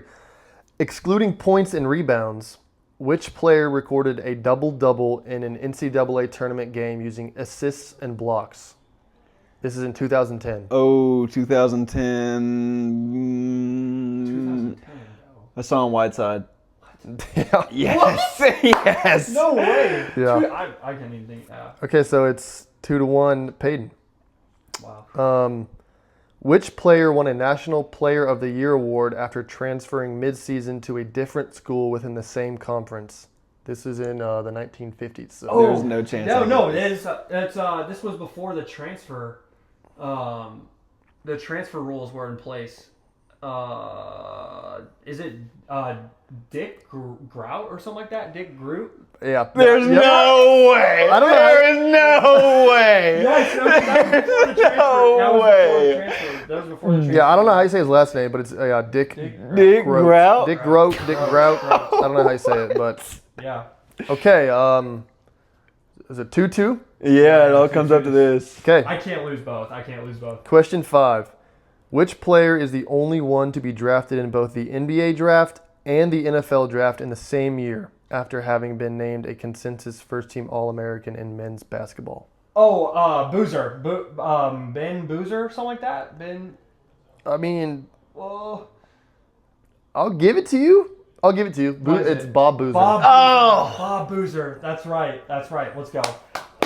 [SPEAKER 4] Excluding points and rebounds, which player recorded a double-double in an NCAA tournament game using assists and blocks? This is in 2010.
[SPEAKER 2] Oh, 2010.
[SPEAKER 3] 2010. Oh.
[SPEAKER 2] Hassan Whiteside.
[SPEAKER 4] Yeah.
[SPEAKER 2] Yes. Yes.
[SPEAKER 3] No way.
[SPEAKER 4] Yeah.
[SPEAKER 3] Dude, I can't even think.
[SPEAKER 4] Okay, so it's 2-1 Peyton.
[SPEAKER 3] Wow.
[SPEAKER 4] Which player won a National Player of the Year award after transferring midseason to a different school within the same conference? This is in the 1950s. So.
[SPEAKER 2] There's no chance. I
[SPEAKER 3] No,
[SPEAKER 2] get
[SPEAKER 3] this was before the transfer. The transfer rules were in place. Is it Dick Grout or something like that? Dick Groot?
[SPEAKER 4] Yeah.
[SPEAKER 2] There's
[SPEAKER 4] Yep.
[SPEAKER 2] no way.
[SPEAKER 4] I don't know.
[SPEAKER 2] There is no way.
[SPEAKER 3] Yes, that was before the transfer. That was before the transfer.
[SPEAKER 4] Yeah, I don't know how you say his last name, but it's Dick
[SPEAKER 2] Dick
[SPEAKER 4] Grout.
[SPEAKER 2] Grout.
[SPEAKER 4] Dick Grout. Dick Grout. I don't know how you say it, but
[SPEAKER 3] Yeah.
[SPEAKER 4] okay. Is it 2-2?
[SPEAKER 2] Yeah, it all comes up to this.
[SPEAKER 4] Okay.
[SPEAKER 3] I can't lose both.
[SPEAKER 4] Question 5. Which player is the only one to be drafted in both the NBA draft and the NFL draft in the same year after having been named a consensus first-team All-American in men's basketball?
[SPEAKER 3] Oh, Boozer. Ben Boozer, something like that?
[SPEAKER 4] I mean,
[SPEAKER 3] Oh.
[SPEAKER 4] I'll give it to you.
[SPEAKER 3] What is
[SPEAKER 4] It's
[SPEAKER 3] it?
[SPEAKER 4] Bob Boozer.
[SPEAKER 3] Bob Boozer. That's right. Let's go.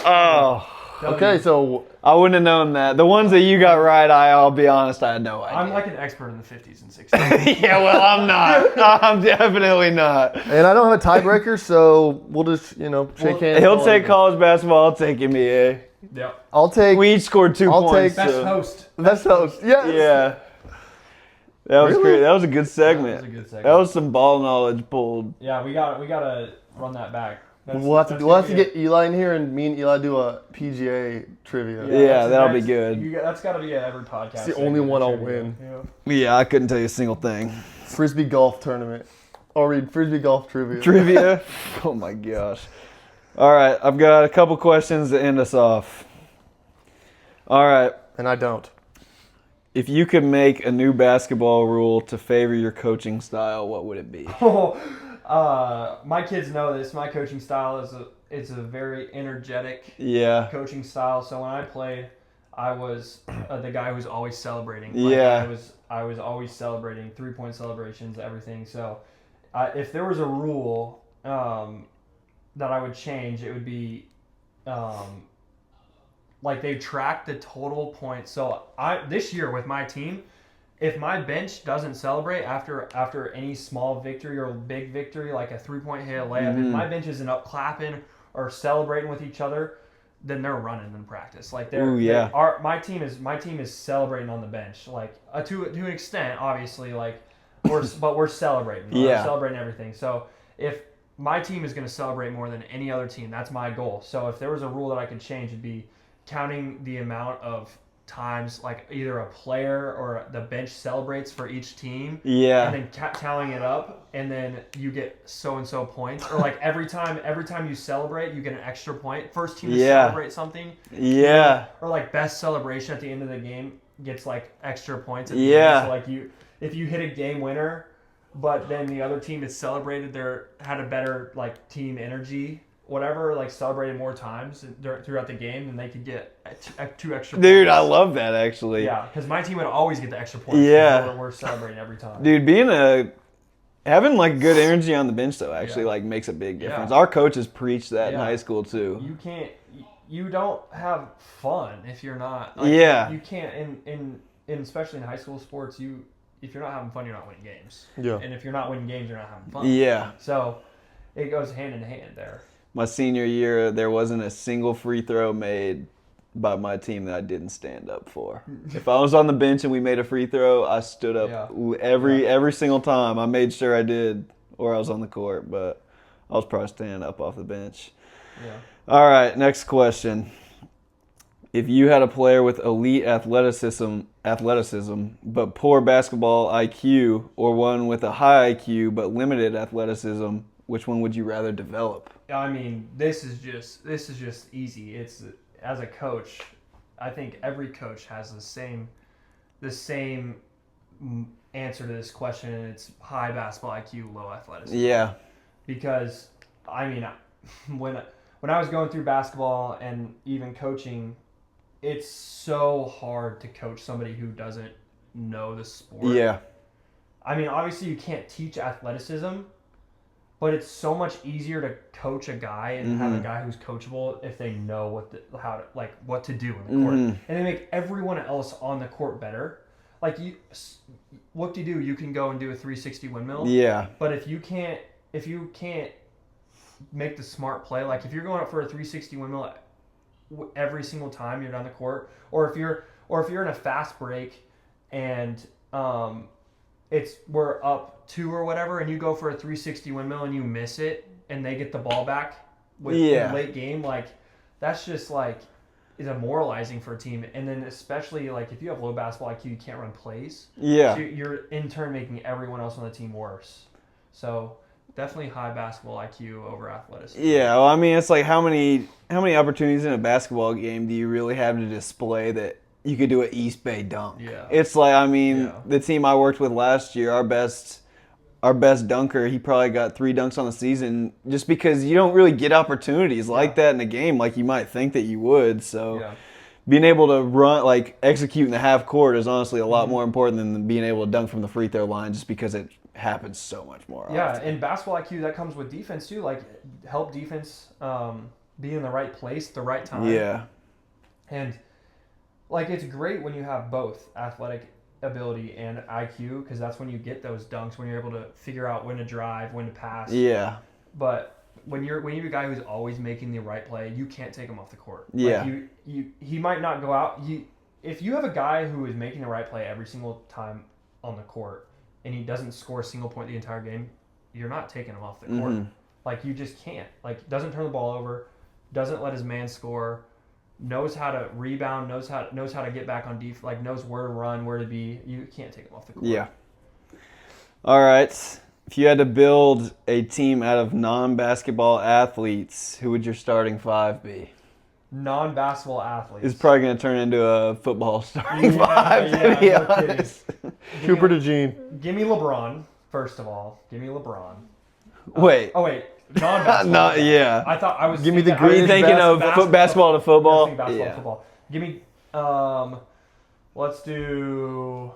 [SPEAKER 2] Oh,
[SPEAKER 4] Okay, so
[SPEAKER 2] I wouldn't have known that. The ones that you got right, I'll be honest, I had no idea.
[SPEAKER 3] I'm like an expert in the 50s and 60s.
[SPEAKER 2] Yeah, well, I'm not. I'm definitely not.
[SPEAKER 4] and I don't have a tiebreaker, so we'll just shake hands.
[SPEAKER 2] He'll take college basketball. I'll take NBA.
[SPEAKER 3] Yep.
[SPEAKER 4] I'll take
[SPEAKER 2] We each scored 2
[SPEAKER 4] I'll
[SPEAKER 2] points.
[SPEAKER 4] take
[SPEAKER 3] Best
[SPEAKER 2] so-
[SPEAKER 3] host.
[SPEAKER 4] best host. Yes.
[SPEAKER 2] Yeah. That was
[SPEAKER 4] Really?
[SPEAKER 2] great. That was a good segment.
[SPEAKER 3] That was a good segment.
[SPEAKER 2] That was some ball knowledge pulled.
[SPEAKER 3] Yeah, we gotta run that back.
[SPEAKER 4] We'll have to get Eli in here, and me and Eli do a PGA trivia.
[SPEAKER 2] Yeah, that'll be good.
[SPEAKER 3] That's got to be at every podcast.
[SPEAKER 4] It's the only one I'll
[SPEAKER 3] trivia.
[SPEAKER 4] win.
[SPEAKER 3] Yeah.
[SPEAKER 2] Yeah, I couldn't tell you a single thing.
[SPEAKER 4] Frisbee golf tournament. I'll read Frisbee golf trivia.
[SPEAKER 2] Trivia? Oh my gosh. All right, I've got a couple questions to end us off. All right.
[SPEAKER 4] And I don't.
[SPEAKER 2] If you could make a new basketball rule to favor your coaching style, what would it be?
[SPEAKER 3] My kids know this. My coaching style is a very energetic
[SPEAKER 2] Yeah.
[SPEAKER 3] coaching style. So when I played, I was the guy who was always celebrating.
[SPEAKER 2] Yeah.
[SPEAKER 3] I was always celebrating 3-point celebrations, everything. So if there was a rule that I would change, it would be like they track the total points. So this year with my team, if my bench doesn't celebrate after any small victory or big victory, like a 3-point hit, a layup, if my bench isn't up clapping or celebrating with each other, then they're running in practice. Like they're
[SPEAKER 2] Ooh, yeah.
[SPEAKER 3] my team is celebrating on the bench. Like to an extent, obviously, like but we're celebrating. We're
[SPEAKER 2] Yeah.
[SPEAKER 3] celebrating everything. So if my team is going to celebrate more than any other team, that's my goal. So if there was a rule that I could change, it'd be counting the amount of times like either a player or the bench celebrates for each team,
[SPEAKER 2] Yeah.
[SPEAKER 3] and then tallying it up, and then you get so and so points, or like every time you celebrate, you get an extra point. First team to
[SPEAKER 2] Yeah.
[SPEAKER 3] celebrate something,
[SPEAKER 2] Yeah.
[SPEAKER 3] or like best celebration at the end of the game gets like extra points. At the
[SPEAKER 2] Yeah.
[SPEAKER 3] end. So like if you hit a game winner, but then the other team that celebrated had a better like team energy, whatever, like celebrated more times throughout the game, then they could get 2 extra points.
[SPEAKER 2] Dude, I love that actually.
[SPEAKER 3] Yeah, because my team would always get the extra points.
[SPEAKER 2] Yeah.
[SPEAKER 3] We're celebrating every time.
[SPEAKER 2] Dude, having like good energy on the bench though actually like makes a big difference.
[SPEAKER 3] Yeah.
[SPEAKER 2] Our coaches preach that in
[SPEAKER 3] Yeah.
[SPEAKER 2] high school too.
[SPEAKER 3] You don't have fun if you're not.
[SPEAKER 2] Yeah.
[SPEAKER 3] You can't in especially in high school sports. If you're not having fun, you're not winning games.
[SPEAKER 4] Yeah.
[SPEAKER 3] And if you're not winning games, you're not having fun.
[SPEAKER 2] Yeah.
[SPEAKER 3] So it goes hand in hand there.
[SPEAKER 2] My senior year, there wasn't a single free throw made by my team that I didn't stand up for. If I was on the bench and we made a free throw, I stood up
[SPEAKER 3] Yeah.
[SPEAKER 2] every single time. I made sure I did, or I was on the court, but I was probably standing up off the bench.
[SPEAKER 3] Yeah.
[SPEAKER 2] All right, next question. If you had a player with elite athleticism, but poor basketball IQ, or one with a high IQ but limited athleticism, which one would you rather develop?
[SPEAKER 3] I mean, this is just easy. It's as a coach, I think every coach has the same answer to this question, and it's high basketball IQ, low athleticism.
[SPEAKER 2] Yeah.
[SPEAKER 3] Because I mean, when I was going through basketball and even coaching, it's so hard to coach somebody who doesn't know the sport.
[SPEAKER 2] Yeah.
[SPEAKER 3] I mean, obviously you can't teach athleticism, but it's so much easier to coach a guy and have a guy who's coachable if they know what to do in the court, and they make everyone else on the court better. Like what do you do? You can go and do a 360 windmill.
[SPEAKER 2] Yeah.
[SPEAKER 3] But if you can't make the smart play, like if you're going up for a 360 windmill every single time you're down the court, or if you're in a fast break and we're up 2 or whatever, and you go for a 360 windmill and you miss it, and they get the ball back in late game, like that's just like is demoralizing for a team. And then especially like if you have low basketball IQ, you can't run plays.
[SPEAKER 2] Yeah.
[SPEAKER 3] So you're in turn making everyone else on the team worse. So definitely high basketball IQ over athleticism.
[SPEAKER 2] Yeah, well, I mean, it's like how many opportunities in a basketball game do you really have to display that you could do an East Bay dunk?
[SPEAKER 3] Yeah.
[SPEAKER 2] It's like, I mean,
[SPEAKER 3] Yeah.
[SPEAKER 2] the team I worked with last year, our best dunker, he probably got 3 dunks on the season just because you don't really get opportunities like that in a game like you might think that you would. So
[SPEAKER 3] Yeah.
[SPEAKER 2] being able to run, like execute in the half court is honestly a lot more important than being able to dunk from the free throw line just because it happens so much more often.
[SPEAKER 3] Yeah, and basketball IQ, that comes with defense too. Like help defense be in the right place at the right time.
[SPEAKER 2] Yeah.
[SPEAKER 3] And like it's great when you have both athletic ability and IQ, because that's when you get those dunks, when you're able to figure out when to drive, when to pass.
[SPEAKER 2] Yeah.
[SPEAKER 3] But when you're a guy who's always making the right play, you can't take him off the court.
[SPEAKER 2] Yeah.
[SPEAKER 3] Like he might not go out. If you have a guy who is making the right play every single time on the court and he doesn't score a single point the entire game, you're not taking him off the court. Like you just can't. Like doesn't turn the ball over, doesn't let his man score, knows how to rebound, knows how to get back on defense, like knows where to run, where to be. You can't take him off the court.
[SPEAKER 2] Yeah. All right. If you had to build a team out of non-basketball athletes, who would your starting 5 be?
[SPEAKER 3] Non-basketball athletes.
[SPEAKER 2] It's probably going to turn into a football starting 5, to be
[SPEAKER 3] no
[SPEAKER 2] honest.
[SPEAKER 4] Cooper DeJean.
[SPEAKER 3] Give me LeBron, first of all. Give me LeBron.
[SPEAKER 2] Wait.
[SPEAKER 3] Oh, wait. Non-basketball.
[SPEAKER 2] No, yeah.
[SPEAKER 3] I thought I was
[SPEAKER 4] Give me the
[SPEAKER 3] thinking- I was
[SPEAKER 2] Are you
[SPEAKER 4] greatest
[SPEAKER 2] thinking of basketball to football?
[SPEAKER 3] I was thinking basketball
[SPEAKER 2] Yeah.
[SPEAKER 3] to football. Give me, let's do,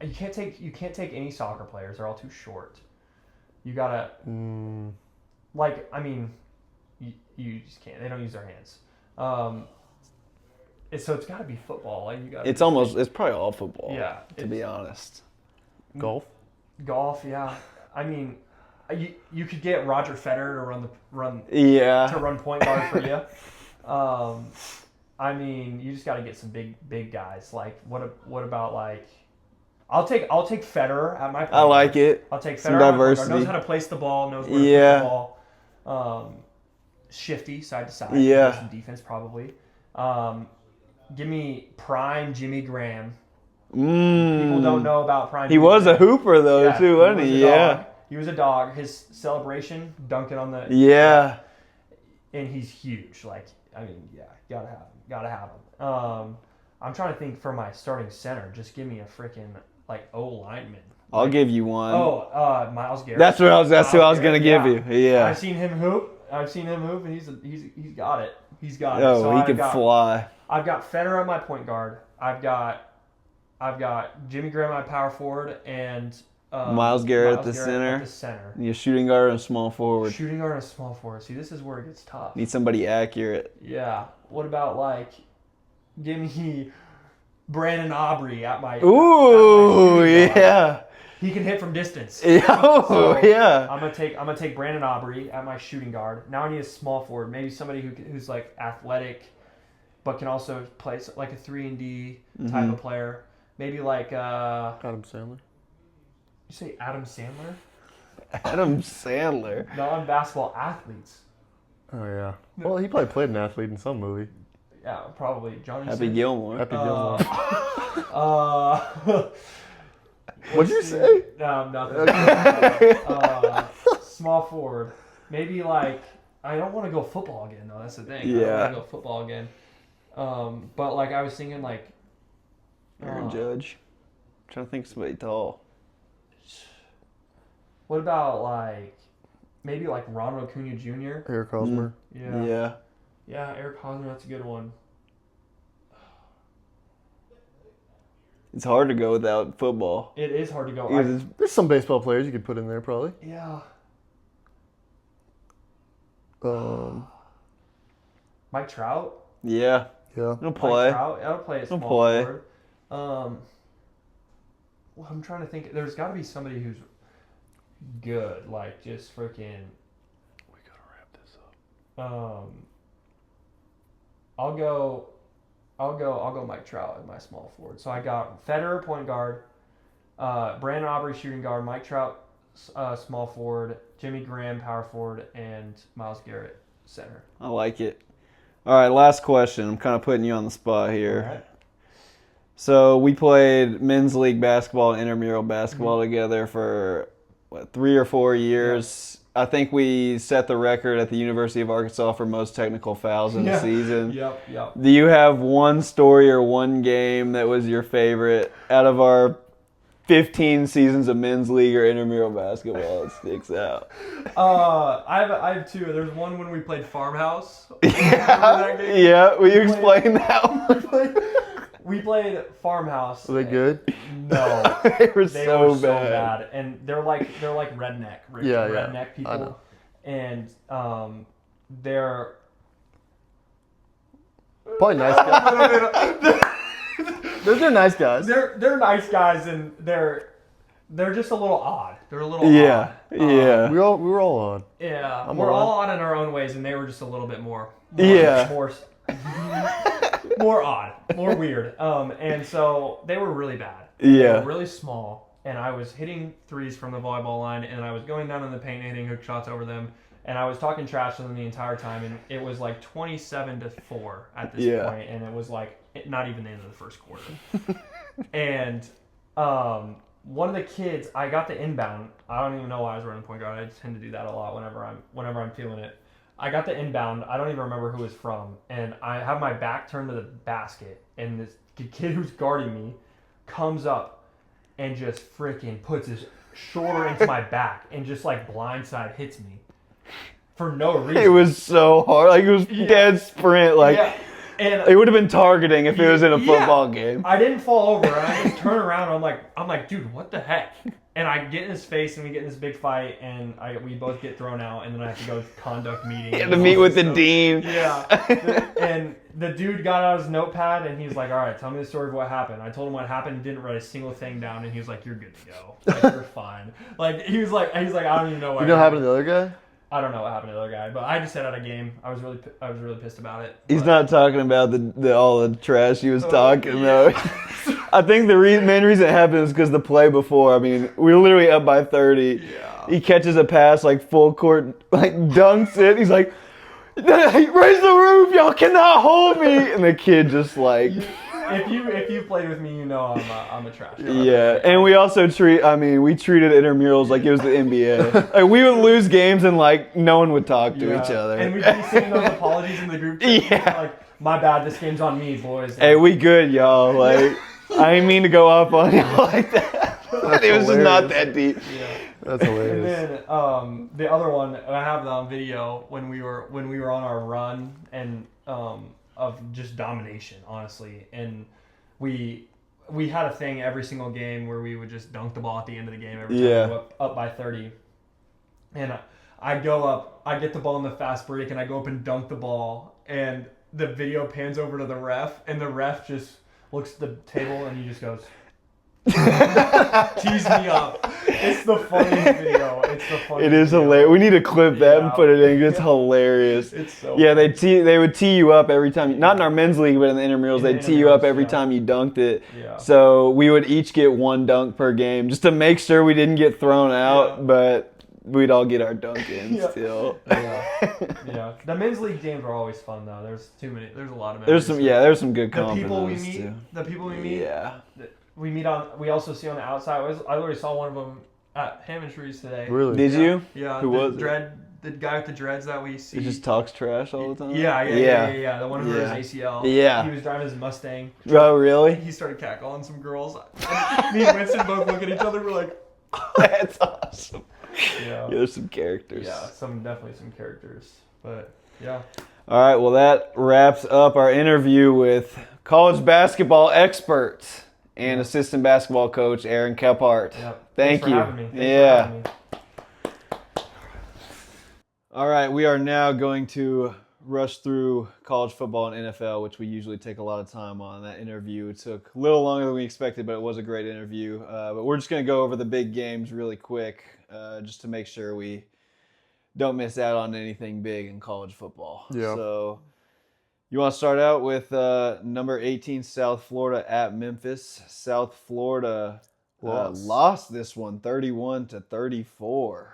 [SPEAKER 3] you can't take any soccer players. They're all too short. You gotta, like, I mean, you just can't. They don't use their hands. So it's gotta be football. Like you gotta.
[SPEAKER 2] It's probably all football,
[SPEAKER 3] Yeah,
[SPEAKER 2] to be honest.
[SPEAKER 4] Golf.
[SPEAKER 3] Golf, yeah. I mean, You could get Roger Federer to run
[SPEAKER 2] Yeah.
[SPEAKER 3] point guard for you. I mean, you just got to get some big guys. Like what about like? I'll take Federer at my point
[SPEAKER 2] I like
[SPEAKER 3] guard.
[SPEAKER 2] it.
[SPEAKER 3] I'll take Federer.
[SPEAKER 2] Some
[SPEAKER 3] at my point guard.
[SPEAKER 2] diversity.
[SPEAKER 3] Knows how to place the ball. Knows where to
[SPEAKER 2] Yeah.
[SPEAKER 3] put the ball. Shifty side to side.
[SPEAKER 2] Yeah.
[SPEAKER 3] Some defense probably. Give me prime Jimmy Graham. People don't know about prime.
[SPEAKER 2] He
[SPEAKER 3] Jimmy
[SPEAKER 2] was a
[SPEAKER 3] Graham.
[SPEAKER 2] hooper though
[SPEAKER 3] Yeah,
[SPEAKER 2] too, wasn't
[SPEAKER 3] was
[SPEAKER 2] he?
[SPEAKER 3] a
[SPEAKER 2] Yeah.
[SPEAKER 3] dog. He was a dog. His celebration, dunking on the.
[SPEAKER 2] Yeah.
[SPEAKER 3] And he's huge. Like, I mean, yeah, gotta have him. I'm trying to think for my starting center. Just give me a freaking like O lineman.
[SPEAKER 2] I'll give you one.
[SPEAKER 3] Miles Garrett.
[SPEAKER 2] That's who I was gonna give
[SPEAKER 3] Garrett,
[SPEAKER 2] you. Yeah.
[SPEAKER 3] I've seen him hoop, and he's got it. He's got it.
[SPEAKER 2] Oh,
[SPEAKER 3] So
[SPEAKER 2] he
[SPEAKER 3] I've
[SPEAKER 2] could
[SPEAKER 3] got-
[SPEAKER 2] fly.
[SPEAKER 3] I've got Federer at my point guard. I've got Jimmy Graham at my power forward, and
[SPEAKER 2] Miles Garrett at the center.
[SPEAKER 3] At the center.
[SPEAKER 2] You shooting guard and small forward.
[SPEAKER 3] Shooting guard and a small forward. See, this is where it gets tough.
[SPEAKER 2] Need somebody accurate.
[SPEAKER 3] Yeah. What about like, give me Brandon Aubrey at my.
[SPEAKER 2] Ooh,
[SPEAKER 3] shooting guard.
[SPEAKER 2] yeah.
[SPEAKER 3] He can hit from distance.
[SPEAKER 2] Oh,
[SPEAKER 3] So,
[SPEAKER 2] yeah.
[SPEAKER 3] I'm gonna take Brandon Aubrey at my shooting guard. Now I need a small forward, maybe somebody who's like athletic, but can also play like a 3-and-D type of player. Maybe like
[SPEAKER 4] Adam Sandler.
[SPEAKER 3] you say Adam Sandler?
[SPEAKER 2] Adam Sandler.
[SPEAKER 3] Non-basketball athletes.
[SPEAKER 4] Oh yeah. Well, he probably played an athlete in some movie.
[SPEAKER 3] Yeah, probably Johnny.
[SPEAKER 2] Happy
[SPEAKER 3] Sins.
[SPEAKER 2] Gilmore.
[SPEAKER 4] Happy Gilmore. What'd you say?
[SPEAKER 3] No, nothing. Small forward. Maybe like I don't want to go football again though. That's the thing. I don't
[SPEAKER 2] Yeah.
[SPEAKER 3] want to go football again. But like I was thinking like.
[SPEAKER 2] Aaron Judge. I'm trying to think of somebody tall.
[SPEAKER 3] What about like maybe like Ronald Acuna Jr.
[SPEAKER 4] Eric Hosmer.
[SPEAKER 3] Yeah.
[SPEAKER 2] Yeah.
[SPEAKER 3] Eric Hosmer, that's a good one.
[SPEAKER 2] It's hard to go without football.
[SPEAKER 3] It is hard to go.
[SPEAKER 2] Because it's-
[SPEAKER 4] There's some baseball players you could put in there probably.
[SPEAKER 3] Yeah. Mike Trout.
[SPEAKER 2] yeah.
[SPEAKER 4] Yeah.
[SPEAKER 2] He'll play.
[SPEAKER 3] Mike Trout. I'll play at
[SPEAKER 2] He'll
[SPEAKER 3] small
[SPEAKER 2] play.
[SPEAKER 3] forward. Well, I'm trying to think. There's got to be somebody who's good, like just freaking.
[SPEAKER 4] We gotta wrap this up.
[SPEAKER 3] I'll go Mike Trout at my small forward. So I got Federer point guard, Brandon Aubrey shooting guard, Mike Trout small forward, Jimmy Graham power forward, and Miles Garrett center.
[SPEAKER 2] I like it. All right, last question. I'm kind of putting you on the spot here.
[SPEAKER 3] All right.
[SPEAKER 2] So we played men's league basketball and intramural basketball together for 3 or 4 years. I think we set the record at the University of Arkansas for most technical fouls in the season.
[SPEAKER 3] Yep.
[SPEAKER 2] Do you have one story or one game that was your favorite out of our 15 seasons of men's league or intramural basketball that sticks out?
[SPEAKER 3] I have two. There's one when we played Farmhouse. Remember that game?
[SPEAKER 2] Yeah, will you explain that one?
[SPEAKER 3] We played Farmhouse.
[SPEAKER 4] Were they good?
[SPEAKER 3] No.
[SPEAKER 2] They were
[SPEAKER 3] They
[SPEAKER 2] so
[SPEAKER 3] were so
[SPEAKER 2] bad.
[SPEAKER 3] bad, and they're like redneck, rich
[SPEAKER 4] Yeah, yeah.
[SPEAKER 3] redneck people,
[SPEAKER 4] I know.
[SPEAKER 3] and they're
[SPEAKER 4] Probably nice guys. They're nice guys.
[SPEAKER 3] they're nice guys, and they're just a little odd. They're a little
[SPEAKER 2] Yeah,
[SPEAKER 3] odd.
[SPEAKER 2] yeah.
[SPEAKER 4] We were all on.
[SPEAKER 3] Yeah,
[SPEAKER 4] I'm
[SPEAKER 3] we're
[SPEAKER 4] on.
[SPEAKER 3] all odd in our own ways, and they were just a little bit more
[SPEAKER 2] Yeah.
[SPEAKER 3] more odd, more weird. And so they were really bad.
[SPEAKER 2] Yeah.
[SPEAKER 3] They were really small, and I was hitting threes from the volleyball line, and I was going down in the paint and hitting hook shots over them, and I was talking trash to them the entire time, and it was like 27-4 at this
[SPEAKER 2] Yeah.
[SPEAKER 3] point, and it was like not even the end of the first quarter. And one of the kids, I got the inbound. I don't even know why I was running point guard. I tend to do that a lot whenever I'm feeling it. I got the inbound. I don't even remember who it was from, and I have my back turned to the basket, and this kid who's guarding me comes up and just freaking puts his shoulder into my back and just like blindside hits me for no reason.
[SPEAKER 2] It was so hard. Like, it was dead sprint. Like,
[SPEAKER 3] Yeah. And
[SPEAKER 2] It would have been targeting if it was in a
[SPEAKER 3] Yeah.
[SPEAKER 2] football game.
[SPEAKER 3] I didn't fall over, and I just turn around. And I'm like, dude, what the heck? And I get in his face, and we get in this big fight, and we both get thrown out, and then I have to go to conduct meeting.
[SPEAKER 2] You had to meet with the dean.
[SPEAKER 3] Yeah. And the dude got out his notepad, and he's like, all right, tell me the story of what happened. I told him what happened. He didn't write a single thing down, and he was like, you're good to go. Like, you're fine. Like, he was like, I don't even know what.
[SPEAKER 4] You know what happened to the other guy?
[SPEAKER 3] I don't know what happened to the other guy, but I just said at a game, I was really pissed about it.
[SPEAKER 2] He's
[SPEAKER 3] But-
[SPEAKER 2] not talking about the all the trash he was
[SPEAKER 3] Oh,
[SPEAKER 2] talking
[SPEAKER 3] yeah.
[SPEAKER 2] though. I think the main reason it happened is because the play before. I mean, we were literally up by 30.
[SPEAKER 3] Yeah.
[SPEAKER 2] He catches a pass like full court, like dunks it. He's like, "Raise the roof, y'all cannot hold me!" And the kid just like,
[SPEAKER 3] If you played with me, you know I'm a trash talker.
[SPEAKER 2] yeah. And we also we treated intramurals like it was the NBA. Like we would lose games and like no one would talk to
[SPEAKER 3] Yeah.
[SPEAKER 2] each other.
[SPEAKER 3] And we'd be sending those apologies in the group chat.
[SPEAKER 2] Yeah.
[SPEAKER 3] Like, my bad, this game's on me, boys.
[SPEAKER 2] Hey, we good, y'all. Like, I didn't mean to go off on y'all like that. It was just not that deep.
[SPEAKER 3] Yeah.
[SPEAKER 4] That's
[SPEAKER 3] And
[SPEAKER 4] hilarious.
[SPEAKER 3] then the other one, I have that on video when we were on our run and of just domination, honestly. And we had a thing every single game where we would just dunk the ball at the end of the game every time
[SPEAKER 2] Yeah.
[SPEAKER 3] we were up by 30. And I go up, I get the ball in the fast break, and I go up and dunk the ball, and the video pans over to the ref, and the ref just looks at the table and he just goes, tease me up. It's the funniest video. It's the funniest.
[SPEAKER 2] It is
[SPEAKER 3] video.
[SPEAKER 2] hilarious. We need to clip that and
[SPEAKER 3] Yeah.
[SPEAKER 2] put it in. It's hilarious.
[SPEAKER 3] It's so
[SPEAKER 2] Yeah, they would tee you up every time. Not in our men's league, but in the intramurals,
[SPEAKER 3] In the
[SPEAKER 2] they'd tee you up
[SPEAKER 3] intramurals,
[SPEAKER 2] every
[SPEAKER 3] yeah.
[SPEAKER 2] time you dunked it.
[SPEAKER 3] Yeah.
[SPEAKER 2] So we would each get one dunk per game just to make sure we didn't get thrown out,
[SPEAKER 3] Yeah.
[SPEAKER 2] but we'd all get our dunk in
[SPEAKER 3] Yeah.
[SPEAKER 2] still.
[SPEAKER 3] Yeah. The men's league games are always fun though. There's a lot of
[SPEAKER 2] There's
[SPEAKER 3] memories.
[SPEAKER 2] some good
[SPEAKER 3] The
[SPEAKER 2] comp in
[SPEAKER 3] people we
[SPEAKER 2] those,
[SPEAKER 3] meet,
[SPEAKER 2] too. Yeah.
[SPEAKER 3] we also see on the outside. I literally saw one of them at Hammond Trees today.
[SPEAKER 4] Really?
[SPEAKER 2] Did you?
[SPEAKER 3] Yeah.
[SPEAKER 2] Who was it?
[SPEAKER 3] the guy with the dreads that we see?
[SPEAKER 2] He just talks trash all the time?
[SPEAKER 3] Yeah. The one who
[SPEAKER 2] Yeah.
[SPEAKER 3] hurt his ACL.
[SPEAKER 2] Yeah.
[SPEAKER 3] He was driving his Mustang.
[SPEAKER 2] Oh, really?
[SPEAKER 3] He started catcalling some girls. Me and Winston both look at each other. We're like,
[SPEAKER 2] That's awesome.
[SPEAKER 3] yeah.
[SPEAKER 2] Yeah, there's some characters.
[SPEAKER 3] Yeah, definitely some characters. But yeah.
[SPEAKER 2] All right, well, that wraps up our interview with college basketball expert and assistant basketball coach Aaron Kephart.
[SPEAKER 3] Yep.
[SPEAKER 2] Thank
[SPEAKER 3] Thanks
[SPEAKER 2] you.
[SPEAKER 3] for having me. Thanks for
[SPEAKER 2] Yeah.
[SPEAKER 3] having me.
[SPEAKER 2] All right, we are now going to rush through college football and NFL, which we usually take a lot of time on. That interview took a little longer than we expected, but it was a great interview. But we're just going to go over the big games really quick, just to make sure we don't miss out on anything big in college football.
[SPEAKER 4] Yeah.
[SPEAKER 2] So you want to start out with number 18, South Florida at Memphis. South Florida lost this one 31-34.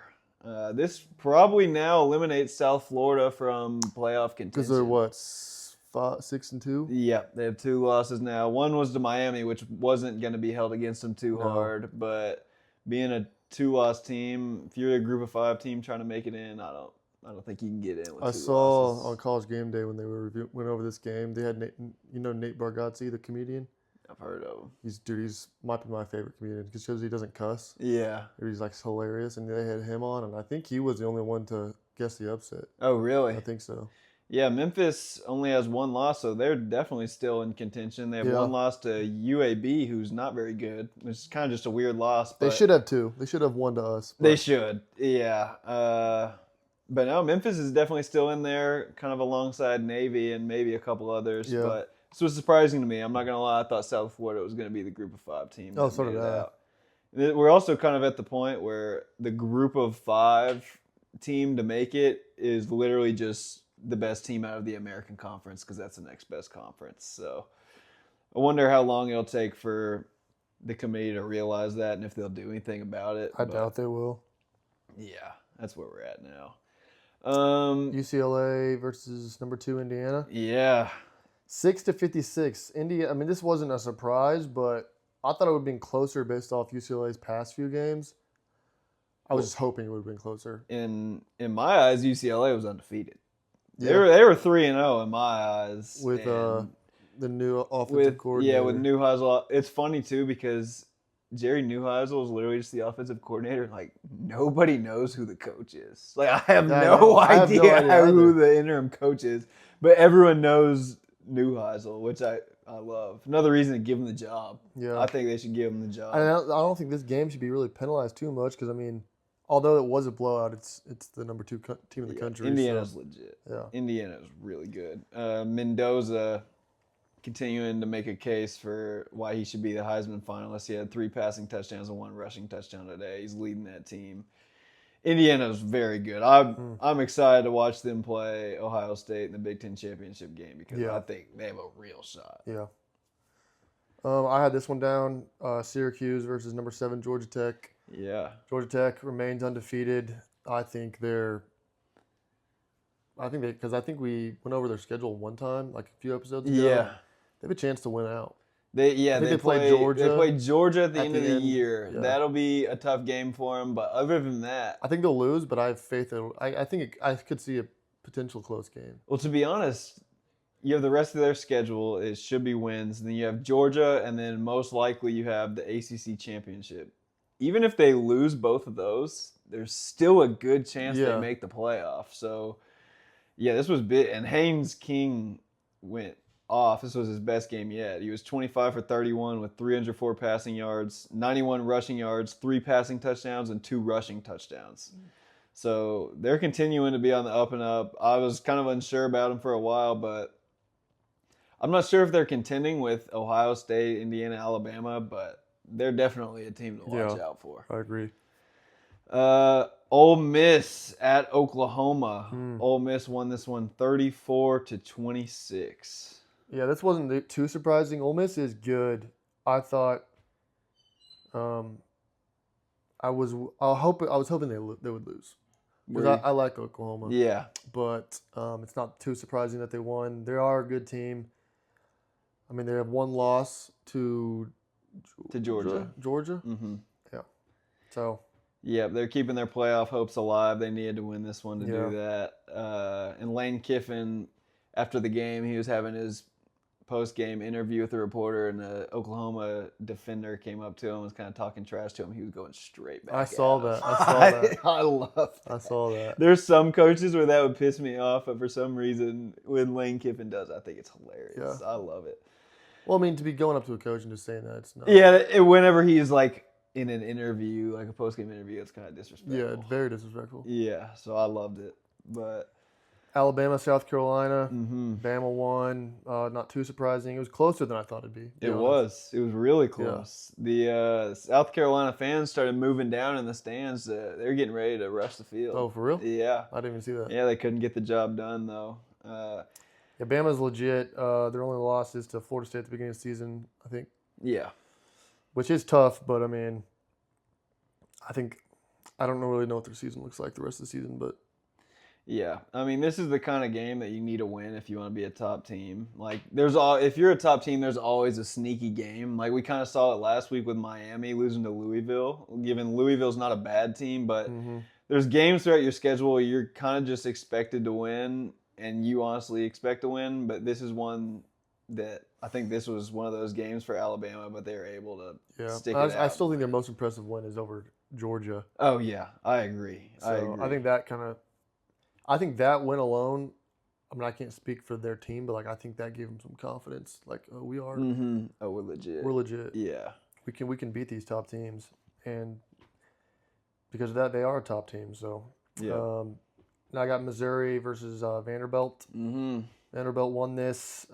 [SPEAKER 2] This probably now eliminates South Florida from playoff contention.
[SPEAKER 4] Because they're what, 6-2?
[SPEAKER 2] Yeah, they have 2 losses now. One was to Miami, which wasn't going to be held against them too
[SPEAKER 4] No.
[SPEAKER 2] hard. But being a 2-loss team, if you're a Group of 5 team trying to make it in, I don't think you can get in with
[SPEAKER 4] I
[SPEAKER 2] 2
[SPEAKER 4] saw
[SPEAKER 2] losses.
[SPEAKER 4] on College Game Day when they went over this game, they had Nate Bargatze, the comedian.
[SPEAKER 2] I've heard of him.
[SPEAKER 4] He's might be my favorite comedian because he doesn't cuss.
[SPEAKER 2] Yeah.
[SPEAKER 4] He's like hilarious, and they had him on, and I think he was the only one to guess the upset.
[SPEAKER 2] Oh, really?
[SPEAKER 4] I think so.
[SPEAKER 2] Yeah, Memphis only has 1 loss, so they're definitely still in contention. They have
[SPEAKER 4] Yeah.
[SPEAKER 2] 1 loss to UAB, who's not very good, which is kind of just a weird loss. But
[SPEAKER 4] They should have 2. They should have 1 to us.
[SPEAKER 2] They
[SPEAKER 4] but-
[SPEAKER 2] should, yeah. But no, Memphis is definitely still in there, kind of alongside Navy and maybe a couple others.
[SPEAKER 4] Yeah.
[SPEAKER 2] But this was surprising to me. I'm not going to lie. I thought South Florida was going to be the Group of 5 team.
[SPEAKER 4] Oh,
[SPEAKER 2] that
[SPEAKER 4] so did
[SPEAKER 2] made it
[SPEAKER 4] I.
[SPEAKER 2] out. We're also kind of at the point where the Group of 5 team to make it is literally just the best team out of the American Conference because that's the next best conference. So I wonder how long it'll take for the committee to realize that and if they'll do anything about it.
[SPEAKER 4] I
[SPEAKER 2] But
[SPEAKER 4] doubt they will.
[SPEAKER 2] yeah, that's where we're at now.
[SPEAKER 4] UCLA versus number 2 Indiana.
[SPEAKER 2] Yeah.
[SPEAKER 4] 6-56. Indiana. I mean, this wasn't a surprise, but I thought it would have been closer based off UCLA's past few games. I was just hoping it would have been closer.
[SPEAKER 2] In my eyes, UCLA was undefeated. They
[SPEAKER 4] Yeah.
[SPEAKER 2] were 3-0 in my eyes.
[SPEAKER 4] With
[SPEAKER 2] and
[SPEAKER 4] the new offensive coordinator.
[SPEAKER 2] with Neuheisel. It's funny too because Jerry Neuheisel is literally just the offensive coordinator. Like nobody knows who the coach is. Like I have
[SPEAKER 4] Yeah, I
[SPEAKER 2] no
[SPEAKER 4] know. I have no
[SPEAKER 2] idea
[SPEAKER 4] idea
[SPEAKER 2] who
[SPEAKER 4] either.
[SPEAKER 2] the interim coach is, but everyone knows Neuheisel, which I love. Another reason to give him the job.
[SPEAKER 4] Yeah.
[SPEAKER 2] I think they should give him the job.
[SPEAKER 4] I don't think this game should be really penalized too much because, I mean, although it was a blowout, it's the number 2 team in the country.
[SPEAKER 2] Indiana's
[SPEAKER 4] so,
[SPEAKER 2] legit.
[SPEAKER 4] yeah.
[SPEAKER 2] Indiana's really good. Mendoza continuing to make a case for why he should be the Heisman finalist. He had 3 passing touchdowns and 1 rushing touchdown today. He's leading that team. Indiana's very good. I'm excited to watch them play Ohio State in the Big Ten championship game because I think they have a real shot.
[SPEAKER 4] Yeah. I had this one down, Syracuse versus number 7 Georgia Tech.
[SPEAKER 2] Yeah.
[SPEAKER 4] Georgia Tech remains undefeated. I think we went over their schedule one time, like a few episodes ago.
[SPEAKER 2] Yeah.
[SPEAKER 4] They have a chance to win out.
[SPEAKER 2] They
[SPEAKER 4] play Georgia.
[SPEAKER 2] They play Georgia at the end of the
[SPEAKER 4] end.
[SPEAKER 2] year.
[SPEAKER 4] Yeah.
[SPEAKER 2] That'll be a tough game for them. But other than that,
[SPEAKER 4] I think they'll lose, but I have faith that I could see a potential close game.
[SPEAKER 2] well, to be honest, you have the rest of their schedule. It should be wins. And then you have Georgia, and then most likely you have the ACC championship. Even if they lose both of those, there's still a good chance they make the playoff. So, yeah, this was big. And Haynes King went off. This was his best game yet. He was 25 for 31 with 304 passing yards, 91 rushing yards, 3 passing touchdowns, and 2 rushing touchdowns. So they're continuing to be on the up and up. I was kind of unsure about them for a while, but I'm not sure if they're contending with Ohio State, Indiana, Alabama, but they're definitely a team to watch out for.
[SPEAKER 4] I agree.
[SPEAKER 2] Ole Miss at Oklahoma. Ole Miss won this one 34-26.
[SPEAKER 4] Yeah, this wasn't too surprising. Ole Miss is good. I thought, I was hoping they would lose because I like Oklahoma.
[SPEAKER 2] Yeah.
[SPEAKER 4] But it's not too surprising that they won. They are a good team. I mean, they have 1 loss to
[SPEAKER 2] Georgia.
[SPEAKER 4] Georgia.
[SPEAKER 2] Mm-hmm.
[SPEAKER 4] Yeah. So.
[SPEAKER 2] Yeah, they're keeping their playoff hopes alive. They needed to win this one to do that. And Lane Kiffin, after the game, he was having his post-game interview with the reporter, and the Oklahoma defender came up to him and was kind of talking trash to him. He was going straight back.
[SPEAKER 4] I saw that.
[SPEAKER 2] I love that.
[SPEAKER 4] I saw that.
[SPEAKER 2] There's some coaches where that would piss me off, but for some reason, when Lane Kiffin does, I think it's hilarious.
[SPEAKER 4] Yeah.
[SPEAKER 2] I love it.
[SPEAKER 4] Well, I mean, to be going up to a coach and just saying that, it's not.
[SPEAKER 2] Yeah, whenever he's like in an interview, like a post-game interview, it's kind of disrespectful.
[SPEAKER 4] Yeah, it's very disrespectful.
[SPEAKER 2] Yeah, so I loved it. But
[SPEAKER 4] Alabama, South Carolina,
[SPEAKER 2] mm-hmm.
[SPEAKER 4] Bama won. Not too surprising. It was closer than I thought it'd be.
[SPEAKER 2] It was really close. The South Carolina fans started moving down in the stands. They're getting ready to rush the field.
[SPEAKER 4] Oh, for real?
[SPEAKER 2] Yeah.
[SPEAKER 4] I didn't even see that.
[SPEAKER 2] Yeah, they couldn't get the job done, though.
[SPEAKER 4] Yeah, Bama's legit. Their only loss is to Florida State at the beginning of the season, I think.
[SPEAKER 2] Yeah.
[SPEAKER 4] Which is tough, but I mean, I don't really know what their season looks like the rest of the season, but.
[SPEAKER 2] Yeah, I mean, this is the kind of game that you need to win if you want to be a top team. Like, if you're a top team, there's always a sneaky game. Like, we kind of saw it last week with Miami losing to Louisville. Given Louisville's not a bad team, but there's games throughout your schedule where you're kind of just expected to win, and you honestly expect to win. But this is one that I think this was one of those games for Alabama, but they were able to stick it out.
[SPEAKER 4] I still think their most impressive win is over Georgia.
[SPEAKER 2] Oh yeah, I agree.
[SPEAKER 4] So I think that I think that win alone, I mean, I can't speak for their team, but like I think that gave them some confidence. Like, oh, we are.
[SPEAKER 2] Mm-hmm. Oh, we're legit.
[SPEAKER 4] We're legit.
[SPEAKER 2] Yeah.
[SPEAKER 4] We can beat these top teams, and because of that, they are a top team. So
[SPEAKER 2] yeah.
[SPEAKER 4] Now I got Missouri versus Vanderbilt.
[SPEAKER 2] Mm-hmm.
[SPEAKER 4] Vanderbilt won this.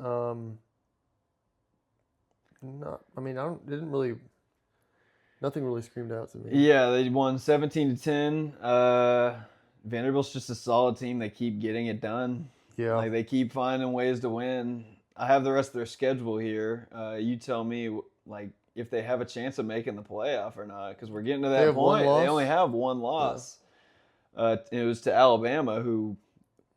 [SPEAKER 4] Nothing really screamed out to me.
[SPEAKER 2] Yeah, they won 17-10. Vanderbilt's just a solid team. They keep getting it done.
[SPEAKER 4] Yeah.
[SPEAKER 2] Like, they keep finding ways to win. I have the rest of their schedule here. You tell me, like, if they have a chance of making the playoff or not, because we're getting to that point. They only have 1 loss. Yeah. It was to Alabama, who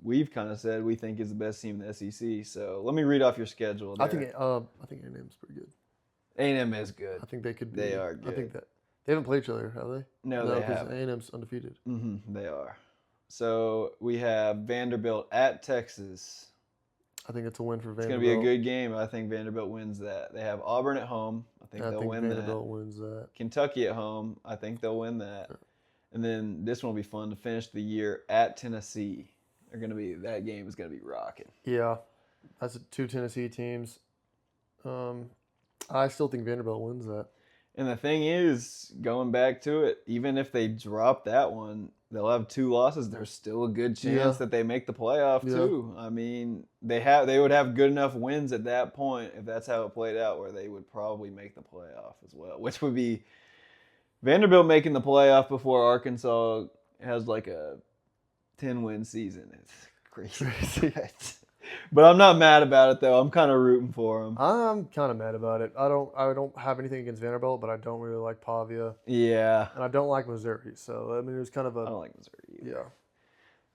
[SPEAKER 2] we've kind of said we think is the best team in the SEC. So let me read off your schedule there.
[SPEAKER 4] I think A&M's pretty good.
[SPEAKER 2] A&M is good.
[SPEAKER 4] I think they could be.
[SPEAKER 2] They are good.
[SPEAKER 4] I think that they haven't played each other, have they?
[SPEAKER 2] No, they haven't.
[SPEAKER 4] A&M's undefeated.
[SPEAKER 2] Mm-hmm, they are. So we have Vanderbilt at Texas.
[SPEAKER 4] I think it's a win for Vanderbilt.
[SPEAKER 2] It's going to be a good game. I think Vanderbilt wins that. They have Auburn at home. I think they'll win
[SPEAKER 4] Vanderbilt wins that.
[SPEAKER 2] Kentucky at home. I think they'll win that. And then this one will be fun to finish the year at Tennessee. That game is going to be rocking.
[SPEAKER 4] Yeah. That's two Tennessee teams. I still think Vanderbilt wins that.
[SPEAKER 2] And the thing is, going back to it, even if they drop that one, they'll have 2 losses. There's still a good chance that they make the playoff too. I mean, they would have good enough wins at that point if that's how it played out, where they would probably make the playoff as well, which would be Vanderbilt making the playoff before Arkansas has like a 10-win season. It's crazy. But I'm not mad about it though. I'm kind of rooting for them.
[SPEAKER 4] I'm kind of mad about it. I don't have anything against Vanderbilt, but I don't really like Pavia,
[SPEAKER 2] Yeah.
[SPEAKER 4] and I don't like Missouri. So I mean, it was kind of
[SPEAKER 2] I
[SPEAKER 4] a
[SPEAKER 2] don't like Missouri either.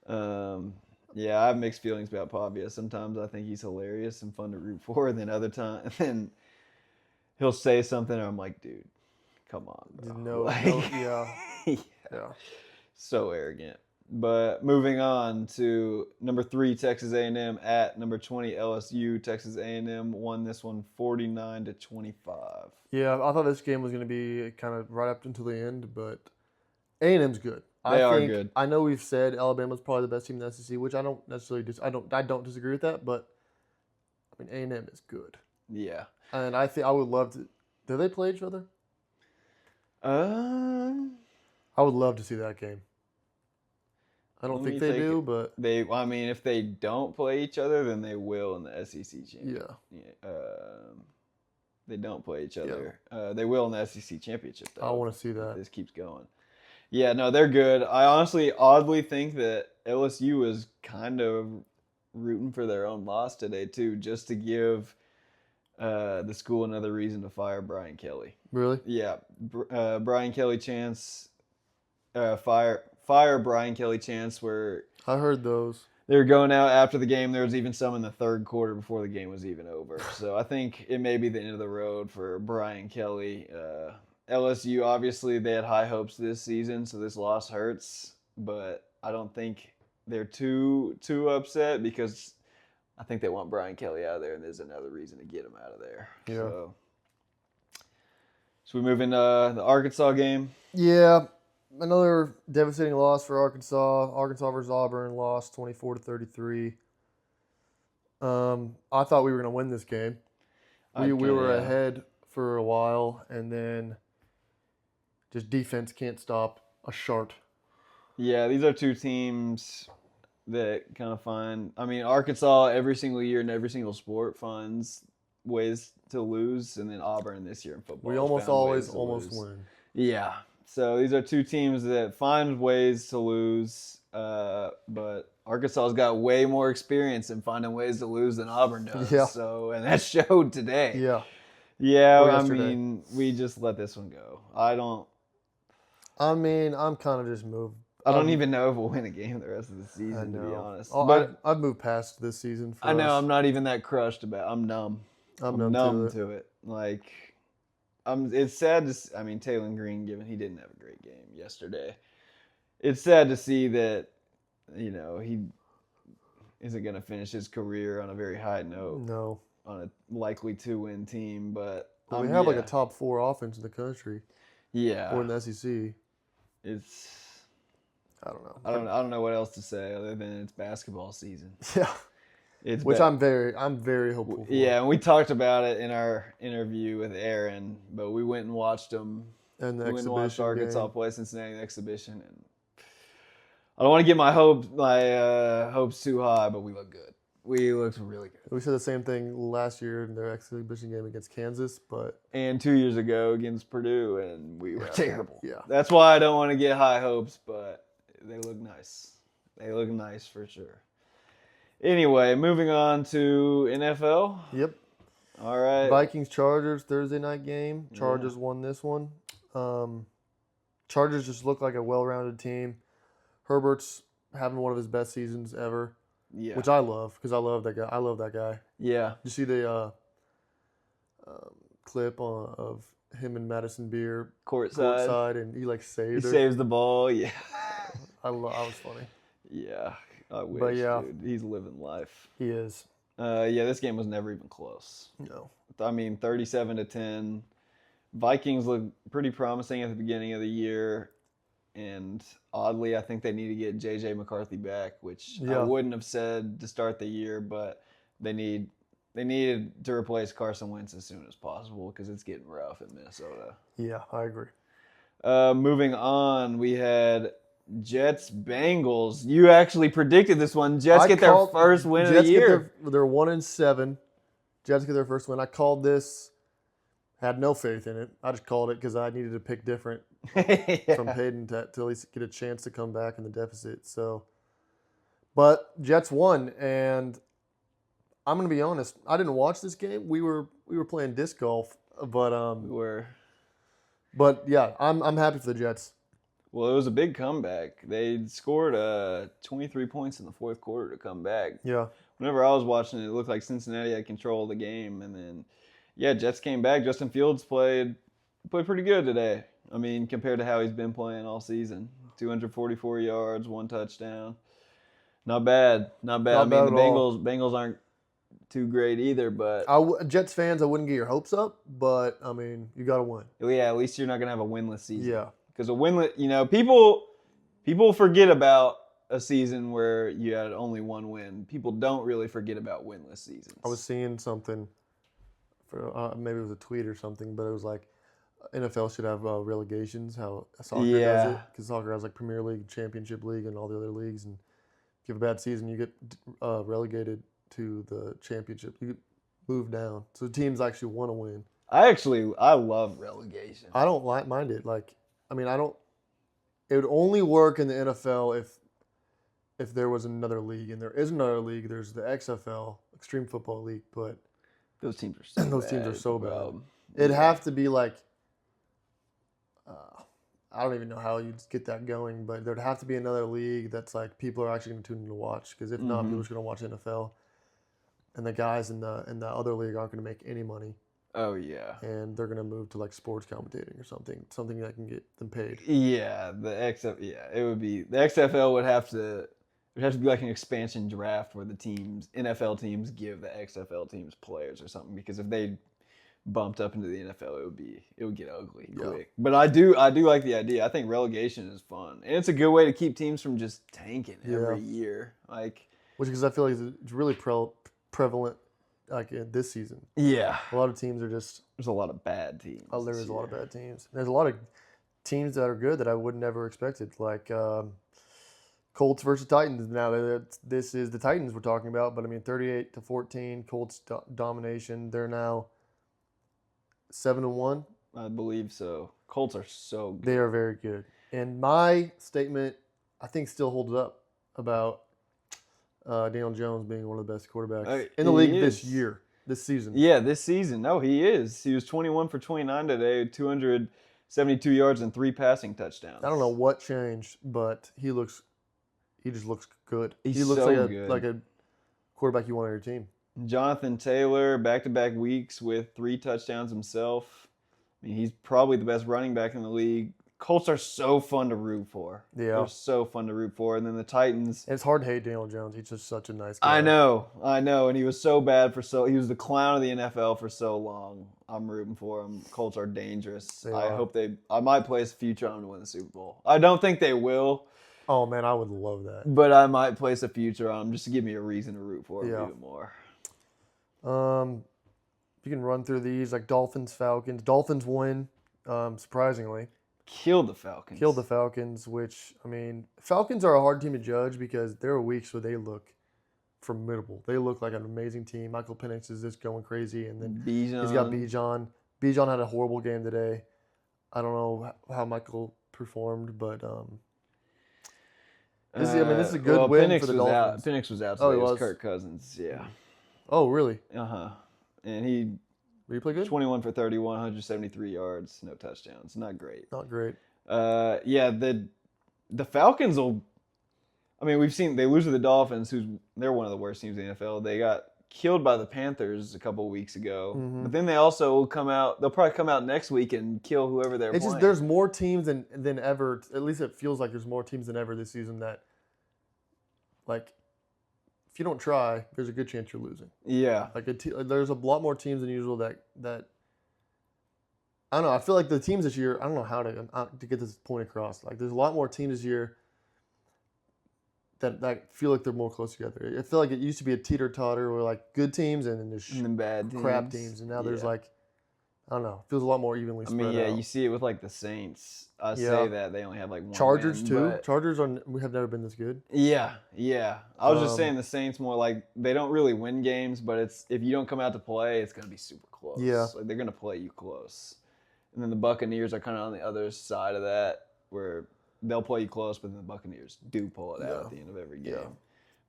[SPEAKER 4] yeah.
[SPEAKER 2] Yeah, I have mixed feelings about Pavia. Sometimes I think he's hilarious and fun to root for, and then other times, then he'll say something, and I'm like, dude, come on, bro.
[SPEAKER 4] No, yeah.
[SPEAKER 2] So arrogant. But moving on to number 3, Texas A&M at number 20, LSU. Texas A&M won this one 49-25.
[SPEAKER 4] Yeah, I thought this game was going to be kind of right up until the end, but A&M's good.
[SPEAKER 2] They are good.
[SPEAKER 4] I know we've said Alabama's probably the best team in the SEC, which I don't necessarily I don't disagree with that, but I mean A&M is good,
[SPEAKER 2] Yeah.
[SPEAKER 4] and I think I would love to. Do they play each other? I would love to see that game. I don't think they do, but
[SPEAKER 2] I mean, if they don't play each other, then they will in the SEC championship.
[SPEAKER 4] yeah.
[SPEAKER 2] They don't play each other. They will in the SEC championship, though.
[SPEAKER 4] I want to see
[SPEAKER 2] if
[SPEAKER 4] that.
[SPEAKER 2] this keeps going. Yeah, no, they're good. I honestly, oddly think that LSU is kind of rooting for their own loss today, too, just to give the school another reason to fire Brian Kelly.
[SPEAKER 4] Really?
[SPEAKER 2] Yeah, Brian Kelly chance, fire Brian Kelly chance where
[SPEAKER 4] I heard those.
[SPEAKER 2] they were going out after the game. There was even some in the third quarter before the game was even over. So I think it may be the end of the road for Brian Kelly. LSU, obviously, they had high hopes this season, so this loss hurts. But I don't think they're too upset because I think they want Brian Kelly out of there, and there's another reason to get him out of there.
[SPEAKER 4] Yeah.
[SPEAKER 2] So we move into the Arkansas game.
[SPEAKER 4] Yeah, another devastating loss for Arkansas. Arkansas versus Auburn lost 24-33. I thought we were going to win this game. We were ahead for a while, and then just defense can't stop a shark.
[SPEAKER 2] Yeah, these are two teams that kind of find. I mean, Arkansas every single year in every single sport finds ways to lose, and then Auburn this year in football.
[SPEAKER 4] We almost always win.
[SPEAKER 2] Yeah. So these are two teams that find ways to lose, but Arkansas's got way more experience in finding ways to lose than Auburn does.
[SPEAKER 4] Yeah.
[SPEAKER 2] So, and that showed today.
[SPEAKER 4] Yeah.
[SPEAKER 2] Yeah,
[SPEAKER 4] Or
[SPEAKER 2] I
[SPEAKER 4] yesterday.
[SPEAKER 2] mean, we just let this one go.
[SPEAKER 4] I mean, I'm kind of just moved.
[SPEAKER 2] I don't even know if we'll win a game the rest of the season, to be honest.
[SPEAKER 4] Oh,
[SPEAKER 2] But
[SPEAKER 4] I've moved past this season. For
[SPEAKER 2] I know
[SPEAKER 4] us.
[SPEAKER 2] I'm not even that crushed about. I'm numb.
[SPEAKER 4] I'm
[SPEAKER 2] I'm
[SPEAKER 4] numb
[SPEAKER 2] numb
[SPEAKER 4] to
[SPEAKER 2] to it. Like, it's sad to. I mean, Taylor Green, given he didn't have a great game yesterday, it's sad to see that, he isn't going to finish his career on a very high note
[SPEAKER 4] No.
[SPEAKER 2] on a likely 2-win team. But
[SPEAKER 4] We have like a top 4 offense in the country
[SPEAKER 2] yeah.
[SPEAKER 4] or in the SEC.
[SPEAKER 2] It's.
[SPEAKER 4] I don't know.
[SPEAKER 2] I don't know what else to say other than it's basketball season.
[SPEAKER 4] Yeah.
[SPEAKER 2] It's
[SPEAKER 4] Which
[SPEAKER 2] ba-
[SPEAKER 4] I'm very hopeful for.
[SPEAKER 2] Yeah, and we talked about it in our interview with Aaron, but we went and watched them.
[SPEAKER 4] And the
[SPEAKER 2] We went and watched
[SPEAKER 4] exhibition
[SPEAKER 2] Arkansas
[SPEAKER 4] game.
[SPEAKER 2] play Cincinnati exhibition, and I don't want to get my hopes too high, but we look good. We looked really good.
[SPEAKER 4] We said the same thing last year in their exhibition game against Kansas, but
[SPEAKER 2] And 2 years ago against Purdue, and we were terrible.
[SPEAKER 4] yeah.
[SPEAKER 2] That's why I don't want to get high hopes, but they look nice. They look nice for sure. Anyway, moving on to NFL.
[SPEAKER 4] Yep.
[SPEAKER 2] All right.
[SPEAKER 4] Vikings Chargers Thursday night game. Chargers won this one. Chargers just look like a well-rounded team. Herbert's having one of his best seasons ever,
[SPEAKER 2] Yeah.
[SPEAKER 4] which I love because I love that guy.
[SPEAKER 2] Yeah.
[SPEAKER 4] You see the clip of him and Madison Beer courtside, and he
[SPEAKER 2] He
[SPEAKER 4] saved her.
[SPEAKER 2] saves the ball. Yeah.
[SPEAKER 4] I was funny.
[SPEAKER 2] Yeah. I wish.
[SPEAKER 4] But yeah.
[SPEAKER 2] Dude. He's living life.
[SPEAKER 4] He is.
[SPEAKER 2] Yeah, this game was never even close.
[SPEAKER 4] No.
[SPEAKER 2] I mean, 37-10. Vikings look pretty promising at the beginning of the year. And oddly, I think they need to get J.J. McCarthy back, which I
[SPEAKER 4] Yeah.
[SPEAKER 2] wouldn't have said to start the year, but they needed to replace Carson Wentz as soon as possible because it's getting rough in Minnesota.
[SPEAKER 4] Yeah, I agree.
[SPEAKER 2] Moving on, we had Jets Bengals. You actually predicted this one. Jets get their first win of the year.
[SPEAKER 4] They're 1-7. Jets get their first win. I called this. Had no faith in it. I just called it because I needed to pick different from Peyton to at least get a chance to come back in the deficit. So, but Jets won, and I'm gonna be honest. I didn't watch this game. We were playing disc golf, but yeah, I'm happy for the Jets.
[SPEAKER 2] Well, it was a big comeback. They scored 23 points in the fourth quarter to come back.
[SPEAKER 4] Yeah.
[SPEAKER 2] Whenever I was watching it, it looked like Cincinnati had control of the game, and then Jets came back. Justin Fields played pretty good today. I mean, compared to how he's been playing all season. 244 yards, 1 touchdown. Not bad. I mean,
[SPEAKER 4] bad
[SPEAKER 2] the
[SPEAKER 4] at all.
[SPEAKER 2] Bengals aren't too great either, but
[SPEAKER 4] Jets fans, I wouldn't get your hopes up, but I mean, you got to win.
[SPEAKER 2] yeah, at least you're not gonna have a winless season.
[SPEAKER 4] Yeah.
[SPEAKER 2] Because a winless, people forget about a season where you had only one win. People don't really forget about winless seasons.
[SPEAKER 4] I was seeing something, for maybe it was a tweet or something, but it was like NFL should have relegations, how soccer does it. Because soccer has like Premier League, Championship League, and all the other leagues. And if you have a bad season, you get relegated to the championship. You get moved down. So teams actually want to win.
[SPEAKER 2] I love relegation.
[SPEAKER 4] I don't mind it. It would only work in the NFL if there was another league, and there is another league. There's the XFL, Extreme Football League, but
[SPEAKER 2] those teams are so bad.
[SPEAKER 4] bad. It'd have to be like, I don't even know how you'd get that going, but there'd have to be another league that's like people are actually going to tune in to watch. Because if not, people are just going to watch NFL, and the guys in the other league aren't going to make any money.
[SPEAKER 2] Oh yeah.
[SPEAKER 4] And they're going to move to like sports commentating or something that can get them paid.
[SPEAKER 2] Yeah, it would be the XFL would have to be like an expansion draft where the NFL teams give the XFL teams players or something, because if they bumped up into the NFL, it would get ugly quick. But I do like the idea. I think relegation is fun, and it's a good way to keep teams from just tanking every year.
[SPEAKER 4] Because I feel like it's really prevalent. Like this season.
[SPEAKER 2] Yeah.
[SPEAKER 4] A lot of teams are just...
[SPEAKER 2] There's a lot of bad teams.
[SPEAKER 4] Oh, there is a lot of bad teams. There's a lot of teams that are good that I would never expected. Like Colts versus Titans. Now, this is the Titans we're talking about. But, I mean, 38-14, Colts domination. They're now 7-1.
[SPEAKER 2] I believe so. Colts are so good.
[SPEAKER 4] They are very good. And my statement, I think, still holds up about... Daniel Jones being one of the best quarterbacks in the league this season.
[SPEAKER 2] Yeah, this season. No, he is. He was 21 for 29 today, 272 yards and 3 passing touchdowns.
[SPEAKER 4] I don't know what changed, but he just looks good.
[SPEAKER 2] He
[SPEAKER 4] looks
[SPEAKER 2] so good.
[SPEAKER 4] like a quarterback you want on your team.
[SPEAKER 2] Jonathan Taylor, back-to-back weeks with 3 touchdowns himself. I mean, he's probably the best running back in the league. Colts are so fun to root for.
[SPEAKER 4] Yeah.
[SPEAKER 2] They're so fun to root for. And then the Titans.
[SPEAKER 4] It's hard to hate Daniel Jones. He's just such a nice guy.
[SPEAKER 2] I know. And he was so bad he was the clown of the NFL for so long. I'm rooting for him. Colts are dangerous. I might place a future on them to win the Super Bowl. I don't think they will.
[SPEAKER 4] Oh, man, I would love that.
[SPEAKER 2] But I might place a future on them just to give me a reason to root for them even more.
[SPEAKER 4] You can run through these, like Dolphins, Falcons. Dolphins win, surprisingly.
[SPEAKER 2] Killed the Falcons.
[SPEAKER 4] Which, I mean, Falcons are a hard team to judge because there are weeks where they look formidable. They look like an amazing team. Michael Penix is just going crazy, and then he's got Bijan. Bijan had a horrible game today. I don't know how Michael performed, but this is a good win for the Dolphins.
[SPEAKER 2] Penix was out today.
[SPEAKER 4] Oh, he
[SPEAKER 2] It was
[SPEAKER 4] was?
[SPEAKER 2] Kirk Cousins, yeah.
[SPEAKER 4] Oh, really?
[SPEAKER 2] And he...
[SPEAKER 4] Did he play good?
[SPEAKER 2] 21 for 31, 173 yards, no touchdowns. Not great.
[SPEAKER 4] Not great.
[SPEAKER 2] The Falcons will... I mean, we've seen... They lose to the Dolphins, they're one of the worst teams in the NFL. They got killed by the Panthers a couple of weeks ago. Mm-hmm. But then they also will come out... They'll probably come out next week and kill whoever they're playing.
[SPEAKER 4] It's just there's more teams than ever. At least it feels like there's more teams than ever this season that... Like... If you don't try, there's a good chance you're losing.
[SPEAKER 2] Yeah.
[SPEAKER 4] There's a lot more teams than usual that I don't know. I feel like the teams this year, I don't know how to get this point across. Like, there's a lot more teams this year that feel like they're more close together. I feel like it used to be a teeter-totter where like good teams and then there's
[SPEAKER 2] And then bad teams.
[SPEAKER 4] crap teams, and now there's
[SPEAKER 2] Yeah.
[SPEAKER 4] like, I don't know, feels a lot more evenly
[SPEAKER 2] I
[SPEAKER 4] spread
[SPEAKER 2] mean, yeah,
[SPEAKER 4] out.
[SPEAKER 2] you see it with like the Saints. I
[SPEAKER 4] Yeah.
[SPEAKER 2] say that they only have like one
[SPEAKER 4] Chargers
[SPEAKER 2] win,
[SPEAKER 4] too.
[SPEAKER 2] but-
[SPEAKER 4] Chargers we have never been this good.
[SPEAKER 2] Yeah, yeah. I was just
[SPEAKER 4] Um,
[SPEAKER 2] saying the Saints more like they don't really win games, but it's if you don't come out to play, it's gonna be super close.
[SPEAKER 4] Yeah.
[SPEAKER 2] Like they're gonna play you close. And then the Buccaneers are kind of on the other side of that, where they'll play you close, but then the Buccaneers do pull it out
[SPEAKER 4] Yeah.
[SPEAKER 2] at the end of every game.
[SPEAKER 4] Yeah.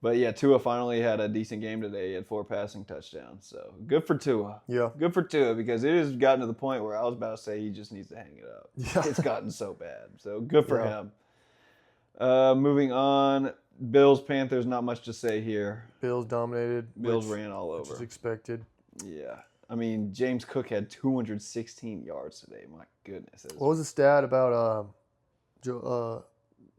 [SPEAKER 2] But yeah, Tua finally had a decent game today. He had 4 passing touchdowns, so good for Tua.
[SPEAKER 4] Yeah.
[SPEAKER 2] Good for Tua because it has gotten to the point where I was about to say he just needs to hang it up.
[SPEAKER 4] Yeah.
[SPEAKER 2] It's gotten so bad. So good for
[SPEAKER 4] Yeah.
[SPEAKER 2] him. Moving on, Bills Panthers. Not much to say here.
[SPEAKER 4] Bills dominated.
[SPEAKER 2] Bills
[SPEAKER 4] which-
[SPEAKER 2] ran all
[SPEAKER 4] which is
[SPEAKER 2] over.
[SPEAKER 4] expected.
[SPEAKER 2] Yeah, I mean James Cook had 216 yards today. My goodness. That is-
[SPEAKER 4] What was the stat about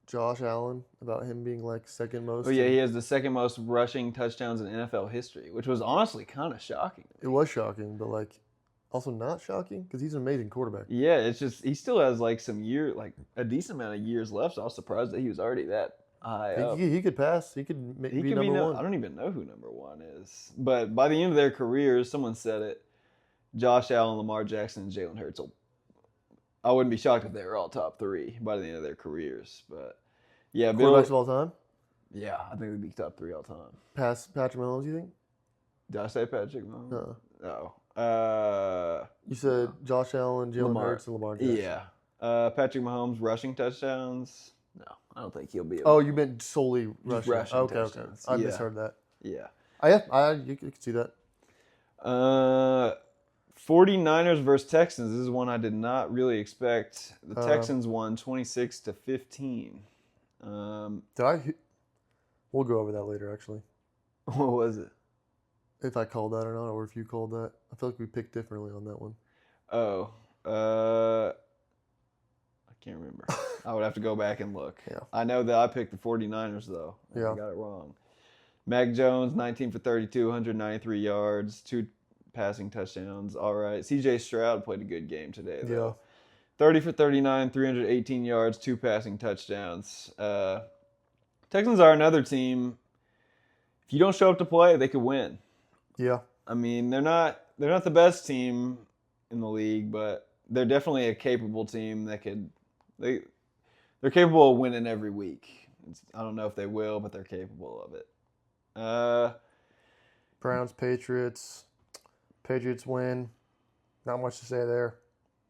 [SPEAKER 4] Josh Allen, about him being like second most?
[SPEAKER 2] Oh yeah, he has the second most rushing touchdowns in NFL history, which was honestly kind of shocking.
[SPEAKER 4] It was shocking, but like also not shocking because he's an amazing quarterback.
[SPEAKER 2] Yeah, it's just he still has like a decent amount of years left. So I was surprised that he was already that high up.
[SPEAKER 4] He could pass. He could
[SPEAKER 2] He
[SPEAKER 4] be
[SPEAKER 2] could
[SPEAKER 4] number one.
[SPEAKER 2] I don't even know who number 1 is. But by the end of their careers, someone said it. Josh Allen, Lamar Jackson, and Jalen Hurts. I wouldn't be shocked if they were all top 3 by the end of their careers. But yeah,
[SPEAKER 4] Quarterbacks of
[SPEAKER 2] Bill.
[SPEAKER 4] all time.
[SPEAKER 2] Yeah, I think they'd be top 3 all time.
[SPEAKER 4] Pass Patrick Mahomes. You think?
[SPEAKER 2] Did I say Patrick Mahomes?
[SPEAKER 4] No.
[SPEAKER 2] No.
[SPEAKER 4] You said Josh Allen, Jalen
[SPEAKER 2] Lamar.
[SPEAKER 4] Hurts, and Lamar Jackson.
[SPEAKER 2] Yeah. Patrick Mahomes rushing touchdowns. No, I don't think he'll be.
[SPEAKER 4] Oh, you meant solely rushing.
[SPEAKER 2] rushing
[SPEAKER 4] Okay.
[SPEAKER 2] touchdowns.
[SPEAKER 4] I
[SPEAKER 2] Yeah.
[SPEAKER 4] misheard that.
[SPEAKER 2] Yeah.
[SPEAKER 4] You could see that.
[SPEAKER 2] 49ers versus Texans. This is one I did not really expect. The Texans won 26-15.
[SPEAKER 4] We'll go over that later, actually.
[SPEAKER 2] What was it?
[SPEAKER 4] If I called that or not, or if you called that. I feel like we picked differently on that one.
[SPEAKER 2] Oh, I can't remember. I would have to go back and look.
[SPEAKER 4] Yeah.
[SPEAKER 2] I know that I picked the 49ers, though.
[SPEAKER 4] Yeah.
[SPEAKER 2] I got it wrong. Mac Jones, 19 for 32, 193 yards, 2 passing touchdowns. All right. CJ Stroud played a good game today, though.
[SPEAKER 4] Yeah.
[SPEAKER 2] 30 for 39, 318 yards, 2 passing touchdowns. Texans are another team. If you don't show up to play, they could win.
[SPEAKER 4] Yeah.
[SPEAKER 2] I mean, they're not the best team in the league, but they're definitely a capable team that they're capable of winning every week. I don't know if they will, but they're capable of it.
[SPEAKER 4] Browns, Patriots. Patriots win. Not much to say there.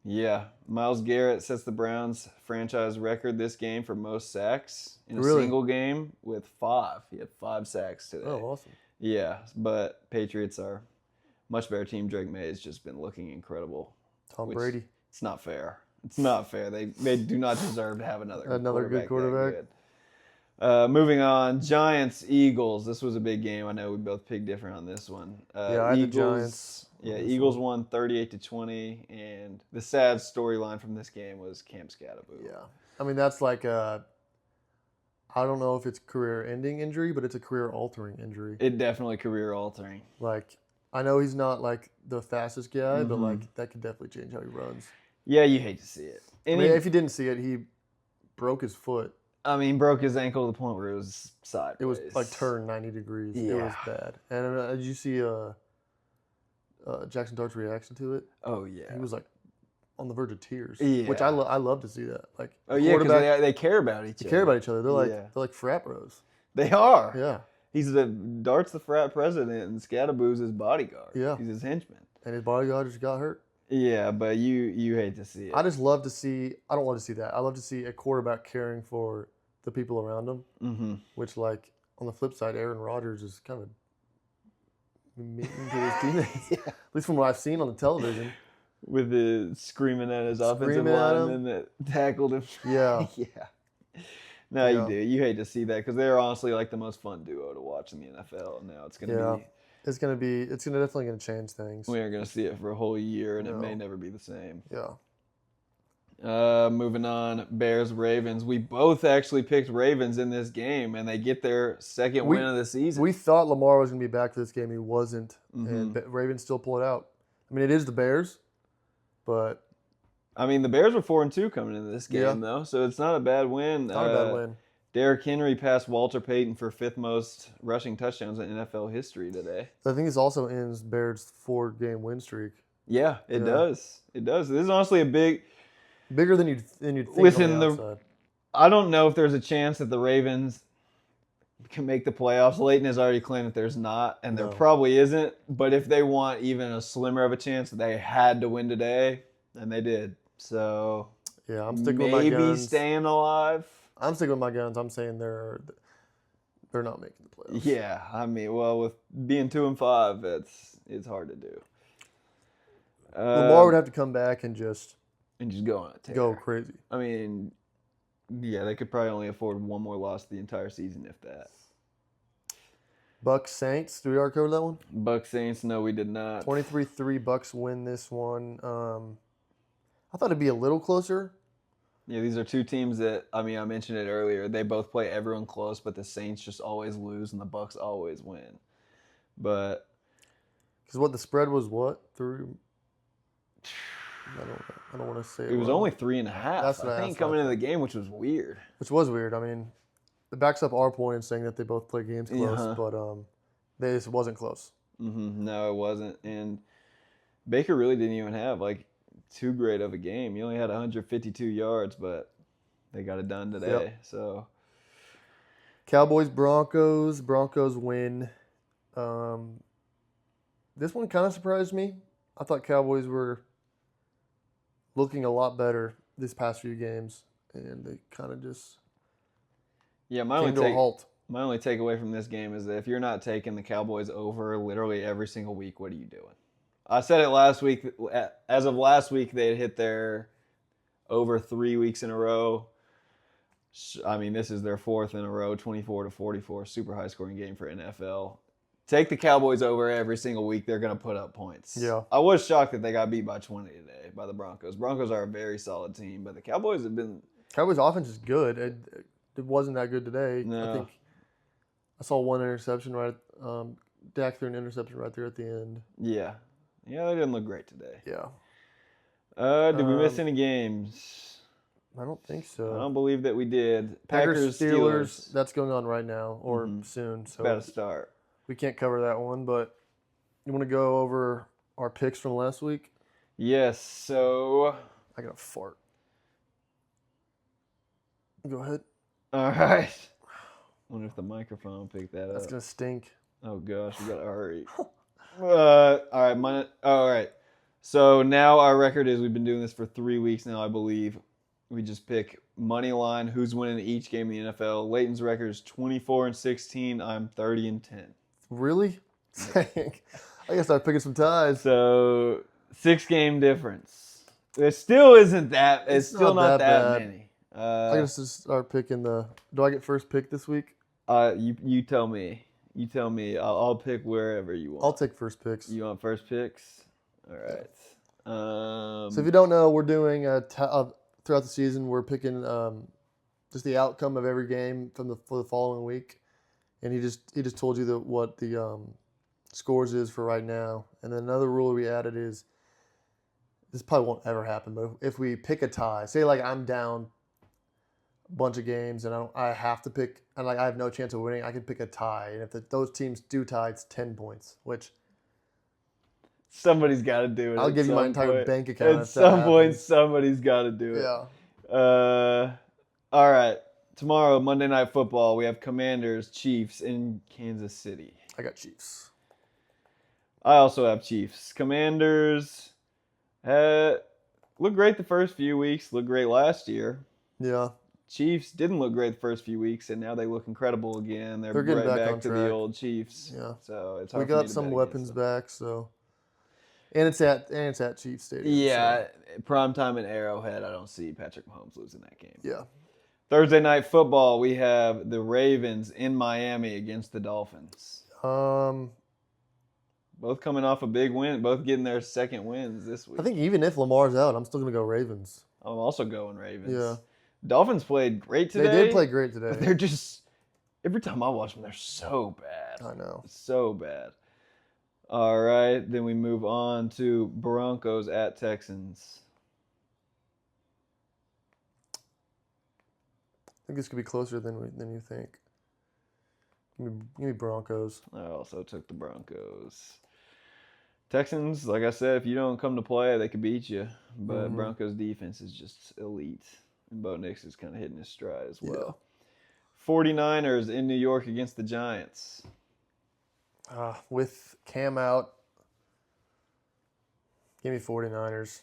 [SPEAKER 2] Yeah, Myles Garrett sets the Browns franchise record this game for most sacks in a
[SPEAKER 4] Really?
[SPEAKER 2] single game with 5. He had 5 sacks today.
[SPEAKER 4] Oh, awesome.
[SPEAKER 2] Yeah, but Patriots are a much better team. Drake May has just been looking incredible.
[SPEAKER 4] Tom
[SPEAKER 2] Which-
[SPEAKER 4] Brady.
[SPEAKER 2] It's not fair. It's not fair. They do not deserve to have another
[SPEAKER 4] Good quarterback.
[SPEAKER 2] that good. Moving on, Giants Eagles. This was a big game. I know we both picked different on this one.
[SPEAKER 4] Yeah, I had the Giants on
[SPEAKER 2] Yeah,
[SPEAKER 4] this
[SPEAKER 2] Eagles won 38-20, and the sad storyline from this game was Cam Scatterboo.
[SPEAKER 4] Yeah. I mean, that's like I don't know if it's career-ending injury, but it's a career-altering injury.
[SPEAKER 2] It definitely career altering.
[SPEAKER 4] Like, I know he's not like the fastest guy, but
[SPEAKER 2] Mm-hmm.
[SPEAKER 4] like that could definitely change how he runs.
[SPEAKER 2] Yeah, you hate to see it.
[SPEAKER 4] I
[SPEAKER 2] And
[SPEAKER 4] mean, if you didn't see it, he broke his foot.
[SPEAKER 2] broke his ankle to the point where it was sideways.
[SPEAKER 4] It was like turned 90 degrees. It was
[SPEAKER 2] Yeah.
[SPEAKER 4] bad. And did you see Jackson Dart's reaction to it?
[SPEAKER 2] Oh yeah.
[SPEAKER 4] He was like on the verge of tears,
[SPEAKER 2] Yeah.
[SPEAKER 4] which I love to see that. Like,
[SPEAKER 2] Oh yeah, because
[SPEAKER 4] quarterback,
[SPEAKER 2] they care about each
[SPEAKER 4] they
[SPEAKER 2] other.
[SPEAKER 4] care about each other. They're
[SPEAKER 2] Yeah.
[SPEAKER 4] like frat bros.
[SPEAKER 2] They are.
[SPEAKER 4] Yeah,
[SPEAKER 2] He's Dart's the frat president, and Scatterboo's his bodyguard.
[SPEAKER 4] Yeah.
[SPEAKER 2] He's his henchman.
[SPEAKER 4] and his bodyguard just got hurt.
[SPEAKER 2] Yeah, but you hate to see it.
[SPEAKER 4] I just love to see. I don't love to see that. I love to see a quarterback caring for the people around him.
[SPEAKER 2] Mm-hmm.
[SPEAKER 4] Which, like, on the flip side, Aaron Rodgers is kind of mean to his teammates. At least from what I've seen on the television.
[SPEAKER 2] With the screaming at his offensive
[SPEAKER 4] Screaming at him.
[SPEAKER 2] lineman that tackled him.
[SPEAKER 4] Yeah.
[SPEAKER 2] Yeah. No,
[SPEAKER 4] Yeah.
[SPEAKER 2] you do. You hate to see that because they're honestly like the most fun duo to watch in the NFL. Now it's gonna
[SPEAKER 4] Yeah.
[SPEAKER 2] be.
[SPEAKER 4] It's definitely gonna change things.
[SPEAKER 2] We are gonna see it for a whole year, and it
[SPEAKER 4] No.
[SPEAKER 2] may never be the same.
[SPEAKER 4] Yeah.
[SPEAKER 2] Moving on, Bears Ravens. We both actually picked Ravens in this game, and they get their second
[SPEAKER 4] We-
[SPEAKER 2] win of the season.
[SPEAKER 4] We thought Lamar was gonna be back for this game. He wasn't,
[SPEAKER 2] Mm-hmm.
[SPEAKER 4] and Ravens still pull it out. I mean, it is the Bears, but
[SPEAKER 2] I mean, the Bears were 4-2 coming into this game,
[SPEAKER 4] Yeah.
[SPEAKER 2] though, so it's not a bad win.
[SPEAKER 4] not a bad win.
[SPEAKER 2] Derrick Henry passed Walter Payton for 5th most rushing touchdowns in NFL history today.
[SPEAKER 4] I think this also ends Bears' 4-game win streak.
[SPEAKER 2] Yeah, it
[SPEAKER 4] Yeah.
[SPEAKER 2] does. It does. This is honestly a big.
[SPEAKER 4] Bigger than you'd think
[SPEAKER 2] Within
[SPEAKER 4] on
[SPEAKER 2] the-
[SPEAKER 4] the outside.
[SPEAKER 2] I don't know if there's a chance that the Ravens can make the playoffs. Leighton has already claimed that there's not, and there
[SPEAKER 4] No.
[SPEAKER 2] probably isn't. But if they want even a slimmer of a chance, they had to win today, and they did. So
[SPEAKER 4] Yeah, I'm sticking with my
[SPEAKER 2] maybe
[SPEAKER 4] guns.
[SPEAKER 2] staying alive.
[SPEAKER 4] I'm sticking with my guns. I'm saying they're not making the playoffs.
[SPEAKER 2] Yeah, I mean, well, with being 2-5, it's hard to do.
[SPEAKER 4] Lamar would have to come back and just
[SPEAKER 2] and just go on a tear.
[SPEAKER 4] go crazy.
[SPEAKER 2] I mean, yeah, they could probably only afford one more loss the entire season, if that.
[SPEAKER 4] Bucks Saints. Do we already cover that one?
[SPEAKER 2] Bucks Saints, no, we did not.
[SPEAKER 4] 23-3 Bucks win this one. I thought it'd be a little closer.
[SPEAKER 2] Yeah, these are two teams that, I mean, I mentioned it earlier. They both play everyone close, but the Saints just always lose and the Bucks always win. But
[SPEAKER 4] Because what the spread was, what through? I don't want to say
[SPEAKER 2] it was
[SPEAKER 4] wrong.
[SPEAKER 2] only 3.5.
[SPEAKER 4] That's what
[SPEAKER 2] I
[SPEAKER 4] I-
[SPEAKER 2] think
[SPEAKER 4] that's
[SPEAKER 2] coming
[SPEAKER 4] what I
[SPEAKER 2] into the game, which was weird.
[SPEAKER 4] Which was weird. I mean, it backs up our point in saying that they both play games close,
[SPEAKER 2] Yeah.
[SPEAKER 4] but this wasn't close.
[SPEAKER 2] No, it wasn't. And Baker really didn't even have like too great of a game. He only had 152 yards, but they got it done today.
[SPEAKER 4] Yep.
[SPEAKER 2] So
[SPEAKER 4] Cowboys Broncos. Broncos win. This one kind of surprised me. I thought Cowboys were looking a lot better this past few games, and they kind of just
[SPEAKER 2] yeah,
[SPEAKER 4] came to a halt.
[SPEAKER 2] my only takeaway from this game is that if you're not taking the Cowboys over literally every single week, what are you doing? I said it last week. As of last week, they had hit their over 3 weeks in a row. I mean, this is their 4th in a row, 24-44, super high scoring game for NFL. Take the Cowboys over every single week. They're going to put up points.
[SPEAKER 4] Yeah.
[SPEAKER 2] I was shocked that they got beat by 20 today by the Broncos. Broncos are a very solid team, but the Cowboys have been.
[SPEAKER 4] Cowboys offense is good. It wasn't that good today.
[SPEAKER 2] No.
[SPEAKER 4] I think I saw one interception right. Dak threw an interception right there at the end.
[SPEAKER 2] Yeah, they didn't look great today.
[SPEAKER 4] Yeah,
[SPEAKER 2] Did we miss any games?
[SPEAKER 4] I don't think
[SPEAKER 2] I
[SPEAKER 4] so.
[SPEAKER 2] don't believe that we did.
[SPEAKER 4] Packers Steelers. That's going on right now or
[SPEAKER 2] Mhm.
[SPEAKER 4] soon. So
[SPEAKER 2] About to start.
[SPEAKER 4] we can't cover that one. But you want to go over our picks from last week?
[SPEAKER 2] Yes, so
[SPEAKER 4] I got a fart. Go ahead.
[SPEAKER 2] all right. Wonder if the microphone picked that
[SPEAKER 4] That's
[SPEAKER 2] up.
[SPEAKER 4] gonna stink.
[SPEAKER 2] Oh gosh, we gotta hurry. All right. So now our record is we've been doing this for 3 weeks now, I believe. We just pick money line, who's winning each game in the NFL. Leighton's record is 24-16. I'm 30-10.
[SPEAKER 4] Really? Dang. I guess I'm picking some ties.
[SPEAKER 2] So 6-game difference. It still isn't that. It's still not that
[SPEAKER 4] bad.
[SPEAKER 2] many.
[SPEAKER 4] I guess just start picking the. Do I get first pick this week?
[SPEAKER 2] You tell me. You tell me. I'll pick wherever you want.
[SPEAKER 4] I'll take first picks.
[SPEAKER 2] You want first picks? All right.
[SPEAKER 4] So if you don't know, we're doing throughout the season. We're picking just the outcome of every game for the following week, and he just told you what the scores is for right now. And then another rule we added is this probably won't ever happen, but if we pick a tie, say like I'm down a bunch of games and I have to pick, and like I have no chance of winning, I can pick a tie, and if those teams do tie, it's 10 points, which.
[SPEAKER 2] Somebody's got to do it.
[SPEAKER 4] I'll
[SPEAKER 2] at
[SPEAKER 4] give you my
[SPEAKER 2] some
[SPEAKER 4] entire
[SPEAKER 2] point.
[SPEAKER 4] bank account
[SPEAKER 2] At
[SPEAKER 4] if that
[SPEAKER 2] some point,
[SPEAKER 4] happens.
[SPEAKER 2] somebody's got to do it.
[SPEAKER 4] Yeah.
[SPEAKER 2] All right. Tomorrow, Monday Night Football, we have Commanders, Chiefs in Kansas City.
[SPEAKER 4] I got Chiefs.
[SPEAKER 2] I also have Chiefs. Commanders looked great the first few weeks. Looked great last year.
[SPEAKER 4] Yeah.
[SPEAKER 2] Chiefs didn't look great the first few weeks, and now they look incredible again. They're
[SPEAKER 4] getting
[SPEAKER 2] right
[SPEAKER 4] back
[SPEAKER 2] back
[SPEAKER 4] on
[SPEAKER 2] to the
[SPEAKER 4] track.
[SPEAKER 2] old Chiefs.
[SPEAKER 4] Yeah.
[SPEAKER 2] So it's
[SPEAKER 4] We
[SPEAKER 2] hard for me
[SPEAKER 4] got
[SPEAKER 2] to
[SPEAKER 4] some
[SPEAKER 2] bet
[SPEAKER 4] weapons
[SPEAKER 2] against them.
[SPEAKER 4] back, so and it's at Chiefs Stadium.
[SPEAKER 2] Yeah,
[SPEAKER 4] so,
[SPEAKER 2] prime time in Arrowhead. I don't see Patrick Mahomes losing that game.
[SPEAKER 4] yeah.
[SPEAKER 2] Thursday Night Football, we have the Ravens in Miami against the Dolphins. Both coming off a big win, both getting their second wins this week.
[SPEAKER 4] I think even if Lamar's out, I'm still gonna go Ravens.
[SPEAKER 2] I'm also going Ravens.
[SPEAKER 4] Yeah.
[SPEAKER 2] Dolphins played great today.
[SPEAKER 4] They did play great today.
[SPEAKER 2] But they're just, every time I watch them, they're so bad.
[SPEAKER 4] I know.
[SPEAKER 2] So bad. All right, then we move on to Broncos at Texans.
[SPEAKER 4] think this could be closer than you think. Give me Broncos.
[SPEAKER 2] I also took the Broncos. Texans, like I said, if you don't come to play, they could beat you. But Broncos defense is just elite. And Bo Nix is kind of hitting his stride as well. 49ers in New York against the Giants.
[SPEAKER 4] With Cam out, give me 49ers.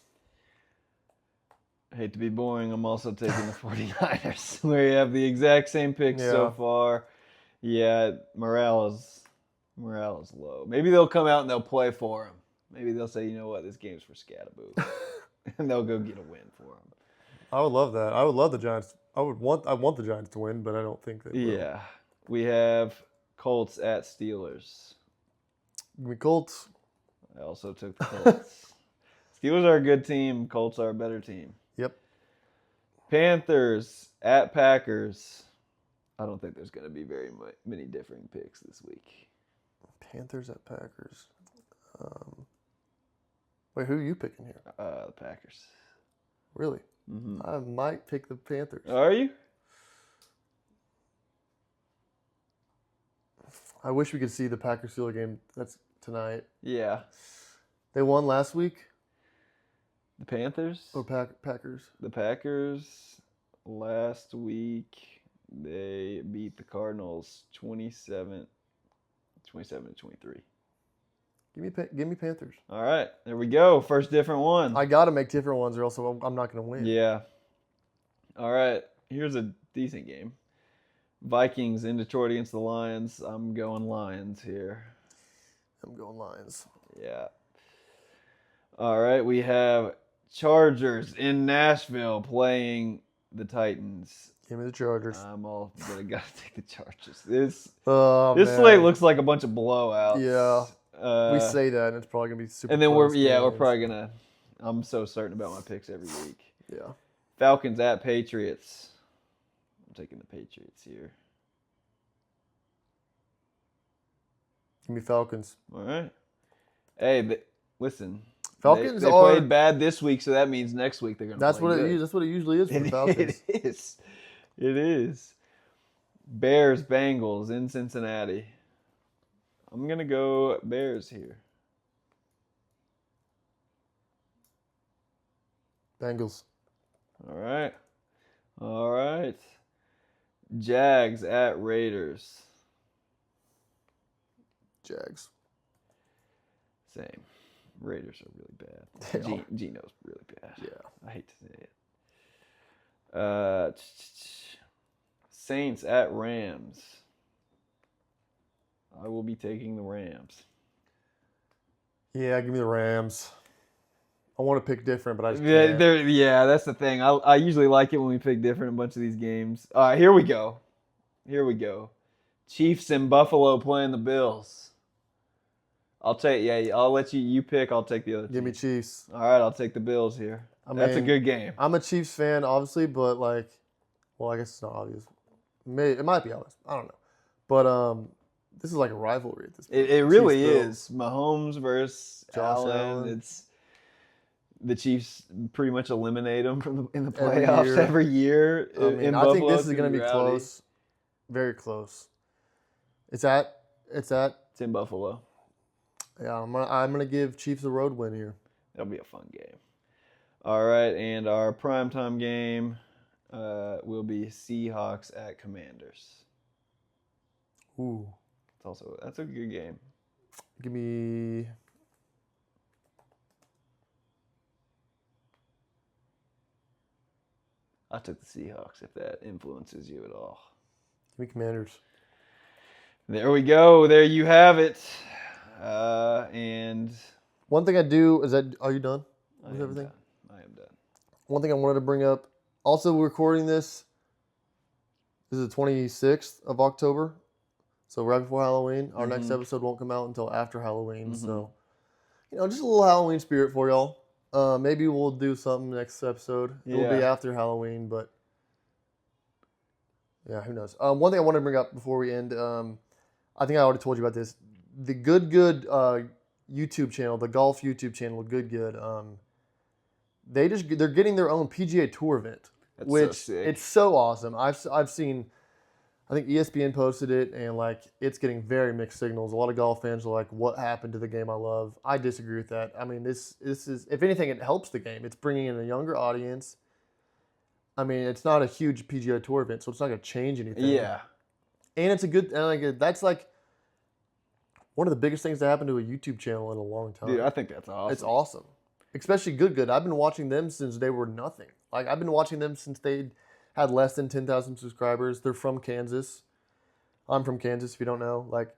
[SPEAKER 2] I hate to be boring. I'm also taking the 49ers. We have the exact same picks so far. Yeah, morale is low. Maybe they'll come out and they'll play for him. Maybe they'll say, you know what, this game's for Scatterboo. And they'll go get a win for him.
[SPEAKER 4] I would love that. I would love the Giants. I want the Giants to win, but I don't think they will.
[SPEAKER 2] Yeah. We have Colts at Steelers.
[SPEAKER 4] Give me Colts.
[SPEAKER 2] I also took the Colts. Steelers are a good team. Colts are a better team.
[SPEAKER 4] Yep.
[SPEAKER 2] Panthers at Packers. I don't think there's going to be very many differing picks this week.
[SPEAKER 4] Panthers at Packers. Wait, who are you picking here?
[SPEAKER 2] The Packers.
[SPEAKER 4] Really?
[SPEAKER 2] Mm-hmm.
[SPEAKER 4] I might pick the Panthers.
[SPEAKER 2] Are you?
[SPEAKER 4] I wish we could see the Packers-Steelers game. That's tonight.
[SPEAKER 2] Yeah.
[SPEAKER 4] They won last week?
[SPEAKER 2] The Panthers?
[SPEAKER 4] Or Packers?
[SPEAKER 2] The Packers last week, they beat the Cardinals 27-23.
[SPEAKER 4] Give me Panthers.
[SPEAKER 2] All right, there we go. First different one.
[SPEAKER 4] I got to make different ones or else I'm not going to win.
[SPEAKER 2] Yeah. All right, here's a decent game. Vikings in Detroit against the Lions. I'm going Lions here.
[SPEAKER 4] I'm going Lions.
[SPEAKER 2] Yeah. All right, we have Chargers in Nashville playing the Titans.
[SPEAKER 4] Give me the Chargers.
[SPEAKER 2] I'm all gonna gotta take the Chargers. This
[SPEAKER 4] Man.
[SPEAKER 2] slate looks like a bunch of blowouts.
[SPEAKER 4] Yeah. We say that, and it's probably going to be super
[SPEAKER 2] And then
[SPEAKER 4] close
[SPEAKER 2] we're
[SPEAKER 4] games.
[SPEAKER 2] probably gonna. I'm so certain about my picks every week.
[SPEAKER 4] Yeah.
[SPEAKER 2] Falcons at Patriots. I'm taking the Patriots here.
[SPEAKER 4] Give me Falcons.
[SPEAKER 2] All right. Hey, listen.
[SPEAKER 4] Falcons
[SPEAKER 2] they
[SPEAKER 4] are
[SPEAKER 2] played bad this week, so that means next week they're gonna.
[SPEAKER 4] That's
[SPEAKER 2] play
[SPEAKER 4] what
[SPEAKER 2] good.
[SPEAKER 4] that's what it usually is for the Falcons.
[SPEAKER 2] It is. It is. Bears Bengals in Cincinnati. I'm gonna go Bears here.
[SPEAKER 4] Bengals.
[SPEAKER 2] All right. All right. Jags at Raiders.
[SPEAKER 4] Jags.
[SPEAKER 2] Same. Raiders are really bad.
[SPEAKER 4] They are.
[SPEAKER 2] Geno's really bad.
[SPEAKER 4] Yeah.
[SPEAKER 2] I hate to say it. Saints at Rams. I will be taking the Rams.
[SPEAKER 4] Yeah, give me the Rams. I want to pick different, but I just can't.
[SPEAKER 2] Yeah, that's the thing. I usually like it when we pick different in a bunch of these games. All right, here we go. Chiefs in Buffalo playing the Bills. I'll let you pick. I'll take the other.
[SPEAKER 4] Give me Chiefs.
[SPEAKER 2] All right, I'll take the Bills here. That's a good game.
[SPEAKER 4] I'm a Chiefs fan, obviously, but I guess it's not obvious. It might be obvious. I don't know. But this is like a rivalry at this point.
[SPEAKER 2] It really
[SPEAKER 4] Chiefs-Bills.
[SPEAKER 2] is. Mahomes versus
[SPEAKER 4] Josh
[SPEAKER 2] Allen.
[SPEAKER 4] Allen.
[SPEAKER 2] It's the Chiefs pretty much eliminate them in the
[SPEAKER 4] Every
[SPEAKER 2] playoffs
[SPEAKER 4] year.
[SPEAKER 2] every year.
[SPEAKER 4] I think this is going to be close. Very close. It's
[SPEAKER 2] in Buffalo.
[SPEAKER 4] Yeah, I'm gonna give Chiefs a road win here.
[SPEAKER 2] That'll be a fun game. All right, and our primetime game will be Seahawks at Commanders.
[SPEAKER 4] Ooh.
[SPEAKER 2] That's a good game.
[SPEAKER 4] Give me.
[SPEAKER 2] I took the Seahawks if that influences you at all.
[SPEAKER 4] Give me Commanders.
[SPEAKER 2] There we go. There you have it. And
[SPEAKER 4] One thing I do is that. Are you done with everything?
[SPEAKER 2] I am done.
[SPEAKER 4] One thing I wanted to bring up. Also, we're recording this. This is the 26th of October, so right before Halloween. Our next episode won't come out until after Halloween. So, just a little Halloween spirit for y'all. Maybe we'll do something next episode. It will be after Halloween, but yeah, who knows? One thing I wanted to bring up before we end. I think I already told you about this. The Good YouTube channel, the golf YouTube channel, Good. They're getting their own PGA Tour event.
[SPEAKER 2] That's
[SPEAKER 4] which
[SPEAKER 2] so sick.
[SPEAKER 4] it's so awesome. I've seen, I think ESPN posted it, and like it's getting very mixed signals. A lot of golf fans are like, "What happened to the game I love?" I disagree with that. I mean, this is, if anything, it helps the game. It's bringing in a younger audience. I mean, it's not a huge PGA Tour event, so it's not going to change anything.
[SPEAKER 2] Yeah.
[SPEAKER 4] And it's a good, and like that's like one of the biggest things to happen to a YouTube channel in a long time.
[SPEAKER 2] Dude, I think that's awesome.
[SPEAKER 4] It's awesome. Especially Good. I've been watching them since they were nothing. Like, I've been watching them since they had less than 10,000 subscribers. They're from Kansas. I'm from Kansas, if you don't know. Like,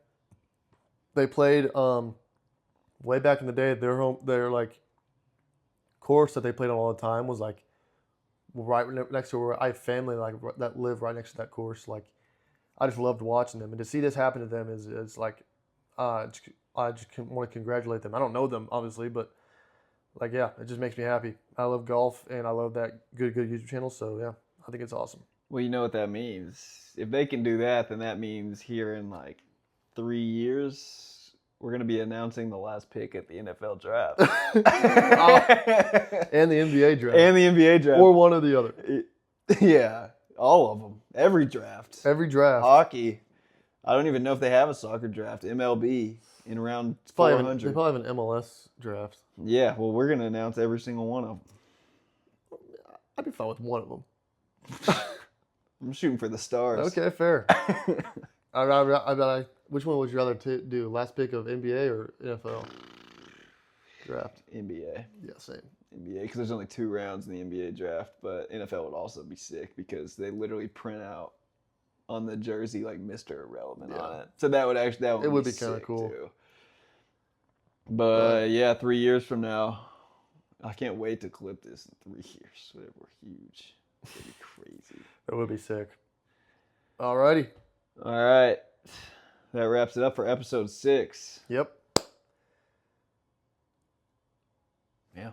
[SPEAKER 4] they played way back in the day. Their like course that they played on all the time was like right next to where I have family like that live right next to that course. Like, I just loved watching them, and to see this happen to them is like, I just want to congratulate them. I don't know them obviously, but like, yeah, it just makes me happy. I love golf, and I love that good YouTube channel. So yeah, I think it's awesome.
[SPEAKER 2] Well, you know what that means. If they can do that, then that means here in like 3 years, we're going to be announcing the last pick at the NFL draft.
[SPEAKER 4] And the NBA draft.
[SPEAKER 2] And the NBA draft.
[SPEAKER 4] Or one or the other.
[SPEAKER 2] Yeah, all of them. Every draft.
[SPEAKER 4] Every draft.
[SPEAKER 2] Hockey. I don't even know if they have a soccer draft. MLB in round
[SPEAKER 4] They
[SPEAKER 2] 400.
[SPEAKER 4] probably have an MLS draft.
[SPEAKER 2] Yeah, well, we're going to announce every single one of them.
[SPEAKER 4] I'd be fine with one of them.
[SPEAKER 2] I'm shooting for the stars.
[SPEAKER 4] Okay, fair. Which one would you rather do? Last pick of NBA or NFL draft?
[SPEAKER 2] NBA.
[SPEAKER 4] Yeah, same.
[SPEAKER 2] NBA, because there's only 2 rounds in the NBA draft, but NFL would also be sick because they literally print out on the jersey like Mr. Irrelevant on it. So that would be
[SPEAKER 4] kind of cool.
[SPEAKER 2] Too. But yeah, 3 years from now, I can't wait to clip this in 3 years. Whatever, we're huge. It'd be crazy.
[SPEAKER 4] That would be sick. Alrighty.
[SPEAKER 2] All right, that wraps it up for episode 6.
[SPEAKER 4] Yep.
[SPEAKER 2] Yeah.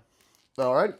[SPEAKER 4] Alrighty.